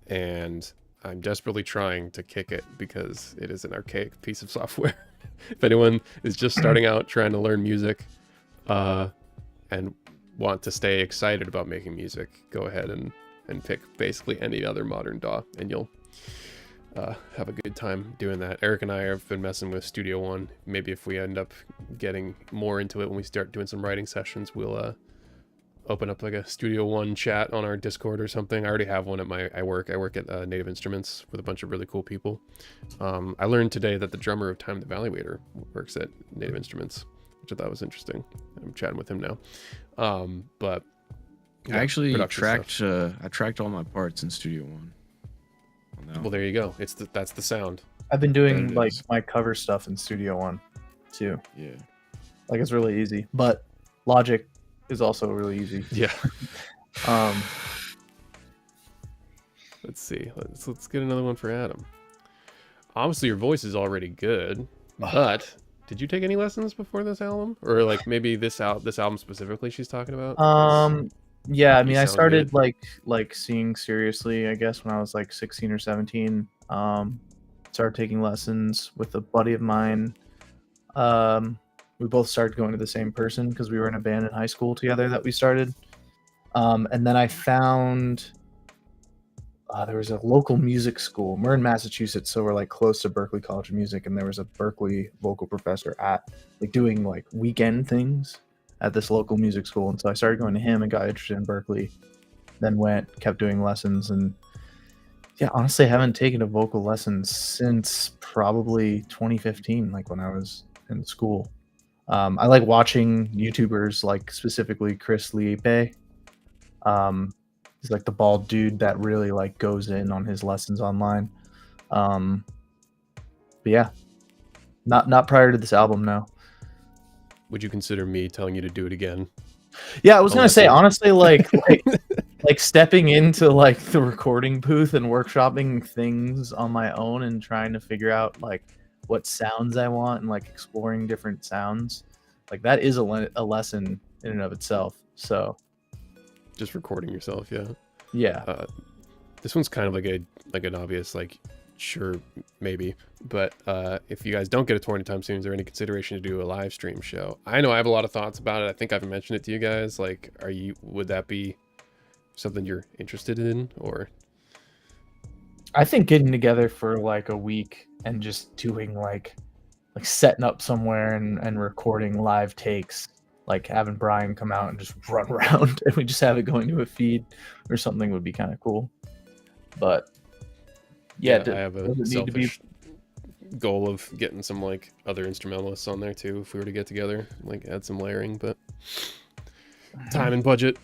Speaker 3: and I'm desperately trying to kick it because it is an archaic piece of software. If anyone is just starting out trying to learn music and want to stay excited about making music, go ahead and pick basically any other modern DAW, and you'll have a good time doing that. Eric and I have been messing with Studio One. Maybe if we end up getting more into it when we start doing some writing sessions, we'll open up like a Studio One chat on our Discord or something. I already have one at I work at Native Instruments with a bunch of really cool people. I learned today that the drummer of Time the Evaluator works at Native Instruments, which I thought was interesting. I'm chatting with him now. But yeah,
Speaker 2: I actually
Speaker 3: production stuff.
Speaker 2: I tracked all my parts in Studio One.
Speaker 3: Well, there you go. That's the sound.
Speaker 1: I've been doing like my cover stuff in Studio One too.
Speaker 2: Yeah,
Speaker 1: like it's really easy, but Logic is also really easy.
Speaker 3: Yeah. Let's see. Let's get another one for Adam. Obviously, your voice is already good, but did you take any lessons before this album, or like maybe this album specifically she's talking about?
Speaker 1: Yeah, I mean, I started good. like singing seriously, I guess, when I was like 16 or 17. Started taking lessons with a buddy of mine. We both started going to the same person because we were in a band in high school together that we started. And then I found there was a local music school. We're in Massachusetts, so we're like close to Berklee College of Music, and there was a Berklee vocal professor at like doing like weekend things at this local music school. And so I started going to him and got interested in Berklee, then kept doing lessons. And yeah, honestly, I haven't taken a vocal lesson since probably 2015, like when I was in school. I like watching YouTubers, like specifically Chris Liepe. He's like the bald dude that really like goes in on his lessons online. But yeah, not prior to this album, no.
Speaker 3: Would you consider me telling you to do it again?
Speaker 1: Yeah, I was gonna say, honestly, like like stepping into like the recording booth and workshopping things on my own and trying to figure out like what sounds I want and like exploring different sounds. Like that is a lesson in and of itself. So
Speaker 3: Just recording yourself, yeah.
Speaker 1: yeah.
Speaker 3: This one's kind of like an obvious like sure maybe, but if you guys don't get a tour anytime soon, is there any consideration to do a live stream show? I know I have a lot of thoughts about it. I think I've mentioned it to you guys. Like, would that be something you're interested in? Or
Speaker 1: I think getting together for like a week and just doing like setting up somewhere and recording live takes, like having Brian come out and just run around and we just have it going to a feed or something would be kind of cool. But yeah,
Speaker 3: I have a selfish goal of getting some like other instrumentalists on there too if we were to get together, like add some layering, but time and budget.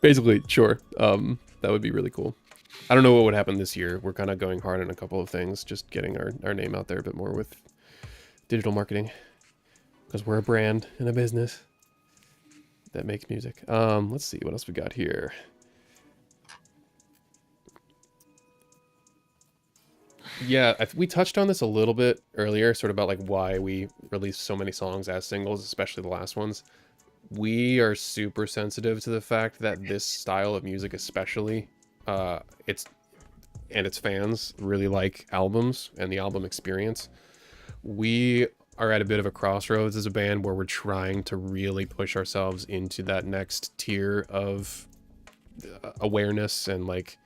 Speaker 3: Basically, sure. That would be really cool. I don't know what would happen this year. We're kind of going hard on a couple of things, just getting our name out there a bit more with digital marketing, because we're a brand and a business that makes music. Let's see what else we got here. Yeah, we touched on this a little bit earlier, sort of about like why we released so many songs as singles, especially the last ones. We are super sensitive to the fact that this style of music, especially, its fans really like albums and the album experience. We are at a bit of a crossroads as a band where we're trying to really push ourselves into that next tier of awareness and like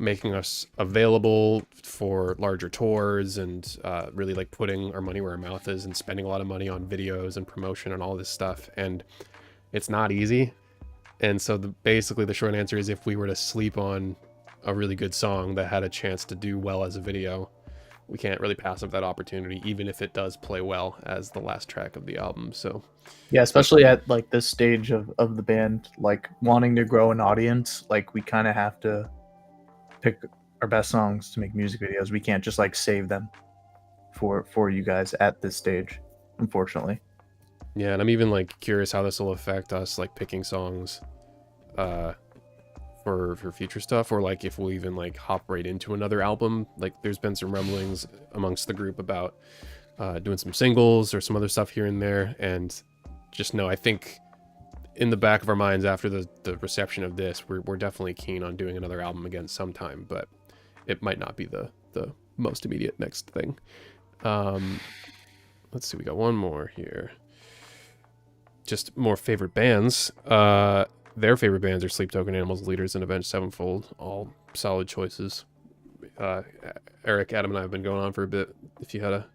Speaker 3: making us available for larger tours and really like putting our money where our mouth is and spending a lot of money on videos and promotion and all this stuff. And it's not easy. And so basically the short answer is if we were to sleep on a really good song that had a chance to do well as a video, we can't really pass up that opportunity, even if it does play well as the last track of the album. So
Speaker 1: yeah, especially at like this stage of the band, like wanting to grow an audience, like we kind of have to pick our best songs to make music videos. We can't just like save them for you guys at this stage, unfortunately.
Speaker 3: Yeah, and I'm even like curious how this will affect us like picking songs for future stuff, or like if we'll even like hop right into another album. Like there's been some rumblings amongst the group about doing some singles or some other stuff here and there, and just know I think in the back of our minds after the reception of this, we're definitely keen on doing another album again sometime, but it might not be the most immediate next thing. Let's see, we got one more here. Just more favorite bands. Their favorite bands are Sleep Token Animals, Leaders, and Avenged Sevenfold. All solid choices. Eric, Adam, and I have been going on for a bit. If you had a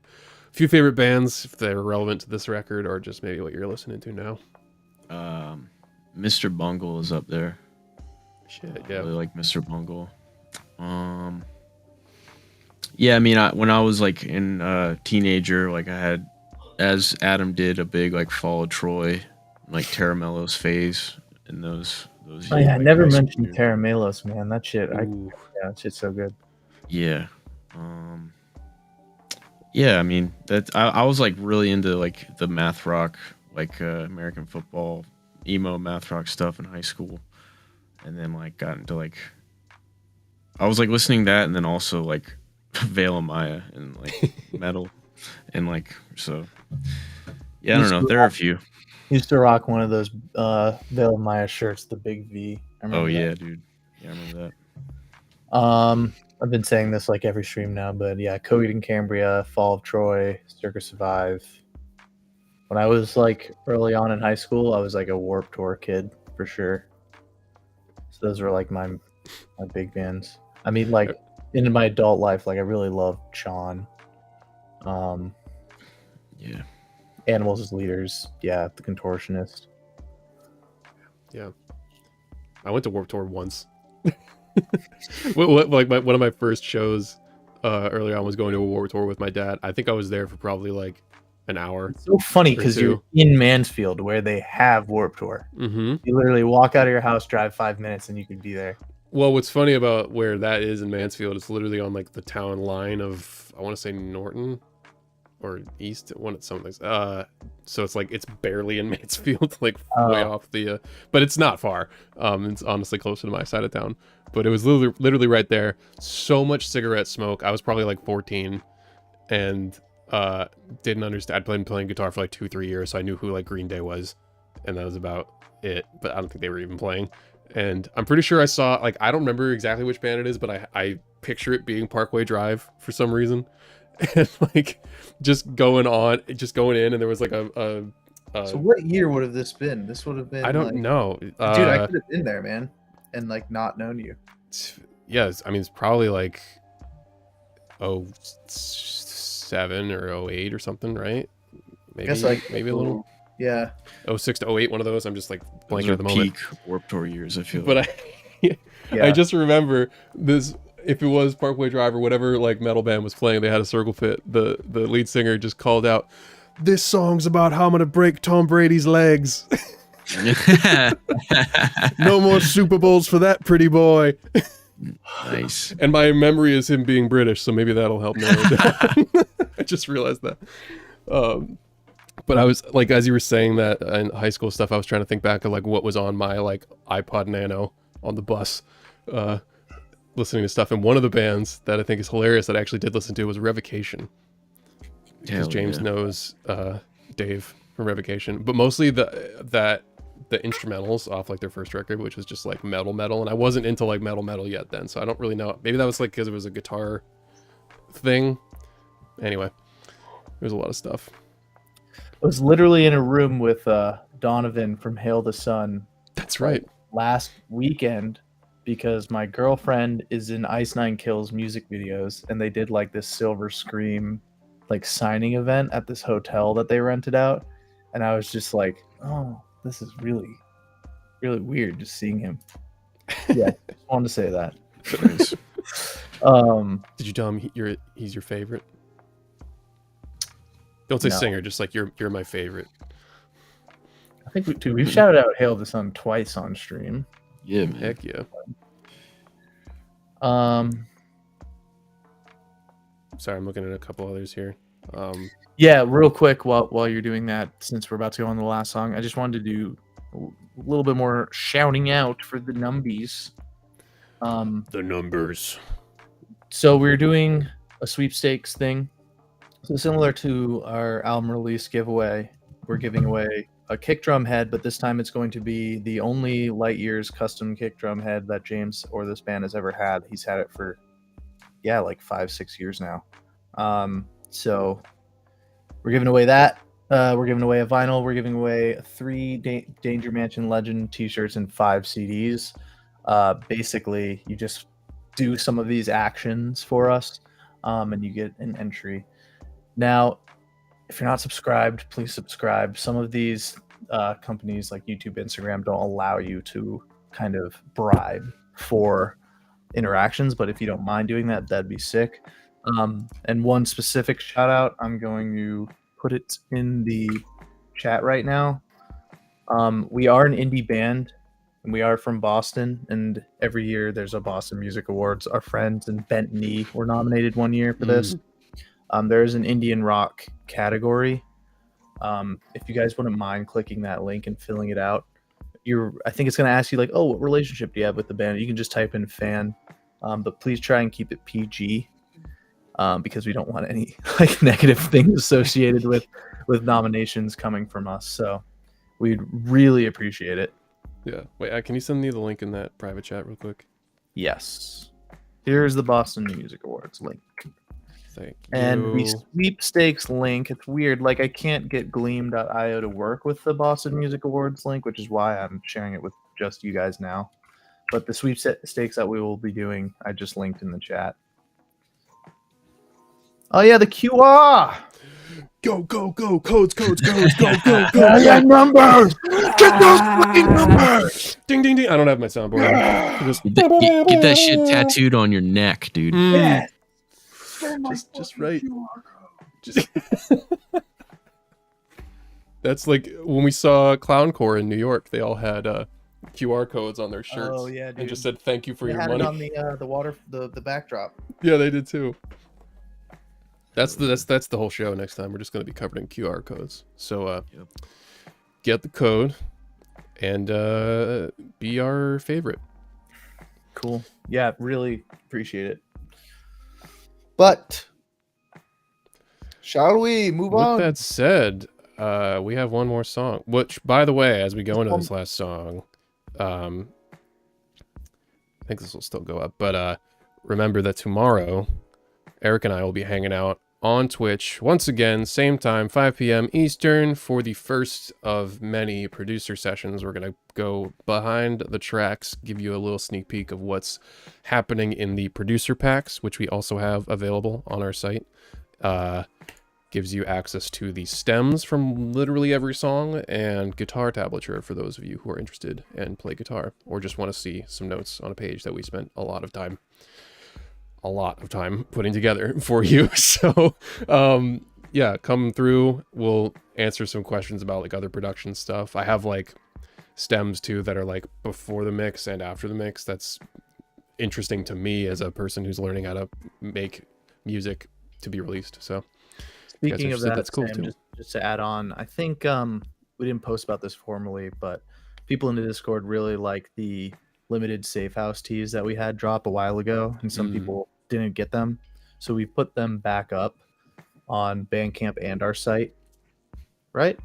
Speaker 3: few favorite bands, if they're relevant to this record, or just maybe what you're listening to now.
Speaker 2: Mr. Bungle is up there.
Speaker 3: Shit,
Speaker 2: I
Speaker 3: yeah.
Speaker 2: really like Mr. Bungle. Yeah, I mean, when I was like in teenager, like I had, as Adam did, a big like Fall of Troy, like Terramellos phase, and those.
Speaker 1: Oh yeah, I
Speaker 2: like,
Speaker 1: never
Speaker 2: high school
Speaker 1: mentioned
Speaker 2: years.
Speaker 1: Terramellos, man. That shit,
Speaker 3: Ooh.
Speaker 1: yeah, that shit's so good.
Speaker 2: Yeah. Yeah, I mean, that I was like really into like the math rock, like American football, emo math rock stuff in high school, and then like got into like I was like listening to that, and then also like Veil of Maya and like metal, and like so. Yeah, I don't know. There are a few.
Speaker 1: Used to rock one of those Veil of Maya shirts, the big V. I remember
Speaker 2: Oh
Speaker 1: that.
Speaker 2: yeah, dude. Yeah, I remember that.
Speaker 1: I've been saying this like every stream now, but yeah, Coheed and Cambria, Fall of Troy, Circus Survive. When I was like early on in high school, I was like a Warped Tour kid for sure. So those were like my big bands. I mean, like in my adult life, like I really loved Sean.
Speaker 2: Yeah.
Speaker 1: Animals as Leaders, yeah, The Contortionist.
Speaker 3: Yeah, I went to Warped Tour once. Like one of my first shows earlier on was going to a Warped Tour with my dad. I think I was there for probably like an hour.
Speaker 1: It's so funny
Speaker 3: or
Speaker 1: because
Speaker 3: two.
Speaker 1: you're in Mansfield where they have Warped Tour.
Speaker 3: Mm-hmm.
Speaker 1: You literally walk out of your house, drive 5 minutes, and you could be there.
Speaker 3: Well, what's funny about where that is in Mansfield, it's literally on like the town line of, I want to say Norton, or east, something. So it's like it's barely in Mansfield, like way off the. But it's not far. It's honestly closer to my side of town. But it was literally right there. So much cigarette smoke. I was probably like 14, and didn't understand. I'd been playing guitar for like 2-3 years, so I knew who like Green Day was, and that was about it. But I don't think they were even playing. And I'm pretty sure I saw, like, I don't remember exactly which band it is, but I picture it being Parkway Drive for some reason. And like just going in, and there was like a
Speaker 1: So what year would have this been? This would have been,
Speaker 3: I don't know.
Speaker 1: dude, I could have been there, man, and like not known you.
Speaker 3: Yes, I mean, it's probably like 07 or 08 or something, right? Maybe,
Speaker 1: I guess like
Speaker 3: maybe a little.
Speaker 1: Yeah.
Speaker 3: 06 to 08, one of those. I'm just like
Speaker 2: Those
Speaker 3: blanking
Speaker 2: are
Speaker 3: at the moment.
Speaker 2: peak Warped Tour years, I feel.
Speaker 3: But
Speaker 2: like.
Speaker 3: I just remember this. If it was Parkway Drive or whatever like metal band was playing, they had a circle fit. The lead singer just called out, "This song's about how I'm gonna break Tom Brady's legs." No more Super Bowls for that pretty boy.
Speaker 2: Nice.
Speaker 3: And my memory is him being British, so maybe that'll help narrow it down. I just realized that. But I was like, as you were saying that in high school stuff, I was trying to think back of like what was on my like iPod Nano on the bus, listening to stuff. And one of the bands that I think is hilarious that I actually did listen to was Revocation, because James knows Dave from Revocation, but mostly the instrumentals off like their first record, which was just like metal, and I wasn't into like metal yet then, so I don't really know. Maybe that was like because it was a guitar thing. Anyway, there's a lot of stuff.
Speaker 1: I was literally in a room with Donovan from Hail the Sun.
Speaker 3: That's right.
Speaker 1: Last weekend, because my girlfriend is in Ice Nine Kills music videos, and they did like this Silver Scream like signing event at this hotel that they rented out, and I was just like, oh, this is really, really weird just seeing him. Yeah, just wanted to say that.
Speaker 2: Nice.
Speaker 3: Did you tell him he's your favorite? Don't say singer, just like you're my favorite.
Speaker 1: I think we've shouted out Hail the Sun twice on stream.
Speaker 2: Yeah, man.
Speaker 3: Heck yeah. Sorry, I'm looking at a couple others here.
Speaker 1: Yeah, real quick while you're doing that, since we're about to go on the last song, I just wanted to do a little bit more shouting out for the numbies.
Speaker 3: The numbers.
Speaker 1: So we're doing a sweepstakes thing. So similar to our album release giveaway, we're giving away a kick drum head, but this time it's going to be the only Light Years custom kick drum head that James or this band has ever had. He's had it for, like 5-6 years now. So we're giving away that. We're giving away a vinyl. We're giving away 3 Danger Mansion Legend t-shirts and 5 CDs. Basically, you just do some of these actions for us, and you get an entry. Now, if you're not subscribed, please subscribe. Some of these companies like YouTube, Instagram don't allow you to kind of bribe for interactions, but if you don't mind doing that, that'd be sick. And one specific shout out, I'm going to put it in the chat right now. We are an indie band, and we are from Boston, and every year there's a Boston Music Awards. Our friends in Bent Knee were nominated one year for this. There is an Indian rock category. If you guys wouldn't mind clicking that link and filling it out, I think it's going to ask you like, oh, what relationship do you have with the band? You can just type in fan, but please try and keep it PG, because we don't want any like negative things associated with nominations coming from us. So we'd really appreciate it.
Speaker 3: Yeah. Wait, can you send me the link in that private chat real quick?
Speaker 1: Yes. Here's the Boston Music Awards link.
Speaker 3: Thank you.
Speaker 1: And the sweepstakes link, it's weird. Like, I can't get Gleam.io to work with the Boston Music Awards link, which is why I'm sharing it with just you guys now. But the sweepstakes that we will be doing, I just linked in the chat. Oh, yeah, the QR!
Speaker 3: Go, codes, go, go.
Speaker 1: I got numbers! Get those fucking numbers!
Speaker 3: Ding, ding, ding. I don't have my soundboard. Just...
Speaker 2: Get that shit tattooed on your neck, dude.
Speaker 1: Yeah.
Speaker 3: Just right. That's like when we saw Clowncore in New York. They all had QR codes on their shirts.
Speaker 1: Oh yeah, dude.
Speaker 3: And just said thank you for
Speaker 1: they
Speaker 3: your
Speaker 1: had
Speaker 3: money.
Speaker 1: It on the backdrop.
Speaker 3: Yeah, they did too. That's the whole show. Next time we're just going to be covered in QR codes. So get the code and be our favorite.
Speaker 1: Cool. Yeah, really appreciate it. But shall we move
Speaker 3: With
Speaker 1: on?
Speaker 3: that said, we have one more song. Which, by the way, as we go into this last song, I think this will still go up. But remember that tomorrow, Eric and I will be hanging out on Twitch once again, same time, 5 p.m. Eastern, for the first of many producer sessions. We're going to go behind the tracks, give you a little sneak peek of what's happening in the producer packs, which we also have available on our site. Gives you access to the stems from literally every song and guitar tablature for those of you who are interested and play guitar or just want to see some notes on a page that we spent a lot of time putting together for you. So yeah, come through. We'll answer some questions about like other production stuff. I have like stems too that are like before the mix and after the mix. That's interesting to me as a person who's learning how to make music to be released. So
Speaker 1: Speaking of that,
Speaker 3: that's cool
Speaker 1: Sam,
Speaker 3: too.
Speaker 1: just to add on, I think we didn't post about this formally, but people in the Discord really like the limited safe house teas that we had drop a while ago, and some people didn't get them, so we put them back up on Bandcamp and our site. Right?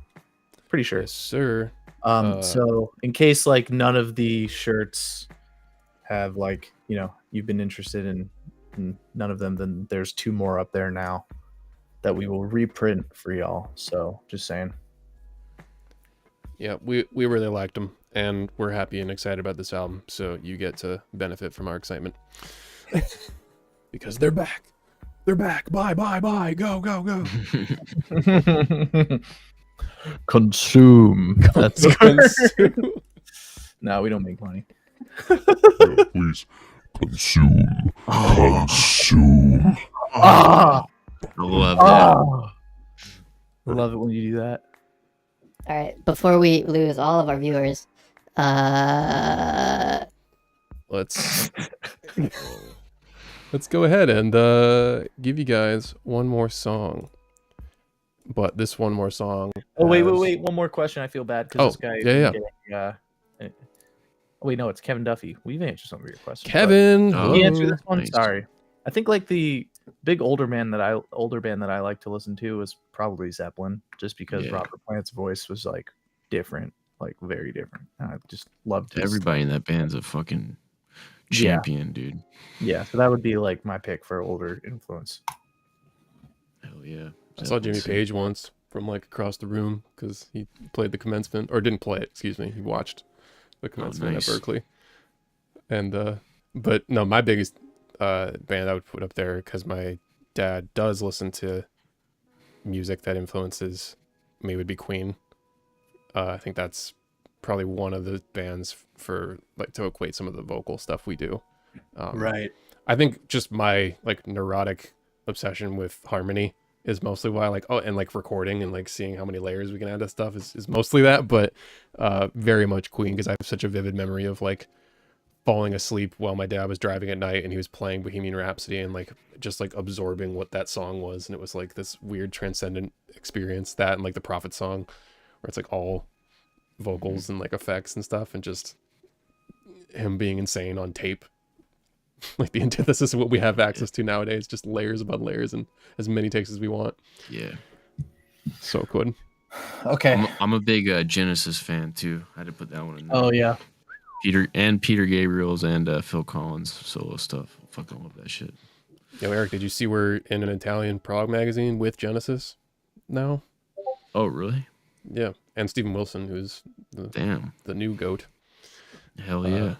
Speaker 1: Pretty sure.
Speaker 3: Yes, sir.
Speaker 1: So in case like none of the shirts have like you've been interested in none of them, then there's 2 more up there now that we will reprint for y'all. So just saying.
Speaker 3: Yeah, we really liked them, and we're happy and excited about this album. So you get to benefit from our excitement because they're back. They're back. Bye. Go.
Speaker 1: Consume. That's
Speaker 3: Consume.
Speaker 1: No, we don't make money.
Speaker 8: No, please. Consume. Consume.
Speaker 1: Ah!
Speaker 2: I love that.
Speaker 1: I love it when you do that.
Speaker 9: All right, before we lose all of our viewers,
Speaker 3: Let's go ahead and give you guys one more song. But this one more song.
Speaker 1: Oh wait! One more question. I feel bad because this guy.
Speaker 3: Yeah.
Speaker 1: Oh, wait, no, it's Kevin Duffy. We've answered some of your questions.
Speaker 3: Kevin,
Speaker 1: can you answer this one?
Speaker 2: Nice.
Speaker 1: Sorry. I think like the big older band that I like to listen to is probably Zeppelin, just because Robert Plant's voice was like different, like very different. I just loved his
Speaker 2: Everybody in that band's a fucking champion, dude.
Speaker 1: Yeah, so that would be like my pick for older influence.
Speaker 2: Hell yeah.
Speaker 3: I saw Jimmy Page once from like across the room because he played the commencement, or didn't play it, excuse me. He watched the commencement at Berkeley. And but no, my biggest band I would put up there, because my dad does listen to music that influences me, would be Queen. I think that's probably one of the bands for like to equate some of the vocal stuff we do.
Speaker 1: Right.
Speaker 3: I think just my like neurotic obsession with harmony is mostly why, like, and like recording and like seeing how many layers we can add to stuff is mostly that, but very much Queen, because I have such a vivid memory of like falling asleep while my dad was driving at night and he was playing Bohemian Rhapsody and like just like absorbing what that song was, and it was like this weird transcendent experience. That and like the Prophet song, where it's like all vocals and like effects and stuff, and just him being insane on tape. Like the antithesis of what we have access to nowadays, just layers above layers and as many takes as we want.
Speaker 2: Yeah.
Speaker 3: So good.
Speaker 1: Okay.
Speaker 2: I'm a big Genesis fan too. I had to put that one in there.
Speaker 1: Oh yeah.
Speaker 2: Peter Gabriel's and Phil Collins solo stuff. I fucking love that shit.
Speaker 3: Yo, Eric, did you see we're in an Italian prog magazine with Genesis now?
Speaker 2: Oh, really?
Speaker 3: Yeah. And Stephen Wilson, who's the new GOAT.
Speaker 2: Hell yeah.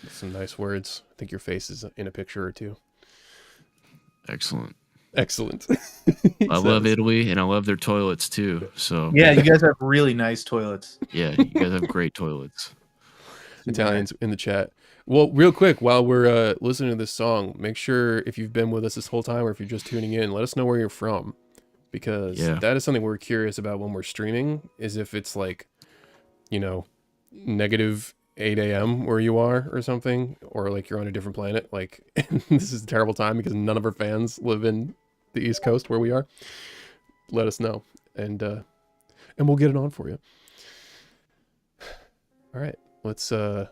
Speaker 3: Some nice words. I think your face is in a picture or two.
Speaker 2: Excellent.
Speaker 3: I
Speaker 2: love Italy, and I love their toilets too. So
Speaker 1: yeah, you guys have really nice toilets.
Speaker 2: Yeah, you guys have great toilets.
Speaker 3: Italians in the chat. Well, real quick, while we're listening to this song, make sure if you've been with us this whole time or if you're just tuning in, let us know where you're from, because that is something we're curious about when we're streaming, is if it's like, negative 8 a.m. where you are or something, or like you're on a different planet. Like, this is a terrible time because none of our fans live in the East Coast where we are, let us know, and we'll get it on for you. All right, let's let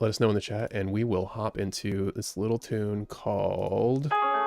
Speaker 3: us know in the chat, and we will hop into this little tune called.
Speaker 6: Oh,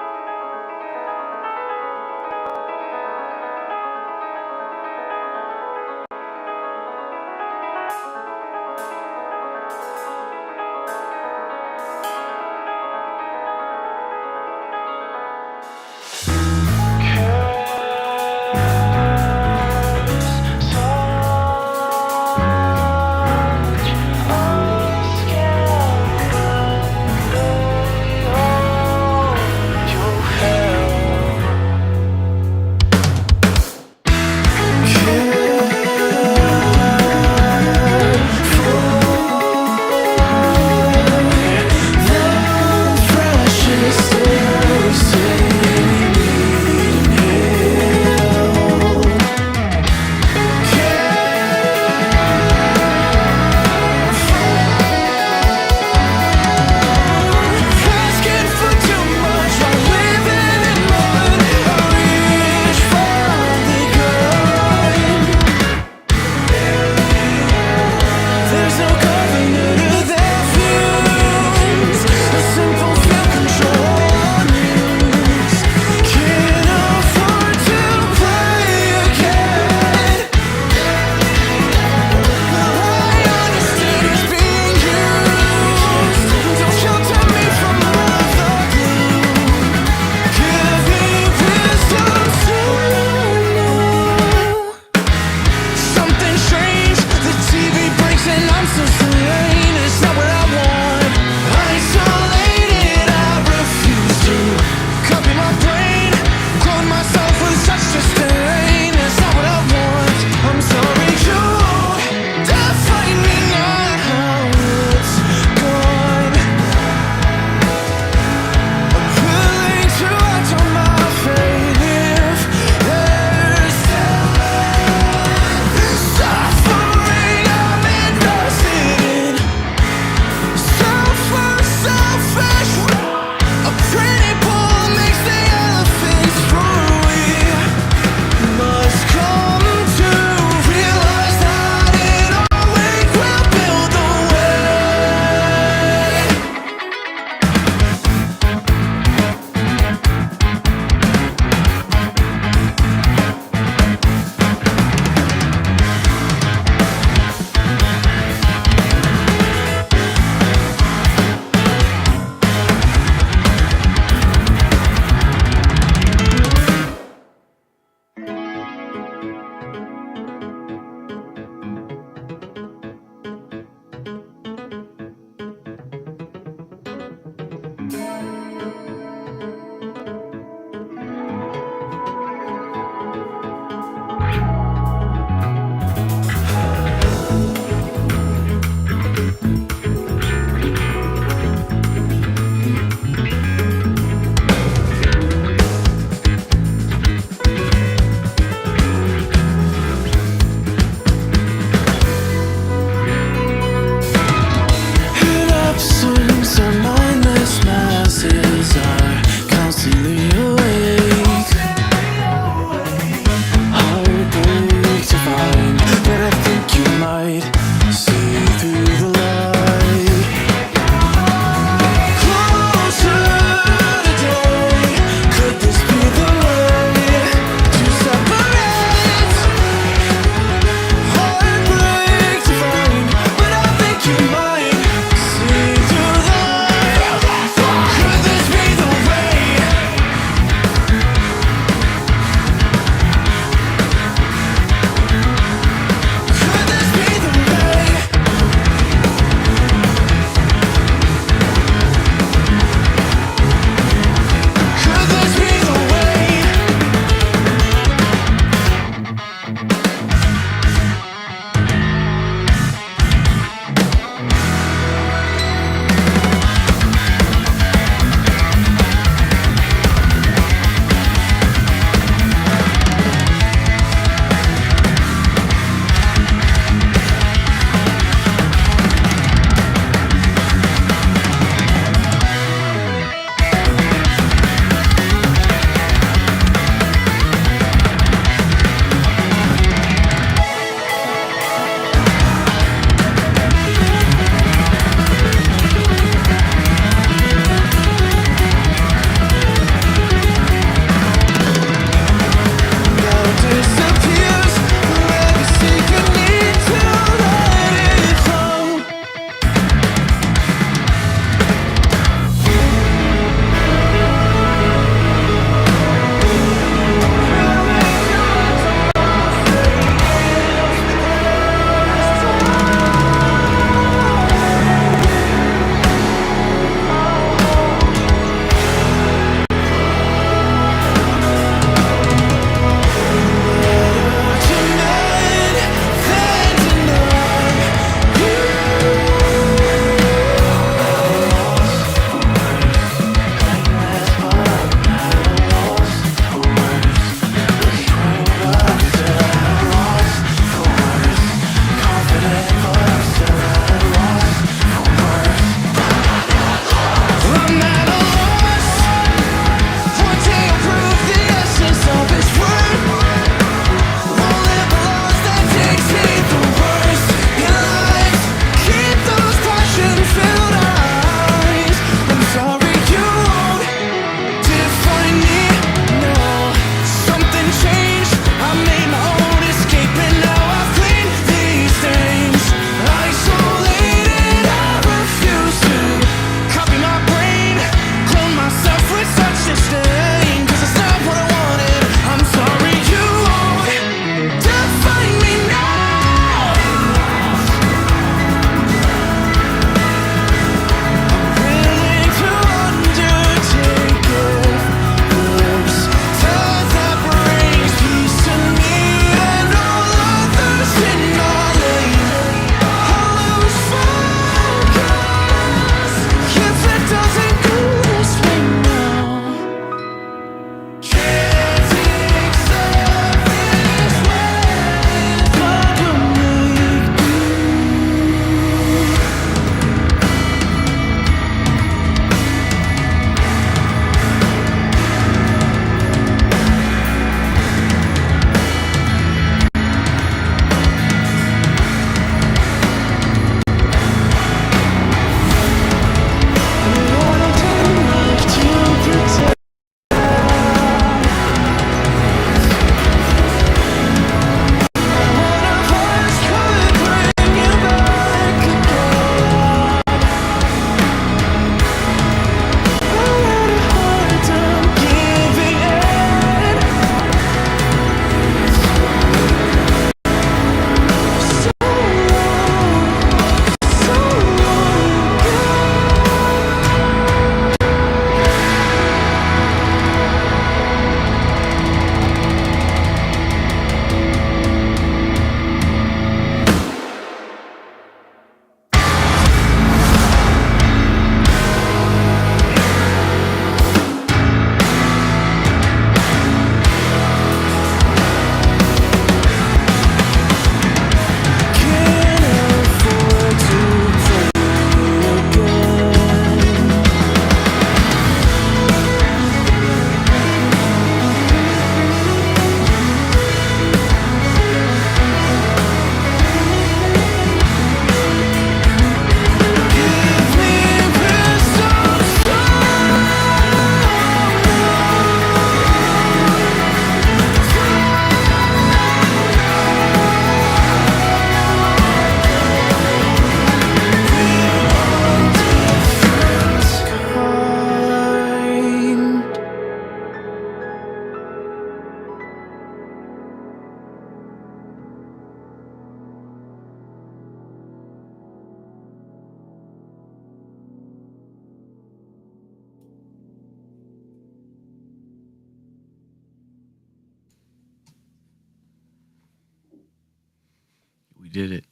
Speaker 2: did it.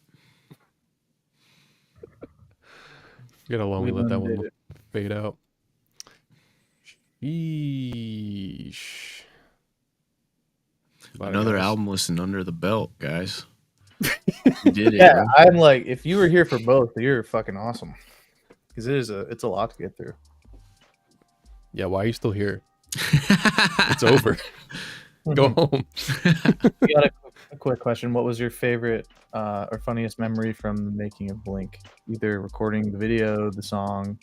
Speaker 3: Forget how long we
Speaker 1: We
Speaker 3: let that
Speaker 1: did
Speaker 3: one
Speaker 1: it.
Speaker 3: fade out. Yeesh.
Speaker 2: Another
Speaker 3: guys.
Speaker 2: album listen under the belt, guys. You did it.
Speaker 1: Yeah,
Speaker 2: bro.
Speaker 1: I'm like, if you were here for both, you're fucking awesome. Because it's a lot to get through.
Speaker 3: Yeah, why are you still here? It's over. Go home.
Speaker 1: We got a quick question. What was your favorite or funniest memory from the making of Blink? Either recording the video, the song.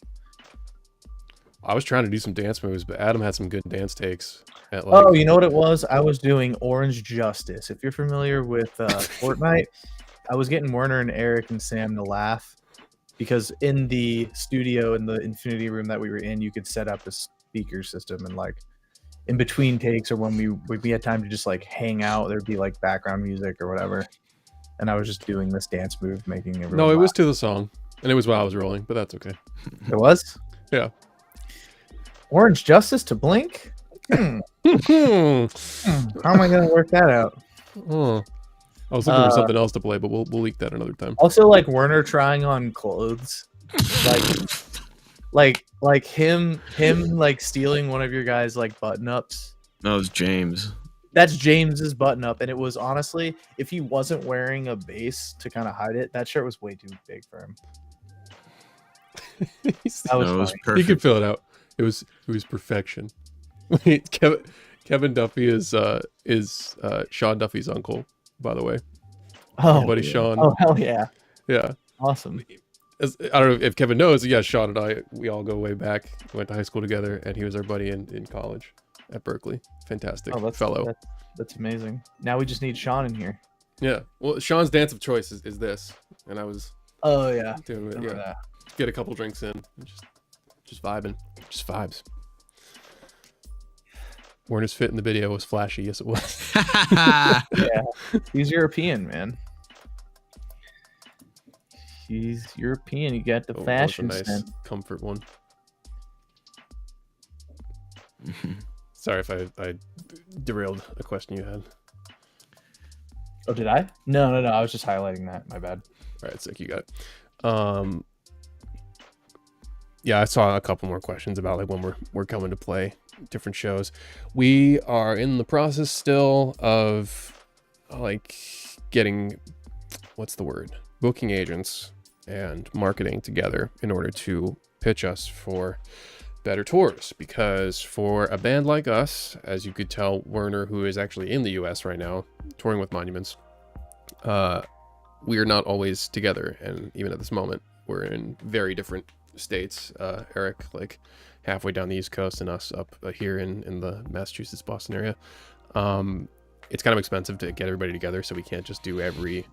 Speaker 3: I was trying to do some dance moves, but Adam had some good dance takes. At
Speaker 1: Oh, you know what it was? I was doing Orange Justice. If you're familiar with Fortnite, I was getting Werner and Eric and Sam to laugh because in the studio in the Infinity Room that we were in, you could set up a speaker system and like in between takes or when we had time to just like hang out, there'd be like background music or whatever. And I was just doing this dance move, making everyone
Speaker 3: No, it was
Speaker 1: laugh.
Speaker 3: to the song, and it was while I was rolling, but that's okay.
Speaker 1: It was?
Speaker 3: Yeah.
Speaker 1: Orange Justice to Blink? How am I gonna work that out?
Speaker 3: Oh. I was looking for something else to play, but we'll leak that another time.
Speaker 1: Also, like Werner trying on clothes, like him like stealing one of your guys' like button ups.
Speaker 2: That was James.
Speaker 1: That's James's button up, and it was honestly, if he wasn't wearing a base to kind of hide it, that shirt was way too big for him. That was
Speaker 2: No, it was
Speaker 1: funny.
Speaker 3: You could
Speaker 2: perfect.
Speaker 3: fill it out. It was perfection. Kevin Duffy is Sean Duffy's uncle, by the way.
Speaker 1: Oh,
Speaker 3: Our buddy Sean.
Speaker 1: oh hell yeah,
Speaker 3: Yeah.
Speaker 1: awesome.
Speaker 3: I don't know if Kevin knows. Yeah, Sean and I, we all go way back. We went to high school together, and he was our buddy in college at Berkeley. Fantastic
Speaker 1: Oh,
Speaker 3: fellow.
Speaker 1: That's amazing. Now we just need Sean in here.
Speaker 3: Yeah. Well, Sean's dance of choice is this, and I was
Speaker 1: Oh yeah,
Speaker 3: doing it.
Speaker 1: remember
Speaker 3: Yeah.
Speaker 1: that.
Speaker 3: Get a couple drinks in, and just vibing, just vibes. Werner's fit in the video was flashy. Yes, it was.
Speaker 1: Yeah, he's European, man. He's European. You got the
Speaker 3: That was
Speaker 1: fashion
Speaker 3: a nice
Speaker 1: sense.
Speaker 3: comfort one. Sorry if I derailed a question you had.
Speaker 1: Oh, did I? No. I was just highlighting that. My bad.
Speaker 3: All right, sick. You got it. Yeah, I saw a couple more questions about like when we're coming to play different shows. We are in the process still of like getting, what's the word? Booking agents and marketing together in order to pitch us for better tours, because for a band like us, as you could tell, Werner, who is actually in the US right now touring with Monuments, we are not always together, and even at this moment we're in very different states. Eric like halfway down the East Coast and us up here in the Massachusetts, Boston area. It's kind of expensive to get everybody together, so we can't just do every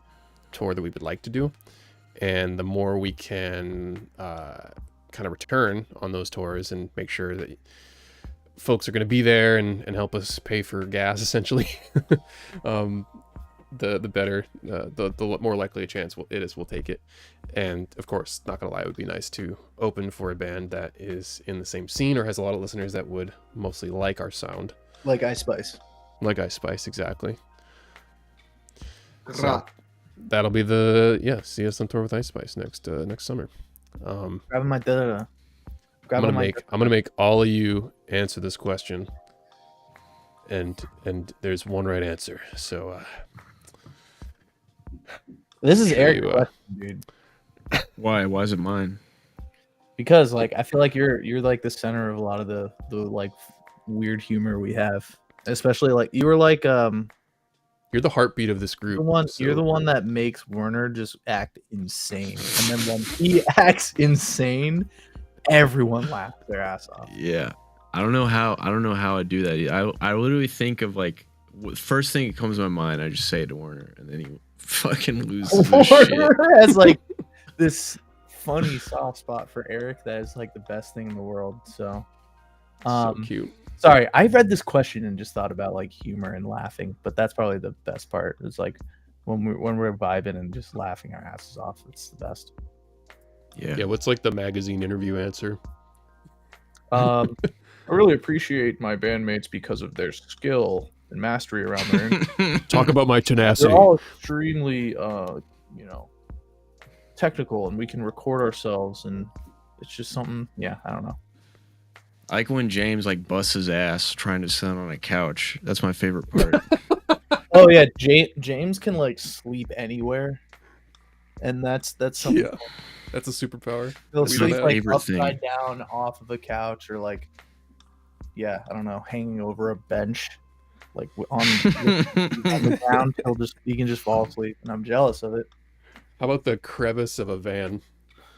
Speaker 3: tour that we would like to do. And the more we can kind of return on those tours and make sure that folks are going to be there and help us pay for gas, essentially, the better, the more likely a chance it is we'll take it. And of course, not gonna lie, it would be nice to open for a band that is in the same scene or has a lot of listeners that would mostly like our sound.
Speaker 1: Like Ice Spice.
Speaker 3: Like Ice Spice, exactly. So that'll be see us on tour with Ice Spice next summer.
Speaker 1: Grabbing my da-da-da.
Speaker 3: I'm gonna make all of you answer this question, and there's one right answer. So
Speaker 1: This is
Speaker 3: Sure
Speaker 1: Eric's
Speaker 3: you,
Speaker 1: question, dude.
Speaker 2: Why? Why is it mine?
Speaker 1: Because like I feel like you're like the center of a lot of the like weird humor we have. Especially like you were like
Speaker 3: you're the heartbeat of this group.
Speaker 1: you're the one that makes Werner just act insane. And then when he acts insane, everyone laughs their ass off.
Speaker 2: Yeah, I don't know how I do that. I literally think of like first thing that comes to my mind, I just say it to Werner, and then he fucking loses his shit.
Speaker 1: Werner has like this funny soft spot for Eric that is like the best thing in the world. So
Speaker 3: So cute.
Speaker 1: sorry, I read this question and just thought about like humor and laughing, but that's probably the best part. It's like when we're vibing and just laughing our asses off. It's the best.
Speaker 3: Yeah, what's like the magazine interview answer?
Speaker 1: I really appreciate my bandmates because of their skill and mastery around their
Speaker 3: Talk about my tenacity.
Speaker 1: they're all extremely you know, technical, and we can record ourselves, and it's just something. Yeah, I don't know.
Speaker 2: I like when James like busts his ass trying to sit on a couch. That's my favorite part.
Speaker 1: Oh yeah, James can like sleep anywhere, and that's something.
Speaker 3: Yeah, that's a superpower.
Speaker 1: He'll
Speaker 2: That's
Speaker 1: sleep
Speaker 2: my
Speaker 1: like
Speaker 2: favorite
Speaker 1: upside
Speaker 2: thing.
Speaker 1: down off of a couch, or like, yeah, I don't know, hanging over a bench, like on the ground. He can just fall asleep, and I'm jealous of it.
Speaker 3: How about the crevice of a van?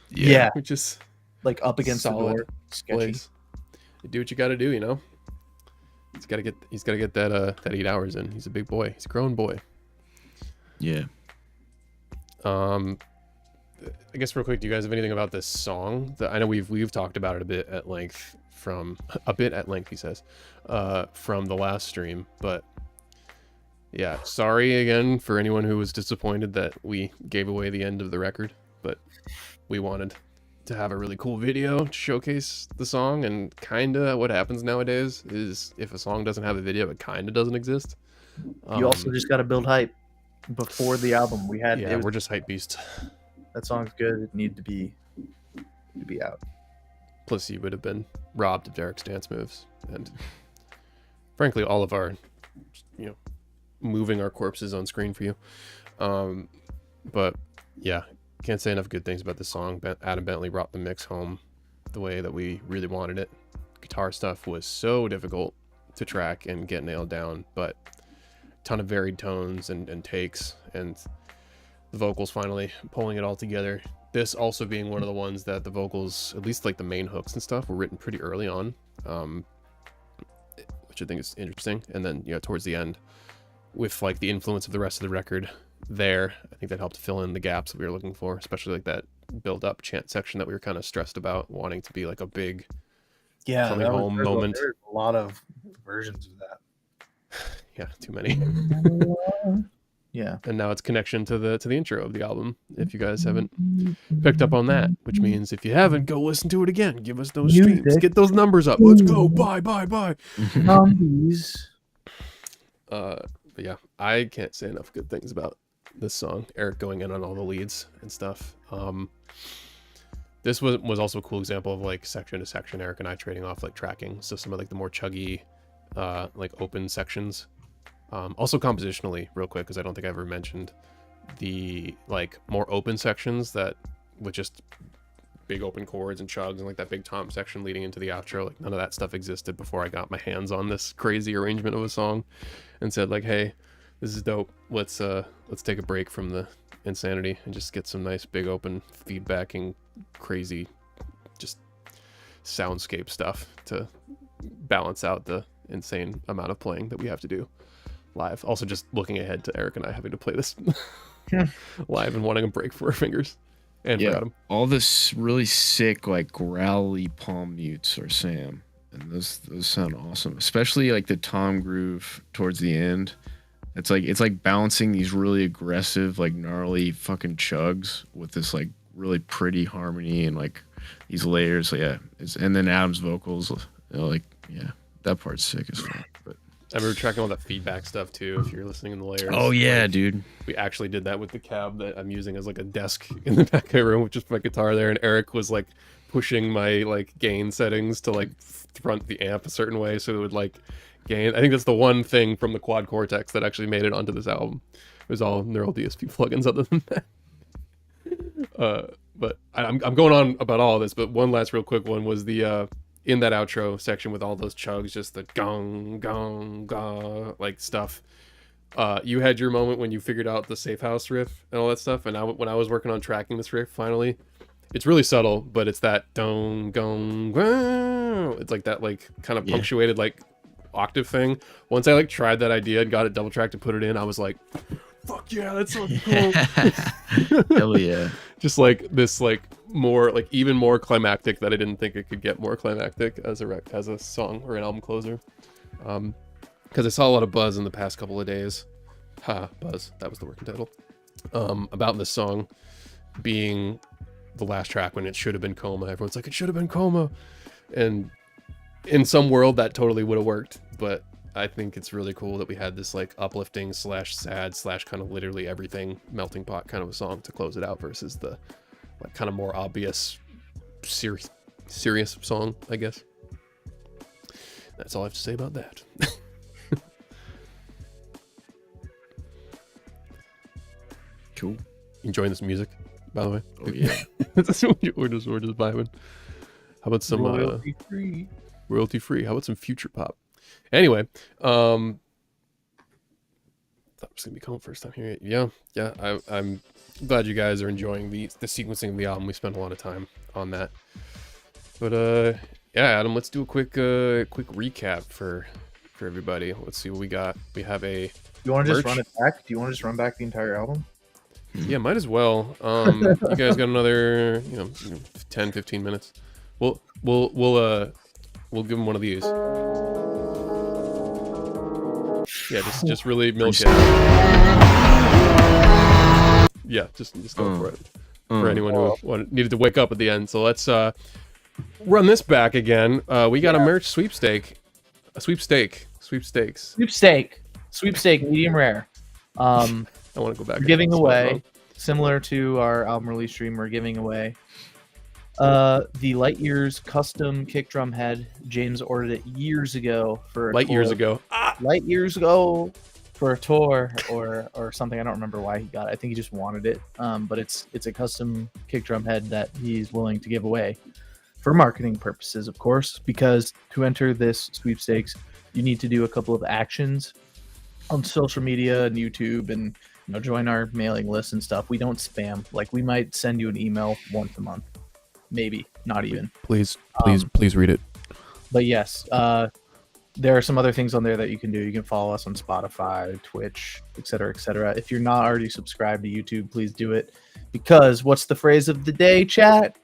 Speaker 1: Yeah,
Speaker 3: Which is
Speaker 1: like up against the
Speaker 3: solid
Speaker 1: door. Sketchy.
Speaker 3: place. You do what you got to do, you know. He's got to get that 8 hours in. He's a big boy. He's a grown boy.
Speaker 2: Yeah.
Speaker 3: I guess real quick, do you guys have anything about this song? I know we've talked about it a bit at length he says, from the last stream, but yeah, sorry again for anyone who was disappointed that we gave away the end of the record, but we wanted to have a really cool video to showcase the song, and kinda what happens nowadays is if a song doesn't have a video, it kinda doesn't exist.
Speaker 1: You also just got to build hype before the album.
Speaker 3: We're just hype beasts.
Speaker 1: That song's good. It needed to be out.
Speaker 3: Plus, you would have been robbed of Derek's dance moves, and frankly, all of our, you know, moving our corpses on screen for you. But yeah, can't say enough good things about this song. Adam Bentley brought the mix home the way that we really wanted it. Guitar stuff was so difficult to track and get nailed down, but a ton of varied tones and takes, and the vocals finally pulling it all together. This also being one of the ones that the vocals, at least like the main hooks and stuff, were written pretty early on, which I think is interesting. And then, you know, towards the end, with like the influence of the rest of the record there, I think that helped fill in the gaps that we were looking for, especially like that build-up chant section that we were kind of stressed about, wanting to be like a big coming home moment.
Speaker 1: There's a lot of versions of that.
Speaker 3: Yeah, too many.
Speaker 1: Yeah.
Speaker 3: And now it's connection to the intro of the album. If you guys haven't picked up on that, which means if you haven't, go listen to it again. Give us those streams. Get those numbers up. Let's go. Bye.
Speaker 1: Zombies.
Speaker 3: But yeah, I can't say enough good things about this song. Eric going in on all the leads and stuff. This was also a cool example of like section to section, Eric and I trading off like tracking. So some of like the more chuggy, like open sections. Also compositionally, real quick, because I don't think I ever mentioned the like more open sections that with just big open chords and chugs and like that big tom section leading into the outro. Like none of that stuff existed before I got my hands on this crazy arrangement of a song and said like, hey, this is dope. Let's take a break from the insanity and just get some nice big open feedback and crazy just soundscape stuff to balance out the insane amount of playing that we have to do live. Also just looking ahead to Eric and I having to play this live and wanting a break for our fingers. And
Speaker 2: Yeah,
Speaker 3: forgot him.
Speaker 2: all this really sick like growly palm mutes are Sam, and those sound awesome, especially like the tom groove towards the end. It's like balancing these really aggressive like gnarly fucking chugs with this like really pretty harmony and like these layers. So yeah, and then Adam's vocals, you know, like yeah, that part's sick as fuck. But
Speaker 3: I remember tracking all that feedback stuff too. If you're listening in the layers.
Speaker 2: oh yeah,
Speaker 3: like,
Speaker 2: dude.
Speaker 3: We actually did that with the cab that I'm using as like a desk in the back of my room with just my guitar there, and Eric was like pushing my like gain settings to like front the amp a certain way so it would like gain. I think that's the one thing from the Quad Cortex that actually made it onto this album. It was all neural DSP plugins other than that. But I'm going on about all of this, but one last real quick one was the in that outro section with all those chugs, just the gong gong gong like stuff. You had your moment when you figured out the safe house riff and all that stuff, and when I was working on tracking this riff finally, it's really subtle, but it's that dong gong gong. It's like that like kind of punctuated like octave thing. Once I like tried that idea and got it double tracked and put it in, I was like, fuck yeah, that's so cool.
Speaker 2: Hell yeah.
Speaker 3: Just like this like more like even more climactic that I didn't think it could get more climactic as a song or an album closer. Because I saw a lot of buzz in the past couple of days. Buzz, that was the working title. About this song being the last track when it should have been Coma. Everyone's like, it should have been Coma. And in some world that totally would have worked, but I think it's really cool that we had this like uplifting / sad / kind of literally everything melting pot kind of a song to close it out versus the like kind of more obvious serious song, I guess. That's all I have to say about that.
Speaker 2: Cool.
Speaker 3: Enjoying this music, by the way.
Speaker 2: Oh yeah.
Speaker 3: we're just vibing. How about some
Speaker 11: royalty free?
Speaker 3: Royalty free. How about some future pop? Anyway, thought it was gonna be coming first time here. Yeah. I'm glad you guys are enjoying the sequencing of the album. We spent a lot of time on that. But yeah, Adam, let's do a quick recap for everybody. Let's see what we got. We have a.
Speaker 11: You want to just
Speaker 3: merch.
Speaker 11: run it back? Do you want to just run back the entire album?
Speaker 3: Yeah, might as well. You guys got another, 10, 15 minutes. We'll give them one of these. Yeah, just really milk it. Yeah, just go for it. For anyone who needed to wake up at the end. So let's run this back again. We got a merch sweepstake. Sweepstake,
Speaker 11: medium rare.
Speaker 3: I want to go back.
Speaker 11: We're giving away, similar to our album release stream, we're giving away the Light Years custom kick drum head. James ordered it years ago for a
Speaker 3: Light
Speaker 11: tour.
Speaker 3: years ago
Speaker 11: For a tour or something. I don't remember why he got it. I think he just wanted it. But it's a custom kick drum head that he's willing to give away for marketing purposes, of course, because to enter this sweepstakes, you need to do a couple of actions on social media and YouTube and join our mailing list and stuff. We don't spam. Like, we might send you an email once a month. Maybe. Not even.
Speaker 3: Please read it.
Speaker 11: But yes, there are some other things on there that you can do. You can follow us on Spotify, Twitch, etc., etc. If you're not already subscribed to YouTube, please do it. Because what's the phrase of the day, chat?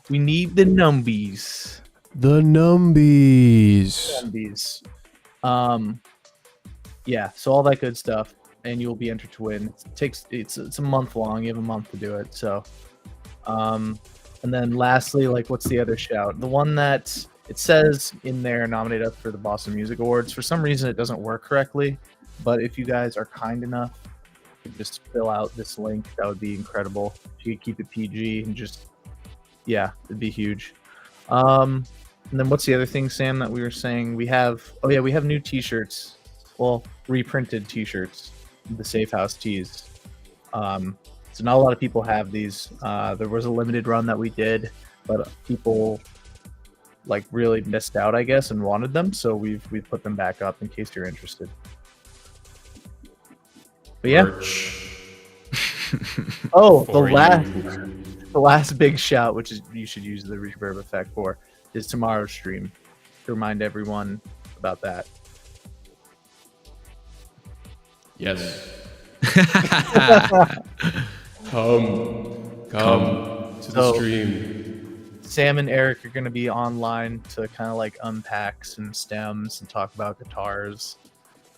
Speaker 11: We need the numbies.
Speaker 3: The numbies.
Speaker 11: Yeah, so all that good stuff, and you'll be entered to win. It's a month long. You have a month to do it. So, and then lastly, like, what's the other shout? The one that it says in there, nominate us for the Boston Music Awards. For some reason, it doesn't work correctly. But if you guys are kind enough to just fill out this link, that would be incredible. If you could keep it PG and just, yeah, it'd be huge. And then what's the other thing, Sam, that we were saying? We have new T-shirts. Well, reprinted T-shirts, the Safe House tees. So not a lot of people have these. There was a limited run that we did, but people like really missed out, I guess, and wanted them. So we've put them back up in case you're interested. But yeah. Oh, the last big shout, which is you should use the reverb effect for, is tomorrow's stream. To remind everyone about that.
Speaker 3: Yes. Come to the stream.
Speaker 11: Sam and Eric are going to be online to kind of like unpack some stems and talk about guitars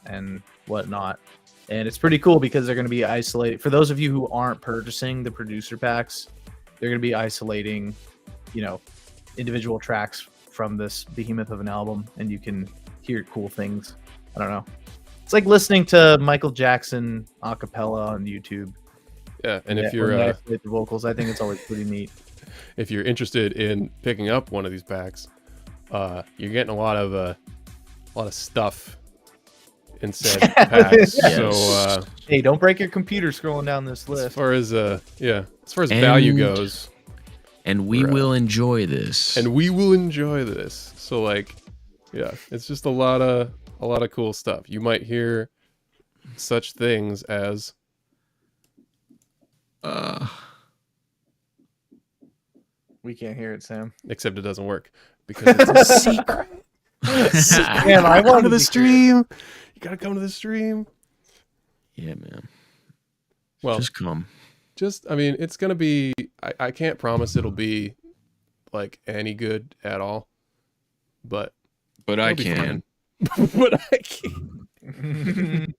Speaker 11: and whatnot. And it's pretty cool because they're going to be isolated. For those of you who aren't purchasing the producer packs, they're going to be isolating, individual tracks from this behemoth of an album, and you can hear cool things. I don't know. It's like listening to Michael Jackson a cappella on YouTube.
Speaker 3: Yeah, and if you're
Speaker 11: the vocals, I think it's always pretty neat.
Speaker 3: If you're interested in picking up one of these packs, you're getting a lot of stuff in said packs.
Speaker 2: Yes.
Speaker 3: So
Speaker 11: hey, don't break your computer scrolling down this list.
Speaker 3: as far as value goes,
Speaker 2: and we will enjoy this.
Speaker 3: And we will enjoy this. So like, yeah, it's just a lot of cool stuff. You might hear such things as
Speaker 11: we can't hear it, Sam.
Speaker 3: Except it doesn't work because it's a secret.
Speaker 11: Man, I
Speaker 3: come to the stream. You gotta come to the stream.
Speaker 2: Yeah, man.
Speaker 3: Well,
Speaker 2: just come.
Speaker 3: It's gonna be. I can't promise it'll be like any good at all, but
Speaker 2: I can.
Speaker 3: But I can.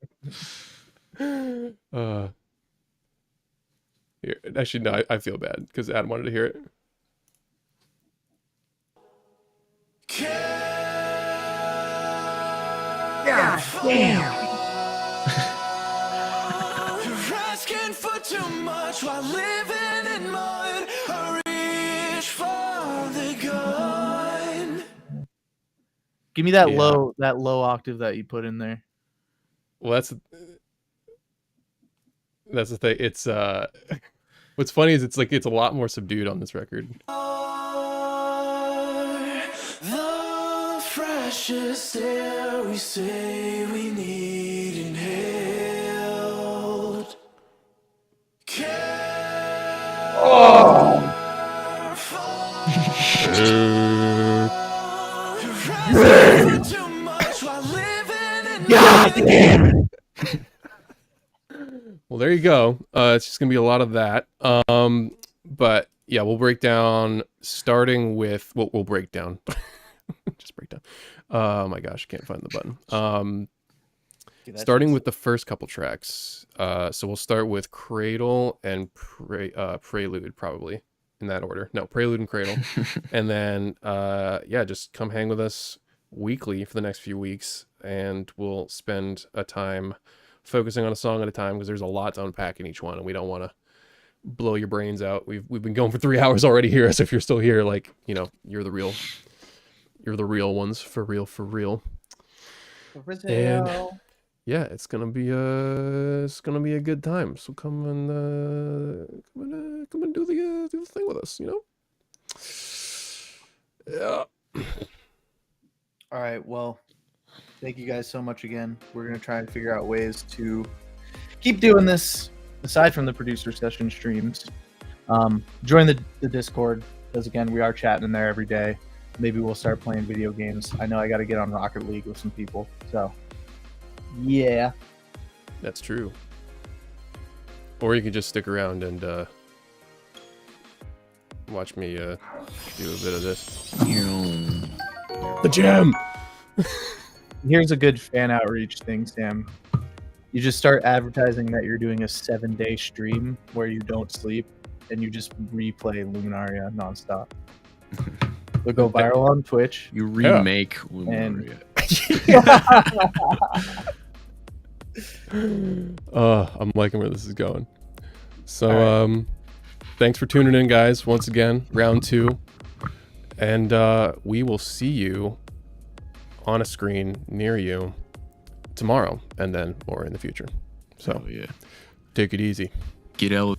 Speaker 3: Here, actually, no. I feel bad because Adam wanted to hear it.
Speaker 6: Gosh. Damn. You're asking for too much while living in mud. I reach for the gun.
Speaker 11: Give me that
Speaker 3: Yeah.
Speaker 11: low octave that you put in there.
Speaker 3: Well, that's the thing. It's what's funny is it's a lot more subdued on this record.
Speaker 6: The freshest air we say we need inhaled.
Speaker 11: God damn it.
Speaker 3: Well, there you go. It's just gonna be a lot of that. But yeah, we'll break down starting with we'll break down. Just break down. Oh my gosh, can't find the button. Starting with the first couple tracks. So we'll start with Cradle and Prelude, probably in that order. No, Prelude and Cradle. And then yeah, just come hang with us weekly for the next few weeks, and we'll spend a time focusing on a song at a time, because there's a lot to unpack in each one, and we don't want to blow your brains out. We've been going for 3 hours already here, so if you're still here, like, you know, you're the real ones, for real. And yeah, it's gonna be a good time. So come and do the thing with us, you know. Yeah.
Speaker 11: All right, well, thank you guys so much again. We're going to try and figure out ways to keep doing this aside from the producer session streams. Join the Discord, because again, we are chatting in there every day. Maybe we'll start playing video games. I know I got to get on Rocket League with some people. So, yeah.
Speaker 3: That's true. Or you can just stick around and watch me do a bit of this. The gym!
Speaker 11: Here's a good fan outreach thing, Sam. You just start advertising that you're doing a 7-day stream where you don't sleep, and you just replay Luminaria nonstop. It'll go viral on Twitch.
Speaker 2: You remake Luminaria.
Speaker 3: I'm liking where this is going. So, thanks for tuning in, guys. Once again, round 2. And we will see you on a screen near you tomorrow, and then more in the future. So,
Speaker 2: yeah,
Speaker 3: take it easy.
Speaker 2: Get out.